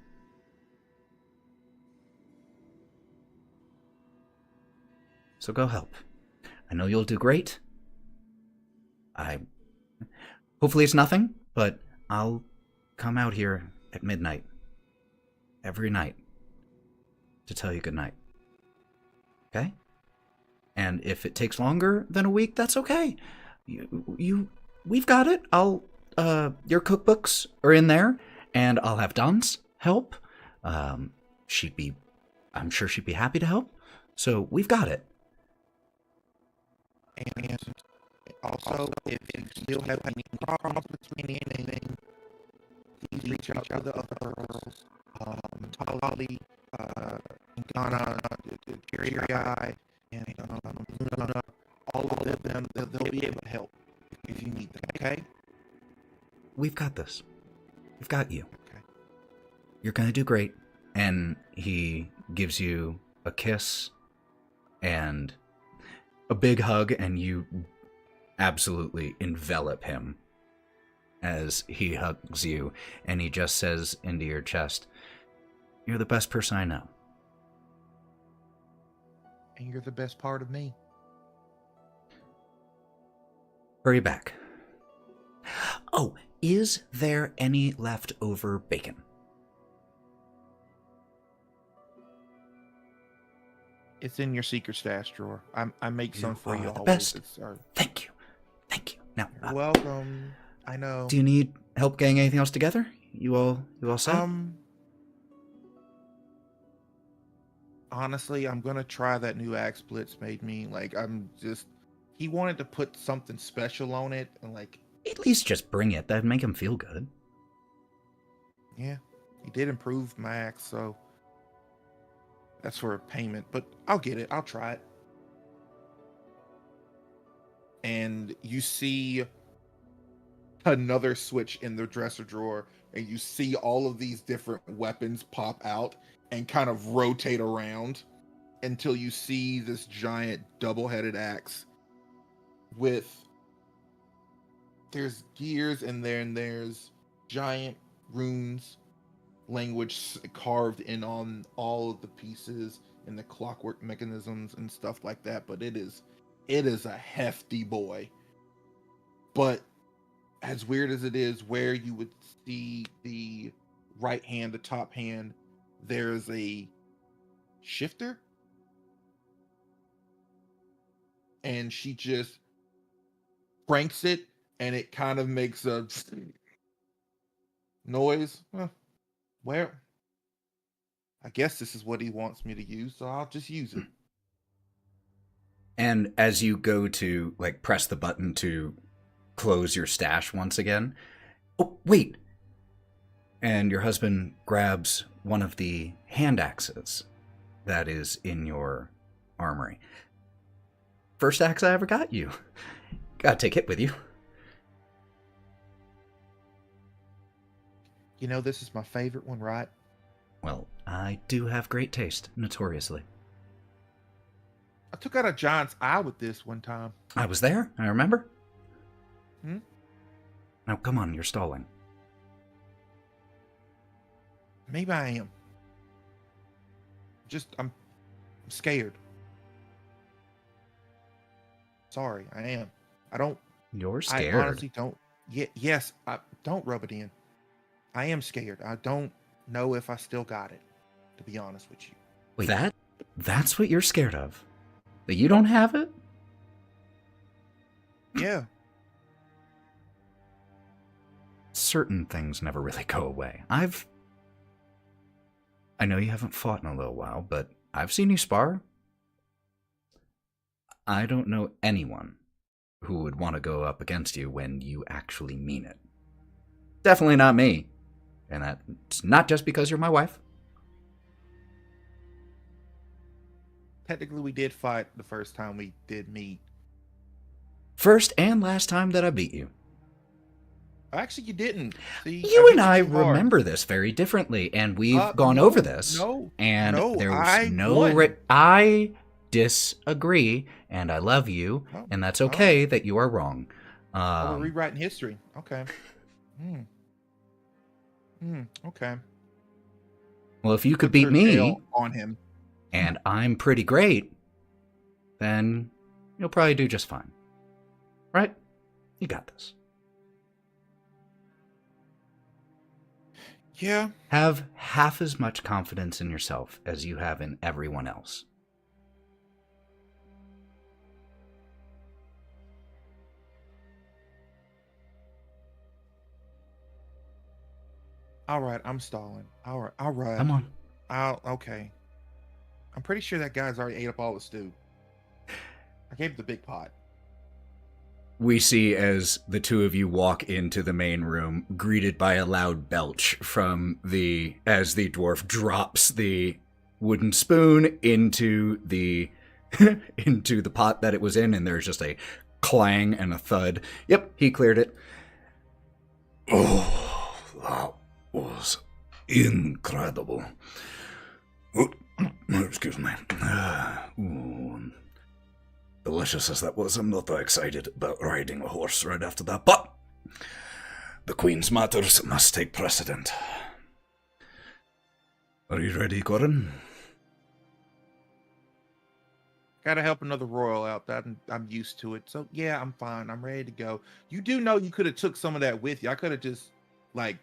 So go help. I know you'll do great. Hopefully it's nothing, but I'll come out here at midnight every night to tell you goodnight. Okay? And if it takes longer than a week, that's okay. We've got it. Your cookbooks are in there, and I'll have Don's help. I'm sure she'd be happy to help. So we've got it. And also, if you still have any problems between anything, please reach out to the other girls. Tali, Ghana, Kiri, and Luna, all of them, they'll be able to help if you need them, okay? We've got this. We've got you. Okay. You're gonna do great. And he gives you a kiss and a big hug, and you absolutely envelop him as he hugs you, and he just says into your chest, "You're the best person I know." And you're the best part of me. Hurry back. Oh, is there any leftover bacon? It's in your secret stash drawer. I make some for you The always. best. Thank you. Now, You're welcome. I know. do you need help getting anything else together? You all set? Honestly, I'm gonna try that new axe Blitz made me. Like, he wanted to put something special on it, and like, At least just bring it. That'd make him feel good. yeah, he did improve my axe, so that's for a payment. But I'll get it. I'll try it. And you see another switch in the dresser drawer, and you see all of these different weapons pop out and kind of rotate around until you see this giant double-headed axe with there's gears, and then there's giant runes, language carved in on all of the pieces and the clockwork mechanisms and stuff like that. But it is a hefty boy. But as weird as it is, where you would see the right hand, the top hand, there's a shifter, and she just cranks it, and it kind of makes a noise. Well, I guess this is what he wants me to use, so I'll just use it. And as you go to, like, press the button to close your stash once again, oh, wait! And your husband grabs one of the hand axes that is in your armory. First axe I ever got you. Gotta take it with you. You know, this is my favorite one, right? Well, I do have great taste, notoriously. I took out a giant's eye with this one time. I was there, I remember. Hmm? Now, come on, you're stalling. Maybe I am. I'm scared. Sorry, I am. I don't. You're scared? I honestly don't. Yes, don't rub it in. I am scared. I don't know if I still got it, to be honest with you. Wait, that's what you're scared of? That you don't have it? Yeah. Certain things never really go away. I know you haven't fought in a little while, but I've seen you spar. I don't know anyone who would want to go up against you when you actually mean it. Definitely not me. And that's not just because you're my wife. Technically, we did fight the first time we did meet. First and last time that I beat you. Actually, you didn't. See, You and I remember this very differently, and we've gone over this. And there was I disagree, and I love you, and that's okay that you are wrong. We're rewriting history. Okay. Okay. Well, if you could beat me on him, and I'm pretty great, then you'll probably do just fine. Right? You got this. Yeah. Have half as much confidence in yourself as you have in everyone else. All right, I'm stalling. All right. Come on. Okay. I'm pretty sure that guy's already ate up all the stew. I gave him the big pot. We see as the two of you walk into the main room, greeted by a loud belch from as the dwarf drops the wooden spoon into the into the pot that it was in, and there's just a clang and a thud. Yep, he cleared it. Oh, that was incredible. Oh, excuse me. Delicious as that was, I'm not that excited about riding a horse right after that, but the Queen's matters must take precedent. Are you ready, Korrin? Gotta help another royal out. That I'm used to it. So yeah, I'm fine. I'm ready to go. You do know you could have took some of that with you. I could have just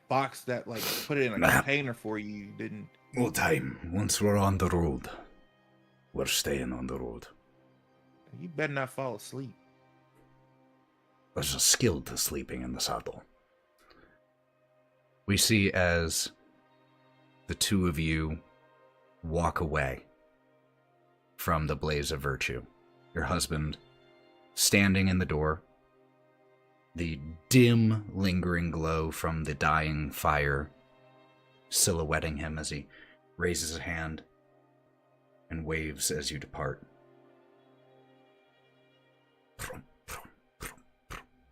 boxed that, put it in a container for you. You didn't. No time. Once we're on the road, we're staying on the road. You better not fall asleep. There's a skill to sleeping in the saddle. We see as the two of you walk away from the blaze of virtue. Your husband standing in the door, the dim, lingering glow from the dying fire silhouetting him as he raises a hand and waves as you depart.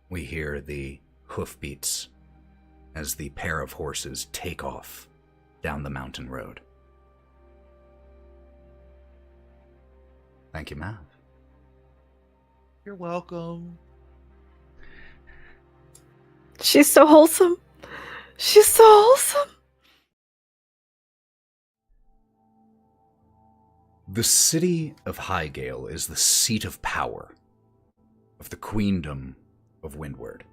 We hear the hoofbeats as the pair of horses take off down the mountain road. Thank you, Mav. You're welcome. She's so wholesome. She's so wholesome. The city of Highgale is the seat of power of the Queendom of Windward.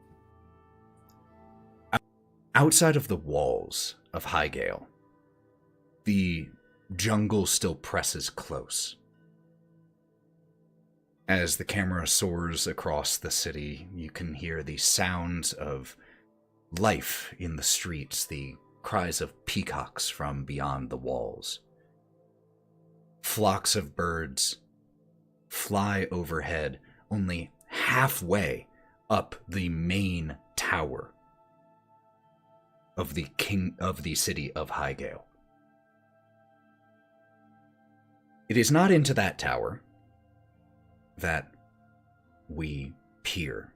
Outside of the walls of Highgale, the jungle still presses close. As the camera soars across the city, you can hear the sounds of life in the streets, the cries of peacocks from beyond the walls. Flocks of birds fly overhead only halfway up the main tower of the city of Highgale. It is not into that tower that we peer.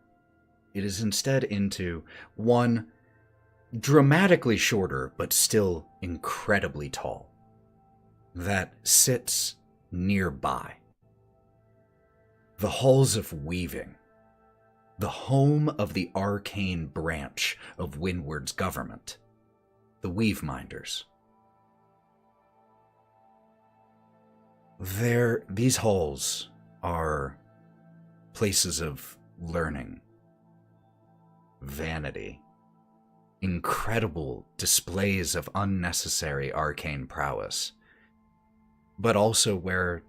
It is instead into one dramatically shorter but still incredibly tall that sits nearby. The halls of Weaving, the home of the arcane branch of Windward's government, the Weaveminders. These halls are places of learning, vanity, incredible displays of unnecessary arcane prowess, but also where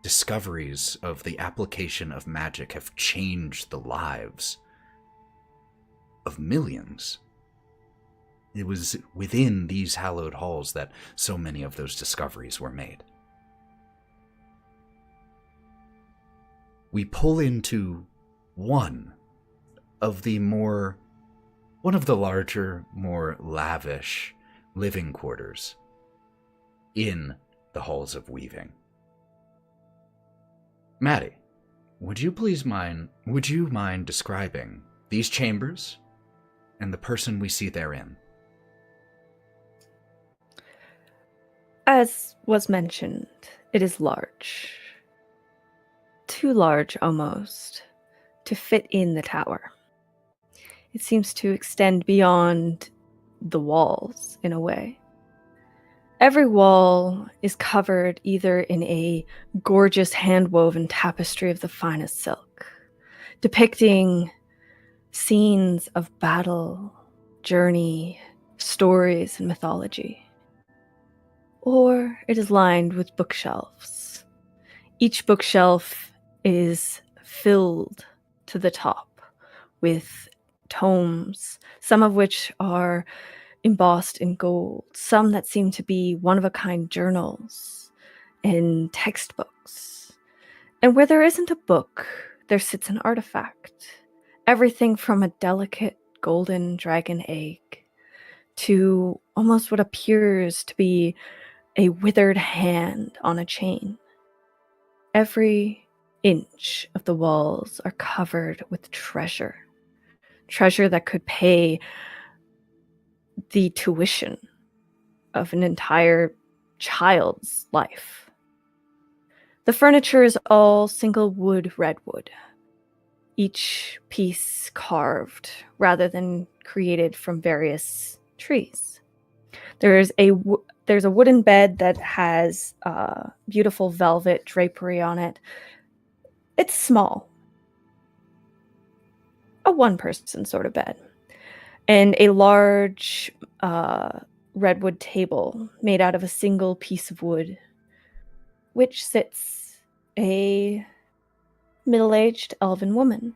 discoveries of the application of magic have changed the lives of millions. It was within these hallowed halls that so many of those discoveries were made. We pull into one of the larger, more lavish living quarters in the halls of Weaving. Matty, would you mind describing these chambers and the person we see therein? As was mentioned, it is large. Too large, almost, to fit in the tower. It seems to extend beyond the walls, in a way. Every wall is covered either in a gorgeous hand-woven tapestry of the finest silk, depicting scenes of battle, journey, stories, and mythology. Or it is lined with bookshelves. Each bookshelf is filled to the top with tomes, some of which are embossed in gold, some that seem to be one-of-a-kind journals and textbooks. And where there isn't a book, there sits an artifact. Everything from a delicate golden dragon egg to almost what appears to be a withered hand on a chain. Every inch of the walls are covered with treasure. Treasure that could pay the tuition of an entire child's life. The furniture is all single wood redwood, each piece carved rather than created from various trees. There's a wooden bed that has beautiful velvet drapery on it. It's small. A one-person sort of bed. And a large redwood table made out of a single piece of wood, which sits a middle-aged elven woman,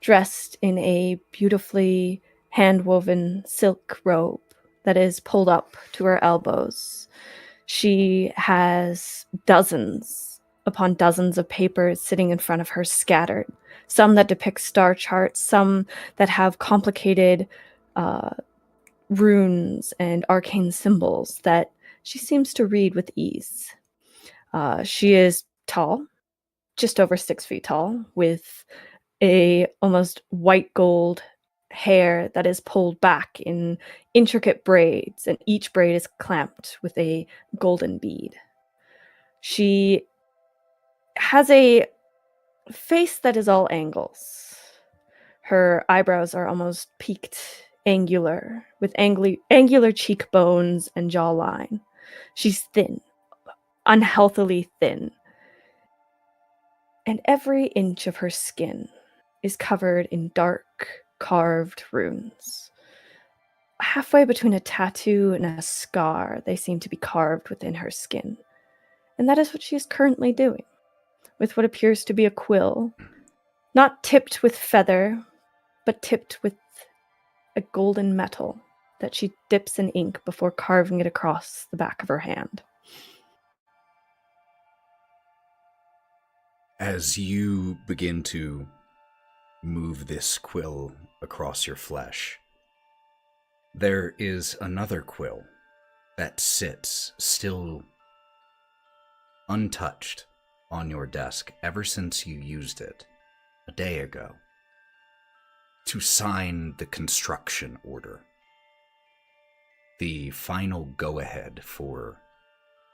dressed in a beautifully hand-woven silk robe that is pulled up to her elbows. She has dozens upon dozens of papers sitting in front of her, scattered. Some that depict star charts, some that have complicated runes and arcane symbols that she seems to read with ease. She is tall, just over 6 feet tall, with a almost white gold hair that is pulled back in intricate braids, and each braid is clamped with a golden bead. She has a face that is all angles. Her eyebrows are almost peaked, angular, with angular cheekbones and jawline. She's thin, unhealthily thin. And every inch of her skin is covered in dark, carved runes. Halfway between a tattoo and a scar, they seem to be carved within her skin. And that is what she is currently doing, with what appears to be a quill, not tipped with feather, but tipped with a golden metal that she dips in ink before carving it across the back of her hand. As you begin to move this quill across your flesh, there is another quill that sits still untouched on your desk ever since you used it a day ago to sign the construction order, the final go-ahead for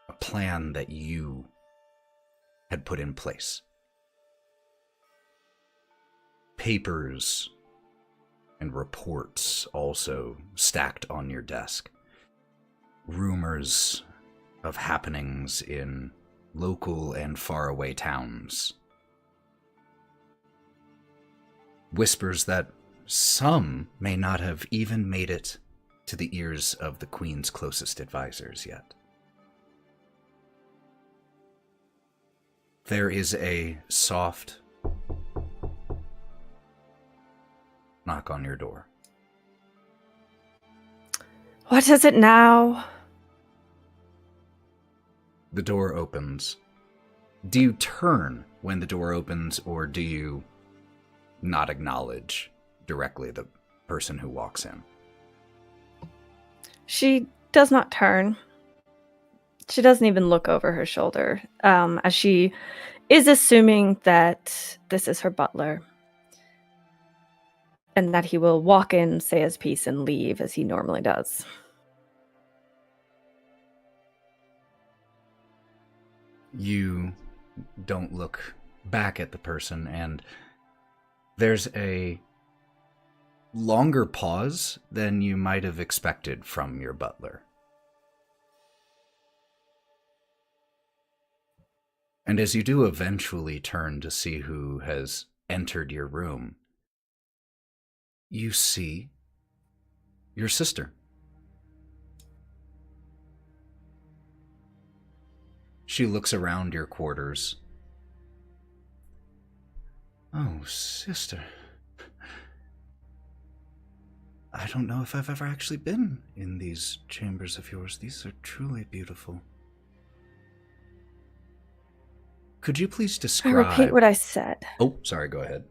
a plan that you had put in place. Papers and reports also stacked on your desk. Rumors of happenings in local and faraway towns. Whispers that some may not have even made it to the ears of the Queen's closest advisors yet. There is a soft knock on your door. What is it now? The door opens. Do you turn when the door opens, or do you not acknowledge directly the person who walks in? She does not turn. She doesn't even look over her shoulder, as she is assuming that this is her butler, and that he will walk in, say his piece, and leave as he normally does. You don't look back at the person, and there's a longer pause than you might have expected from your butler. And as you do eventually turn to see who has entered your room, you see your sister. She looks around your quarters. Oh, sister. I don't know if I've ever actually been in these chambers of yours. These are truly beautiful. Could you please describe... I repeat what I said. Oh, sorry, go ahead.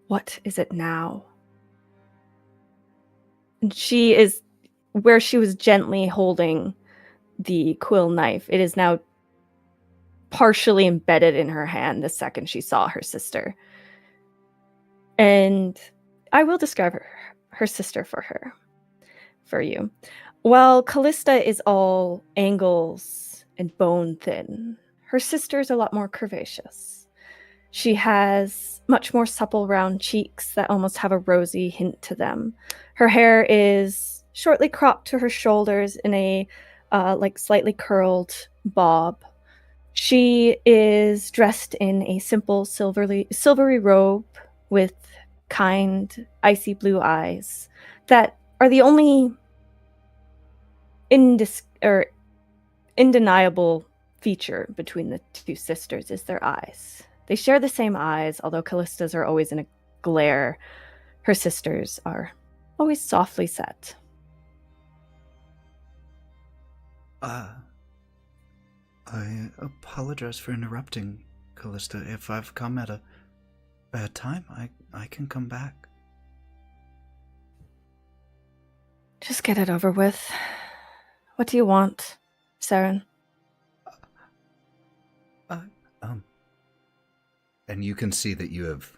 What is it now? And she is where she was gently holding the quill knife. It is now partially embedded in her hand the second she saw her sister. And I will describe her sister for you. While Kalista is all angles and bone thin, her sister is a lot more curvaceous. She has much more supple round cheeks that almost have a rosy hint to them. Her hair is shortly cropped to her shoulders in a slightly curled bob. She is dressed in a simple silvery robe with kind, icy blue eyes that are the only undeniable feature between the two sisters is their eyes. They share the same eyes, although Kalista's are always in a glare. Her sisters are always softly set. I apologize for interrupting, Kalista. If I've come at a bad time, I can come back. Just get it over with. What do you want, Saren? And you can see that you have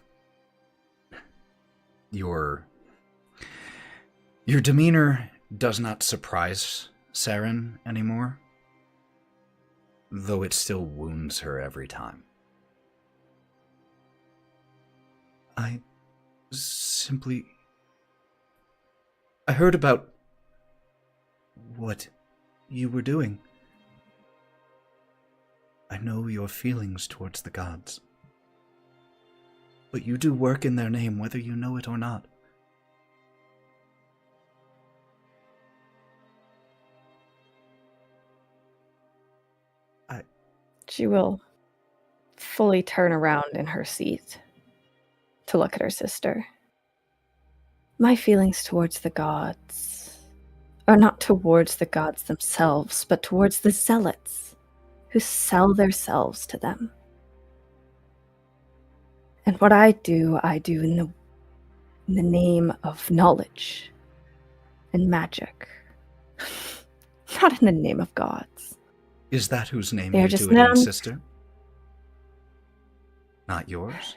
your demeanor does not surprise Saren anymore, though it still wounds her every time. I Simply, I heard about what you were doing. I know your feelings towards the gods, but you do work in their name whether you know it or not. She will fully turn around in her seat to look at her sister. My feelings towards the gods are not towards the gods themselves, but towards the zealots who sell their selves to them. And what I do in the name of knowledge and magic, not in the name of gods. Is that whose name They are you just do it in, known- sister? Not yours?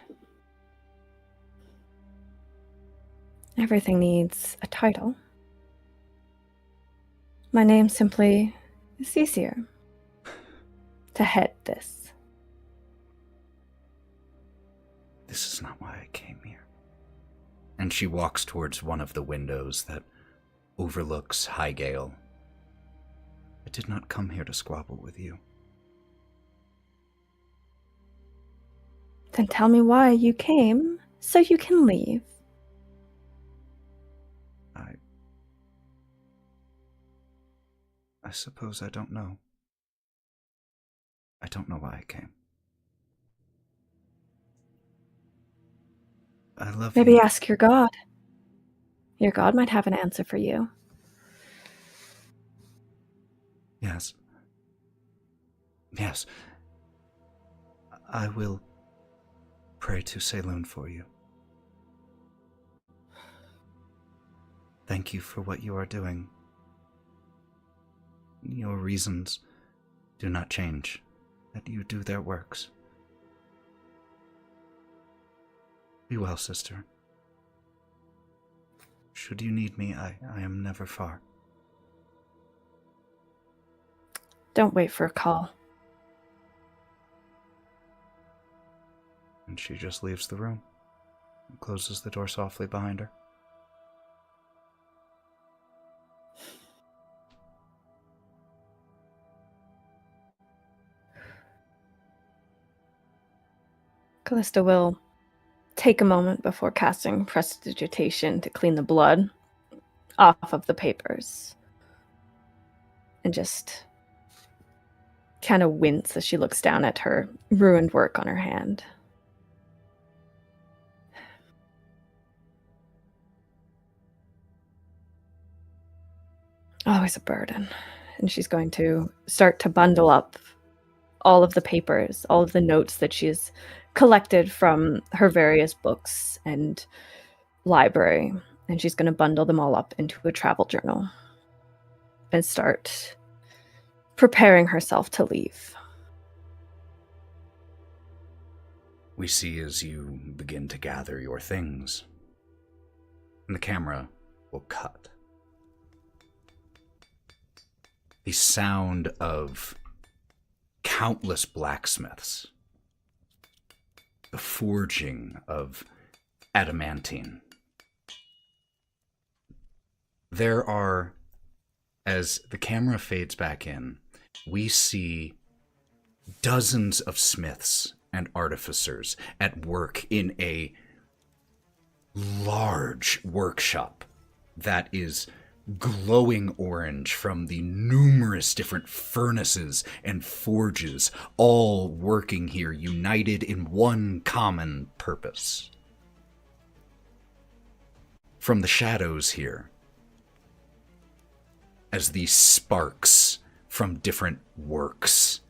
Everything needs a title. My name simply is easier to head this. This is not why I came here. And she walks towards one of the windows that overlooks Highgale. I did not come here to squabble with you. Then tell me why you came, so you can leave. I suppose I don't know. I don't know why I came. I love Maybe you. ask your god. Your god might have an answer for you. Yes. Yes. I will pray to Saloon for you. Thank you for what you are doing. Your reasons do not change, that you do their works. Be well, sister. Should you need me, I am never far. Don't wait for a call. And she just leaves the room and closes the door softly behind her. Kalista will take a moment before casting Prestidigitation to clean the blood off of the papers. And just kind of wince as she looks down at her ruined work on her hand. Always a burden. And she's going to start to bundle up all of the papers, all of the notes that she's collected from her various books and library. And she's going to bundle them all up into a travel journal and start preparing herself to leave. We see as you begin to gather your things, and the camera will cut. The sound of countless blacksmiths, the forging of adamantine. There are, as the camera fades back in, we see dozens of smiths and artificers at work in a large workshop that is glowing orange from the numerous different furnaces and forges, all working here, united in one common purpose. From the shadows here, as these sparks from different works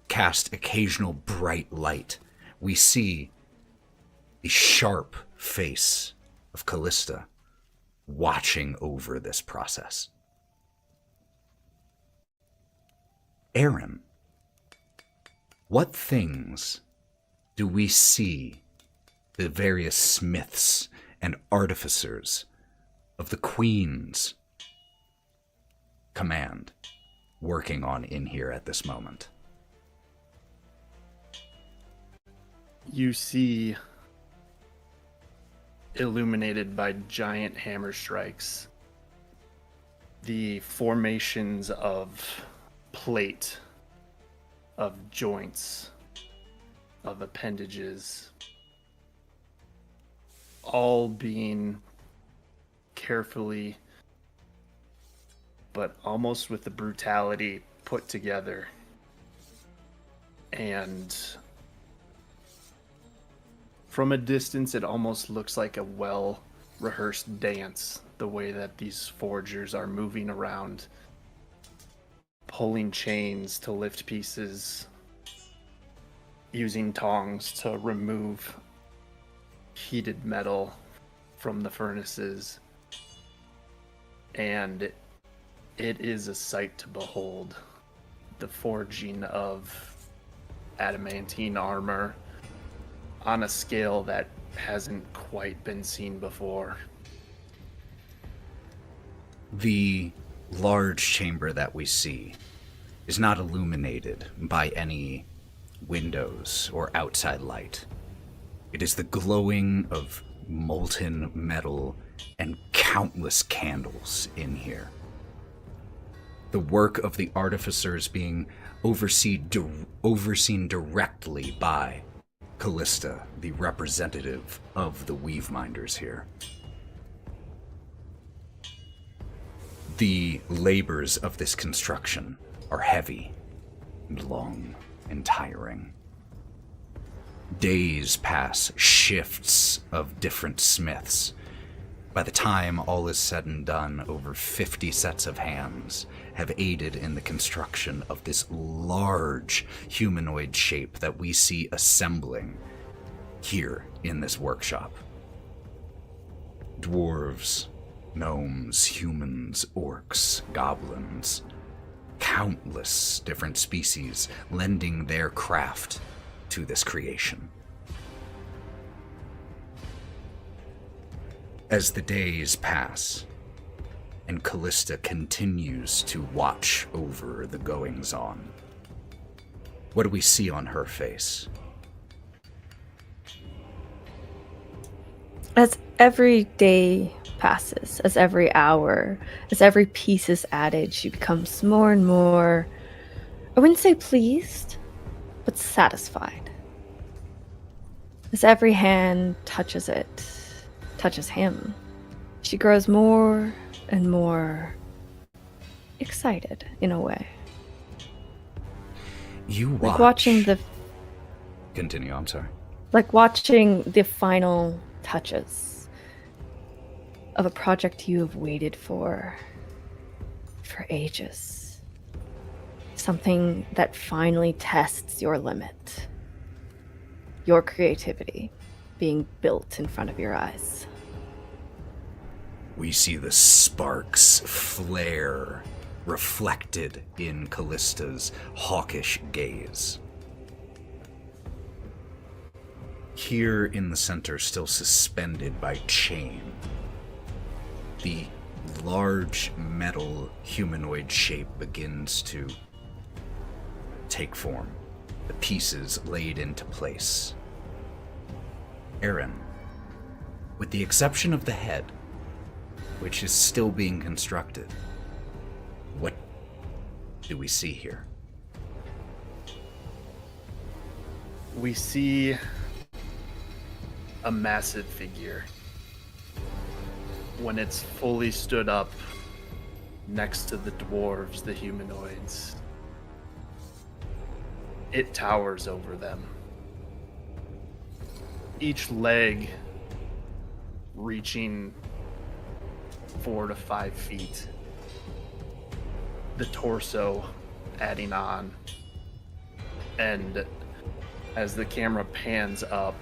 cast occasional bright light, we see the sharp face of Kalista watching over this process. Aaron, what things do we see the various smiths and artificers of the Queen's command working on in here at this moment? You see illuminated by giant hammer strikes. The formations of plate, of joints, of appendages, all being carefully, but almost with the brutality, put together. And from a distance, it almost looks like a well-rehearsed dance, the way that these forgers are moving around, pulling chains to lift pieces, using tongs to remove heated metal from the furnaces. And it is a sight to behold. The forging of adamantine armor on a scale that hasn't quite been seen before. The large chamber that we see is not illuminated by any windows or outside light. It is the glowing of molten metal and countless candles in here. The work of the artificers being overseen directly by Kalista, the representative of the Weaveminders here. The labors of this construction are heavy and long and tiring. Days pass, shifts of different smiths. By the time all is said and done, over 50 sets of hands have aided in the construction of this large humanoid shape that we see assembling here in this workshop. Dwarves, gnomes, humans, orcs, goblins, countless different species lending their craft to this creation. As the days pass, and Kalista continues to watch over the goings-on, what do we see on her face? As every day passes, as every hour, as every piece is added, she becomes more and more, I wouldn't say pleased, but satisfied. As every hand touches it, touches him, she grows more and more excited in a way. You watch. Like watching the... Continue, I'm sorry. Like watching the final touches of a project you have waited for ages. Something that finally tests your limit. Your creativity being built in front of your eyes. We see the sparks flare, reflected in Kalista's hawkish gaze. Here in the center, still suspended by chain, the large metal humanoid shape begins to take form, the pieces laid into place. Aaron, with the exception of the head, which is still being constructed, what do we see here? We see a massive figure. When it's fully stood up next to the dwarves, the humanoids, it towers over them. Each leg reaching 4 to 5 feet. The torso adding on. And as the camera pans up,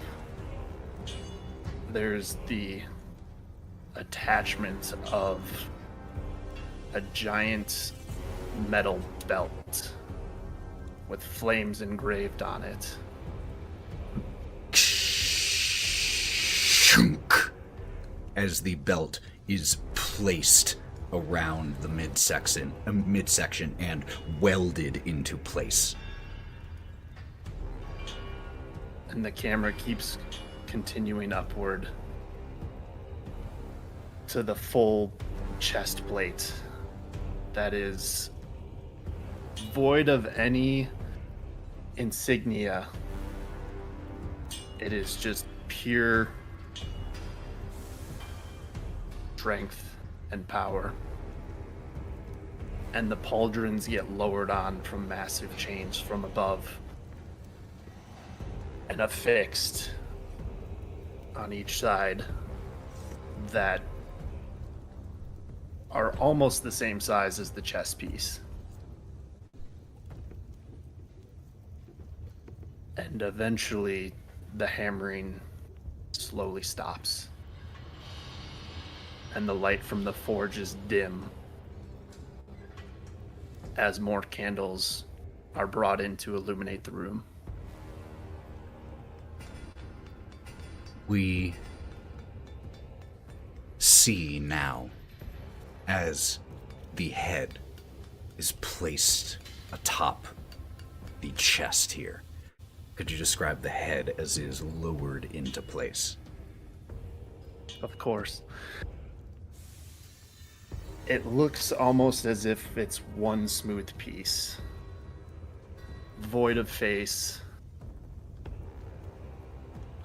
there's the attachment of a giant metal belt with flames engraved on it. As the belt is placed around the midsection and welded into place. And the camera keeps continuing upward to the full chest plate that is void of any insignia. It is just pure strength and power. And the pauldrons get lowered on from massive chains from above and affixed on each side that are almost the same size as the chess piece. And eventually the hammering slowly stops. And the light from the forge is dim as more candles are brought in to illuminate the room. We see now as the head is placed atop the chest here. Could you describe the head as it is lowered into place? Of course. It looks almost as if it's one smooth piece. Void of face.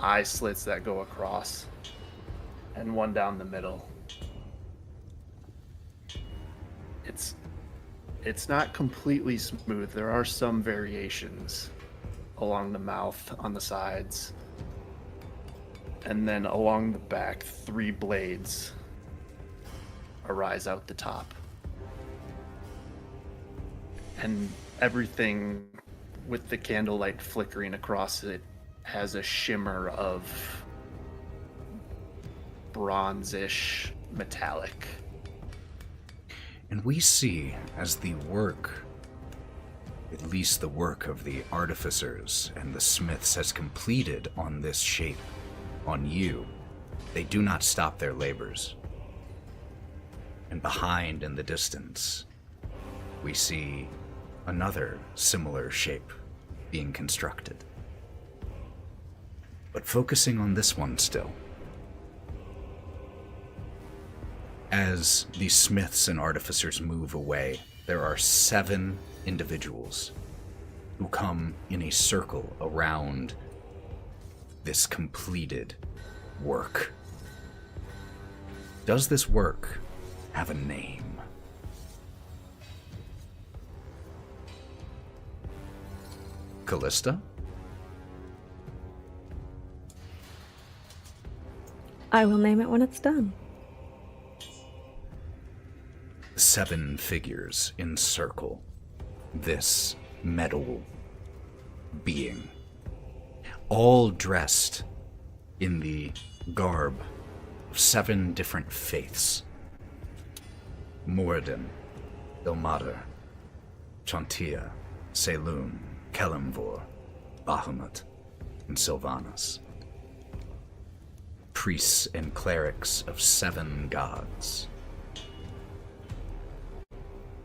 Eye slits that go across. And one down the middle. It's not completely smooth. There are some variations along the mouth, on the sides. And then along the back, 3 blades arise out the top. And everything with the candlelight flickering across it has a shimmer of bronzish metallic. And we see as the work, at least the work of the artificers and the smiths has completed on this shape, on you, they do not stop their labors. And behind in the distance, we see another similar shape being constructed. But focusing on this one still. As the smiths and artificers move away, there are 7 individuals who come in a circle around this completed work. Does this work have a name? Kalista? I will name it when it's done. 7 figures encircle this metal being, all dressed in the garb of 7 different faiths. Moradin, Ilmater, Chantia, Selûne, Kelemvor, Bahamut, and Sylvanas. Priests and clerics of 7 gods.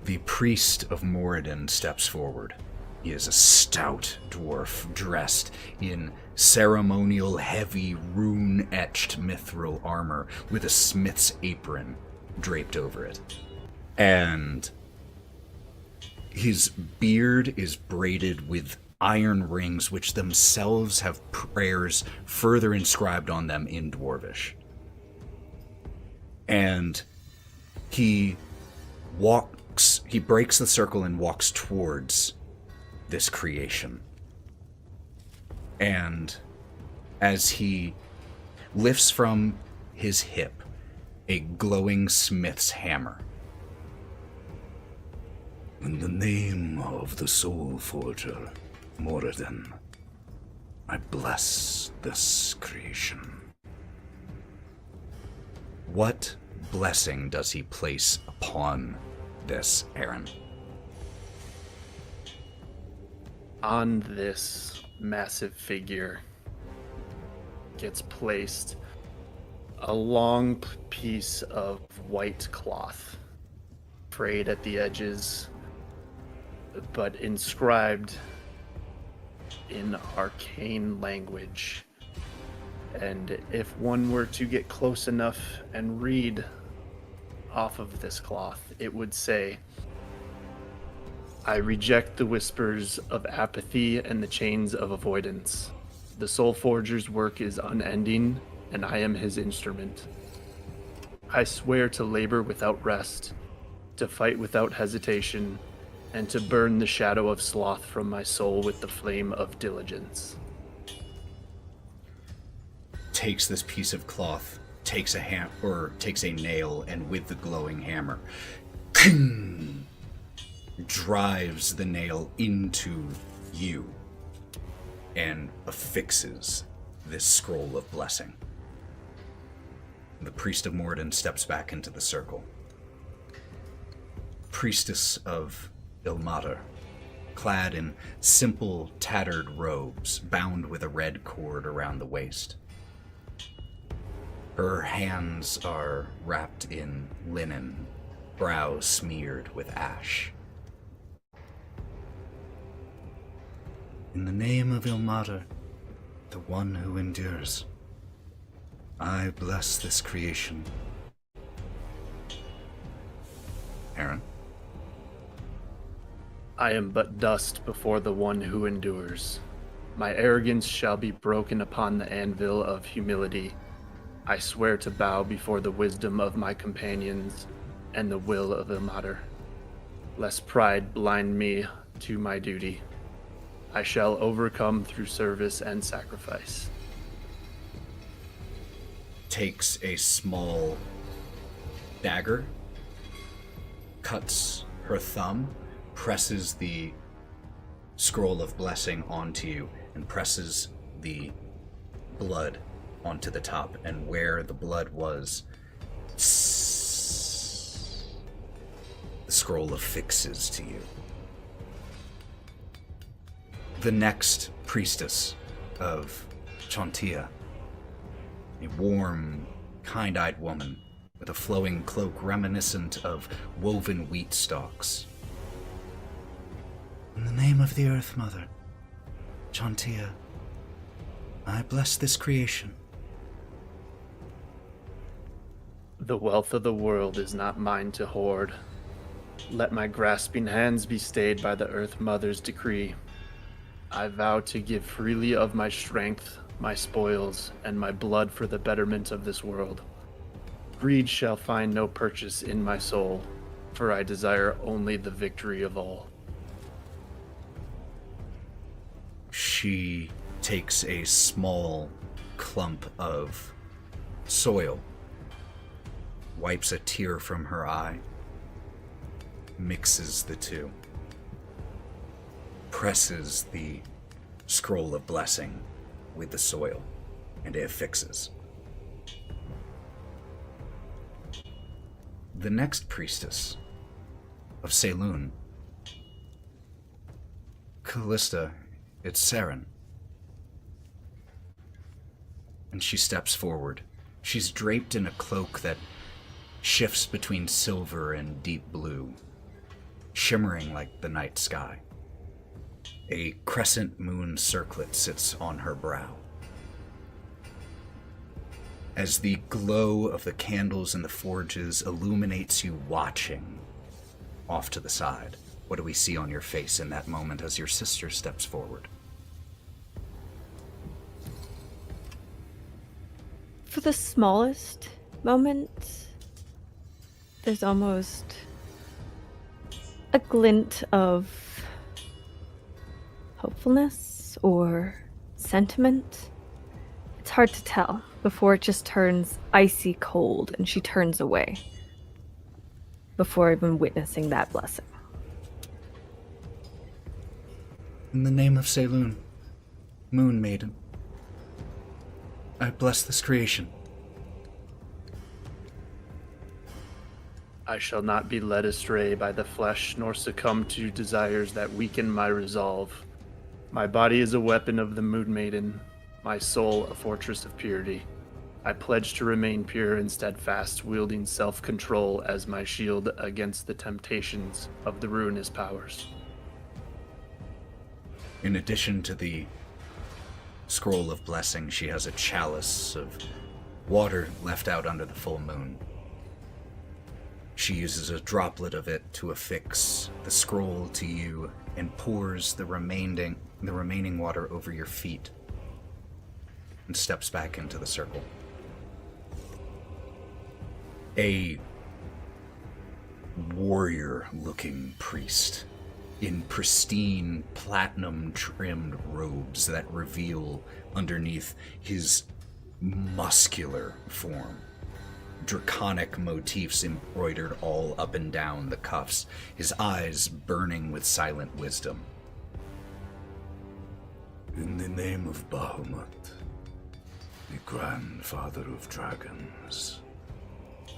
The priest of Moradin steps forward. He is a stout dwarf dressed in ceremonial, heavy, rune-etched mithril armor with a smith's apron draped over it. And his beard is braided with iron rings, which themselves have prayers further inscribed on them in Dwarvish. And he breaks the circle and walks towards this creation. And as he lifts from his hip a glowing smith's hammer. In the name of the Soul Forger, Moradin, I bless this creation. What blessing does he place upon this, Aaron? On this massive figure gets placed a long piece of white cloth, frayed at the edges, but inscribed in arcane language. And if one were to get close enough and read off of this cloth, it would say, I reject the whispers of apathy and the chains of avoidance. The Soul Forger's work is unending, and I am his instrument. I swear to labor without rest, to fight without hesitation, and to burn the shadow of sloth from my soul with the flame of diligence. Takes this piece of cloth, takes a nail, and with the glowing hammer, drives the nail into you and affixes this scroll of blessing. The priest of Morden steps back into the circle. Priestess of Ilmater, clad in simple, tattered robes, bound with a red cord around the waist. Her hands are wrapped in linen, brows smeared with ash. In the name of Ilmater, the one who endures, I bless this creation. Aaron? I am but dust before the one who endures. My arrogance shall be broken upon the anvil of humility. I swear to bow before the wisdom of my companions and the will of Ilmater. Lest pride blind me to my duty. I shall overcome through service and sacrifice. Takes a small dagger, cuts her thumb, presses the scroll of blessing onto you, and presses the blood onto the top. And where the blood was, the scroll affixes to you. The next priestess of Chantia, a warm, kind-eyed woman with a flowing cloak reminiscent of woven wheat stalks. In the name of the Earth Mother, Chantia, I bless this creation. The wealth of the world is not mine to hoard. Let my grasping hands be stayed by the Earth Mother's decree. I vow to give freely of my strength, my spoils, and my blood for the betterment of this world. Greed shall find no purchase in my soul, for I desire only the victory of all. She takes a small clump of soil, wipes a tear from her eye, mixes the two, presses the scroll of blessing with the soil, and it affixes. The next priestess of Saloon, Kalista, it's Saren. And she steps forward. She's draped in a cloak that shifts between silver and deep blue, shimmering like the night sky. A crescent moon circlet sits on her brow. As the glow of the candles in the forges illuminates you watching off to the side, what do we see on your face in that moment as your sister steps forward? For the smallest moment, there's almost a glint of hopefulness or sentiment. It's hard to tell before it just turns icy cold and she turns away before even witnessing that blessing. In the name of Saloon, Moon Maiden, I bless this creation. I shall not be led astray by the flesh, nor succumb to desires that weaken my resolve. My body is a weapon of the Moon Maiden, my soul a fortress of purity. I pledge to remain pure and steadfast, wielding self-control as my shield against the temptations of the ruinous powers. In addition to the scroll of blessing, she has a chalice of water left out under the full moon. She uses a droplet of it to affix the scroll to you and pours the remaining water over your feet and steps back into the circle. A warrior-looking priest in pristine, platinum-trimmed robes that reveal underneath his muscular form. Draconic motifs embroidered all up and down the cuffs, his eyes burning with silent wisdom. In the name of Bahamut, the grandfather of dragons,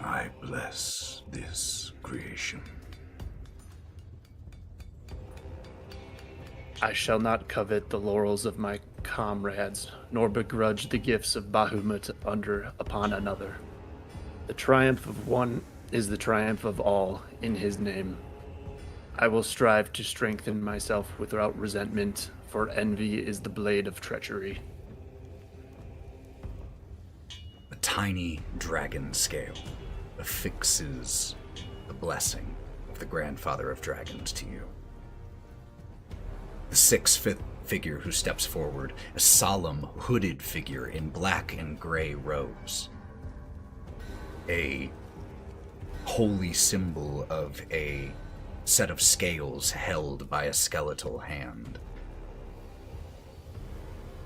I bless this creation. I shall not covet the laurels of my comrades, nor begrudge the gifts of Bahamut upon another. The triumph of one is the triumph of all in his name. I will strive to strengthen myself without resentment, for envy is the blade of treachery. A tiny dragon scale affixes the blessing of the grandfather of dragons to you. The sixth figure who steps forward, a solemn, hooded figure in black and gray robes. A holy symbol of a set of scales held by a skeletal hand.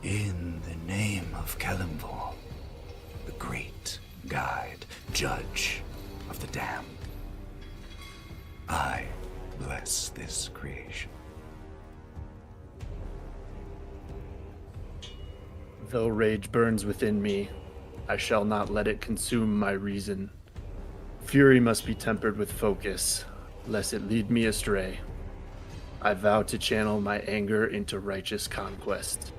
In the name of Yvvor, the great guide, judge of the damned, I bless this creation. Though rage burns within me, I shall not let it consume my reason. Fury must be tempered with focus, lest it lead me astray. I vow to channel my anger into righteous conquest,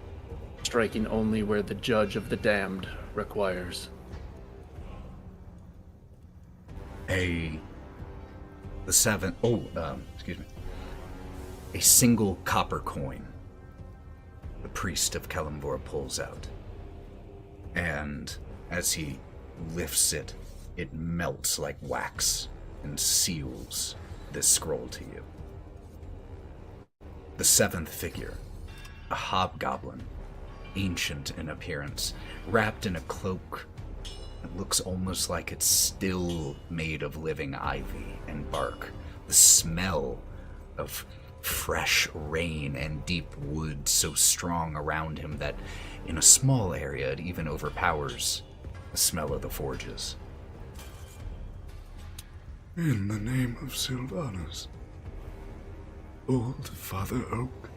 striking only where the judge of the damned requires. A single copper coin the priest of Yvvor pulls out. And as he lifts it, it melts like wax and seals this scroll to you. The seventh figure, a hobgoblin, ancient in appearance, wrapped in a cloak that looks almost like it's still made of living ivy and bark. The smell of fresh rain and deep wood so strong around him that in a small area it even overpowers the smell of the forges. In the name of Sylvanus, old Father Oak,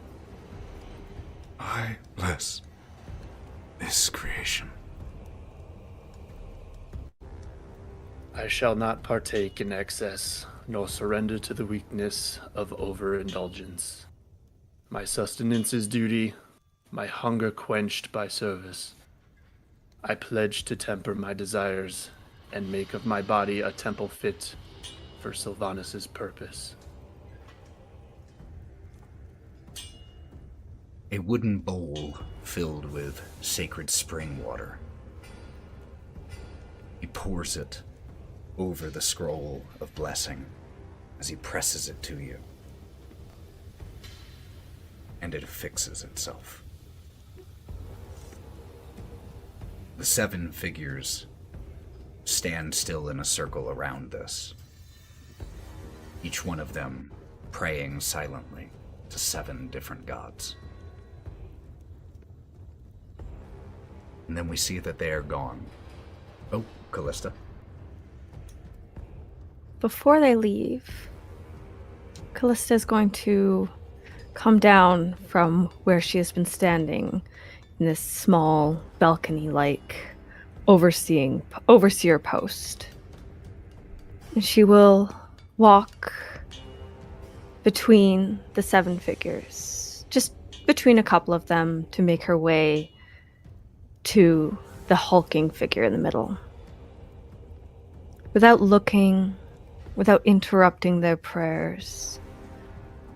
I bless this creation. I shall not partake in excess, nor surrender to the weakness of overindulgence. My sustenance is duty, my hunger quenched by service. I pledge to temper my desires and make of my body a temple fit for Sylvanus's purpose. A wooden bowl filled with sacred spring water. He pours it over the scroll of blessing as he presses it to you. And it affixes itself. The seven figures stand still in a circle around this, each one of them praying silently to seven different gods. And then we see that they are gone. Oh, Kalista. Before they leave, Kalista is going to come down from where she has been standing in this small balcony-like overseer post. And she will walk between the seven figures, just between a couple of them, to make her way to the hulking figure in the middle. Without looking, without interrupting their prayers,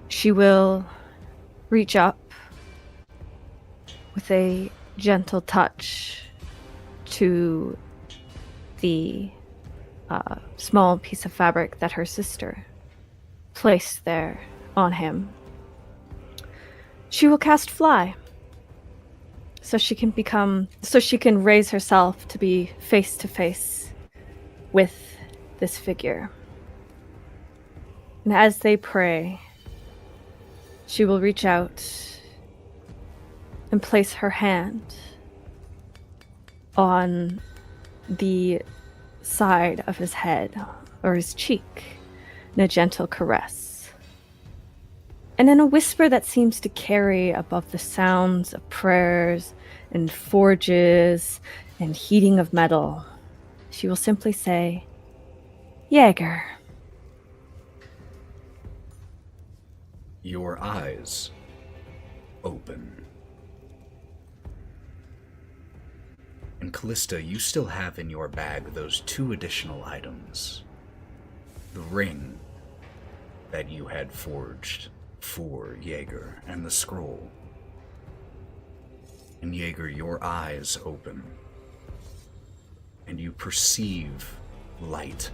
she will reach up with a gentle touch to the small piece of fabric that her sister placed there on him. She will cast Fly. So she can raise herself to be face to face with this figure. And as they pray, she will reach out and place her hand on the side of his head or his cheek in a gentle caress. And in a whisper that seems to carry above the sounds of prayers and forges and heating of metal, she will simply say, Jaeger. Your eyes open. And Kalista, you still have in your bag those 2 additional items. The ring that you had forged for Jaeger and the scroll. And Jaeger, your eyes open. And you perceive light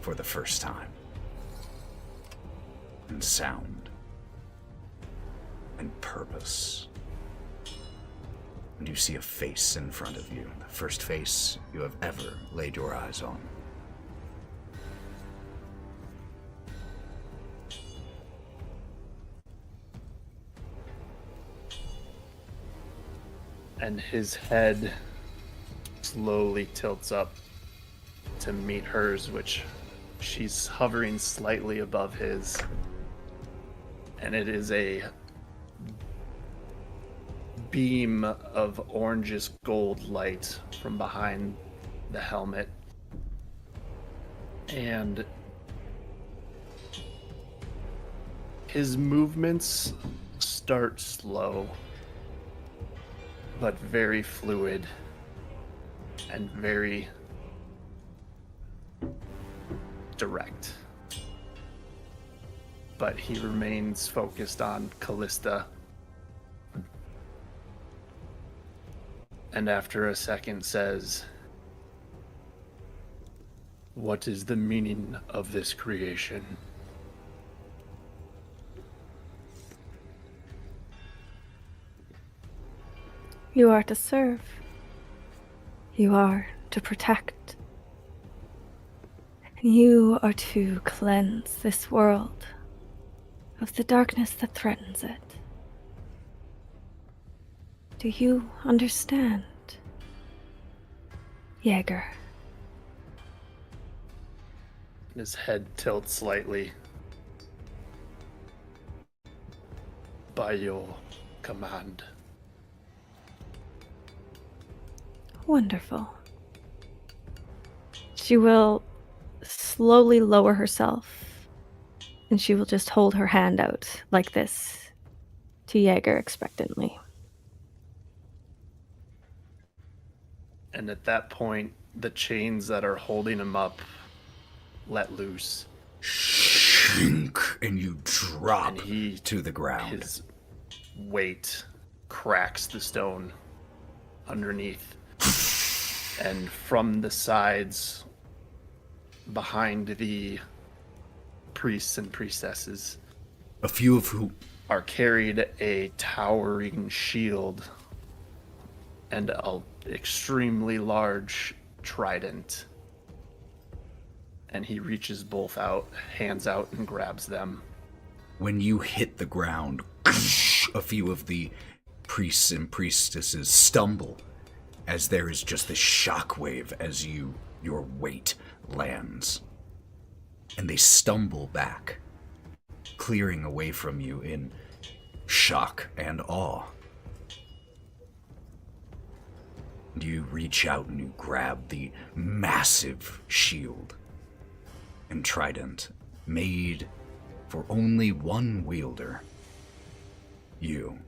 for the first time. And sound. And purpose. And you see a face in front of you, the first face you have ever laid your eyes on. And his head slowly tilts up to meet hers, which she's hovering slightly above his. And it is a beam of orangish gold light from behind the helmet. And his movements start slow, but very fluid and very direct. But he remains focused on Kalista. And after a second says, "What is the meaning of this creation?" You are to serve. You are to protect. And you are to cleanse this world of the darkness that threatens it. Do you understand, Jaeger? His head tilts slightly. By your command. Wonderful. She will slowly lower herself, and she will just hold her hand out like this to Jaeger expectantly. And at that point, the chains that are holding him up let loose. Shink, and you drop And he, to the ground. His weight cracks the stone underneath. And from the sides, behind the priests and priestesses, a few of who are carried a towering shield and an extremely large trident. And he reaches both hands out and grabs them. When you hit the ground, a few of the priests and priestesses stumble as there is just this shockwave as your weight lands. And they stumble back, clearing away from you in shock and awe. And you reach out and you grab the massive shield and trident made for only one wielder. You.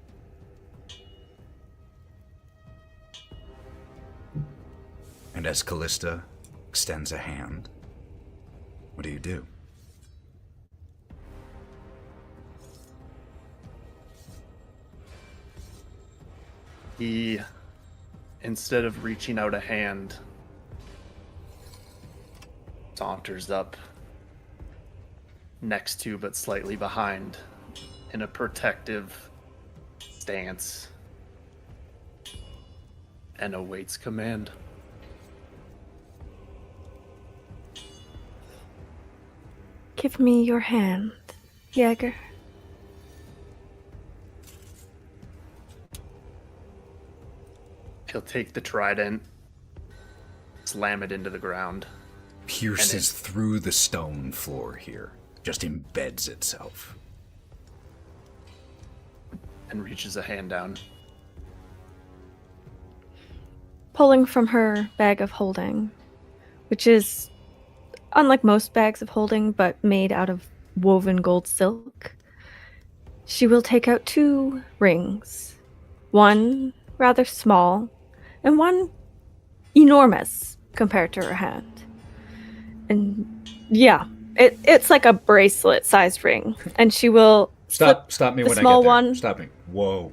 And as Kalista extends a hand, what do you do? He, instead of reaching out a hand, saunters up next to but slightly behind in a protective stance and awaits command. Give me your hand, Jaeger. He'll take the trident, slam it into the ground. Pierces through the stone floor here. Just embeds itself. And reaches a hand down. Pulling from her bag of holding, which is unlike most bags of holding, but made out of woven gold silk, she will take out 2 rings. One rather small, and one enormous compared to her hand. And yeah, it's like a bracelet-sized ring. And she will Stop me the when small I get there. one. Stop me. Whoa,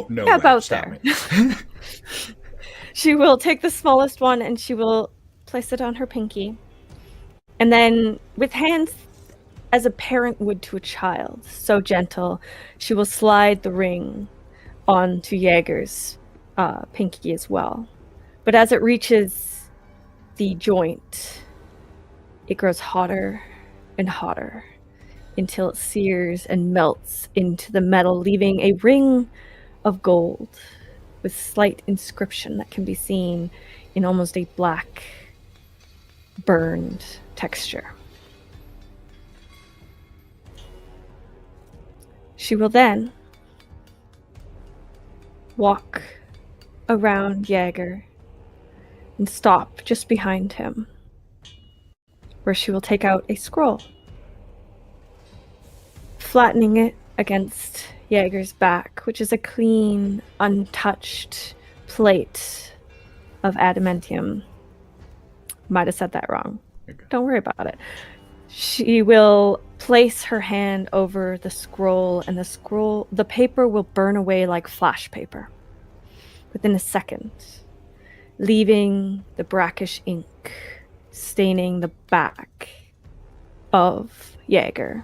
no Yeah, way. about Stop there. me. She will take the smallest one and she will place it on her pinky. And then, with hands as a parent would to a child, so gentle, she will slide the ring onto Jaeger's pinky as well. But as it reaches the joint, it grows hotter and hotter until it sears and melts into the metal, leaving a ring of gold with slight inscription that can be seen in almost a black, burned texture. She will then walk around Jaeger and stop just behind him, where she will take out a scroll, flattening it against Jaeger's back, which is a clean, untouched plate of adamantium. Might have said that wrong. Don't worry about it. She will place her hand over the scroll, and the paper will burn away like flash paper within a second, leaving the brackish ink staining the back of Jaeger.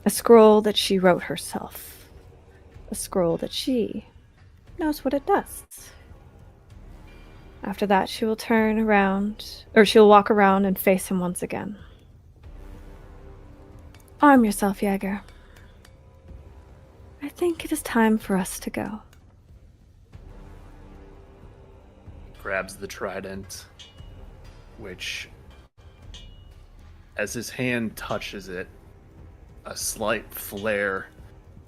A scroll that she wrote herself. A scroll that she knows what it does. After that, she will turn around, or she'll walk around and face him once again. Arm yourself, Jaeger. I think it is time for us to go. Grabs the trident, which, as his hand touches it, a slight flare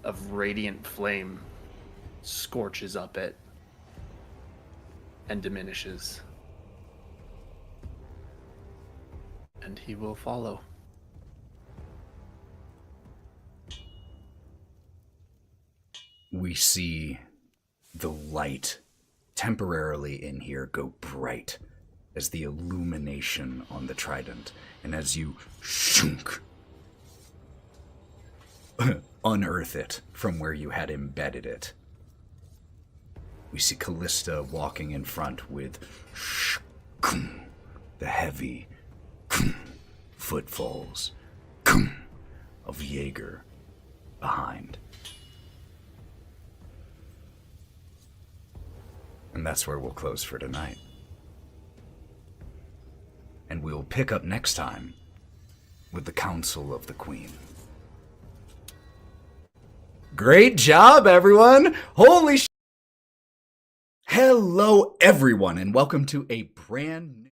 of radiant flame scorches up it and diminishes. And he will follow. We see the light temporarily in here go bright as the illumination on the trident, and as you shunk, unearth it from where you had embedded it. We see Kalista walking in front with the heavy footfalls of Jaeger behind. And that's where we'll close for tonight. And we'll pick up next time with the Council of the Queen. Great job, everyone! Holy sh! Hello, everyone, and welcome to a brand new...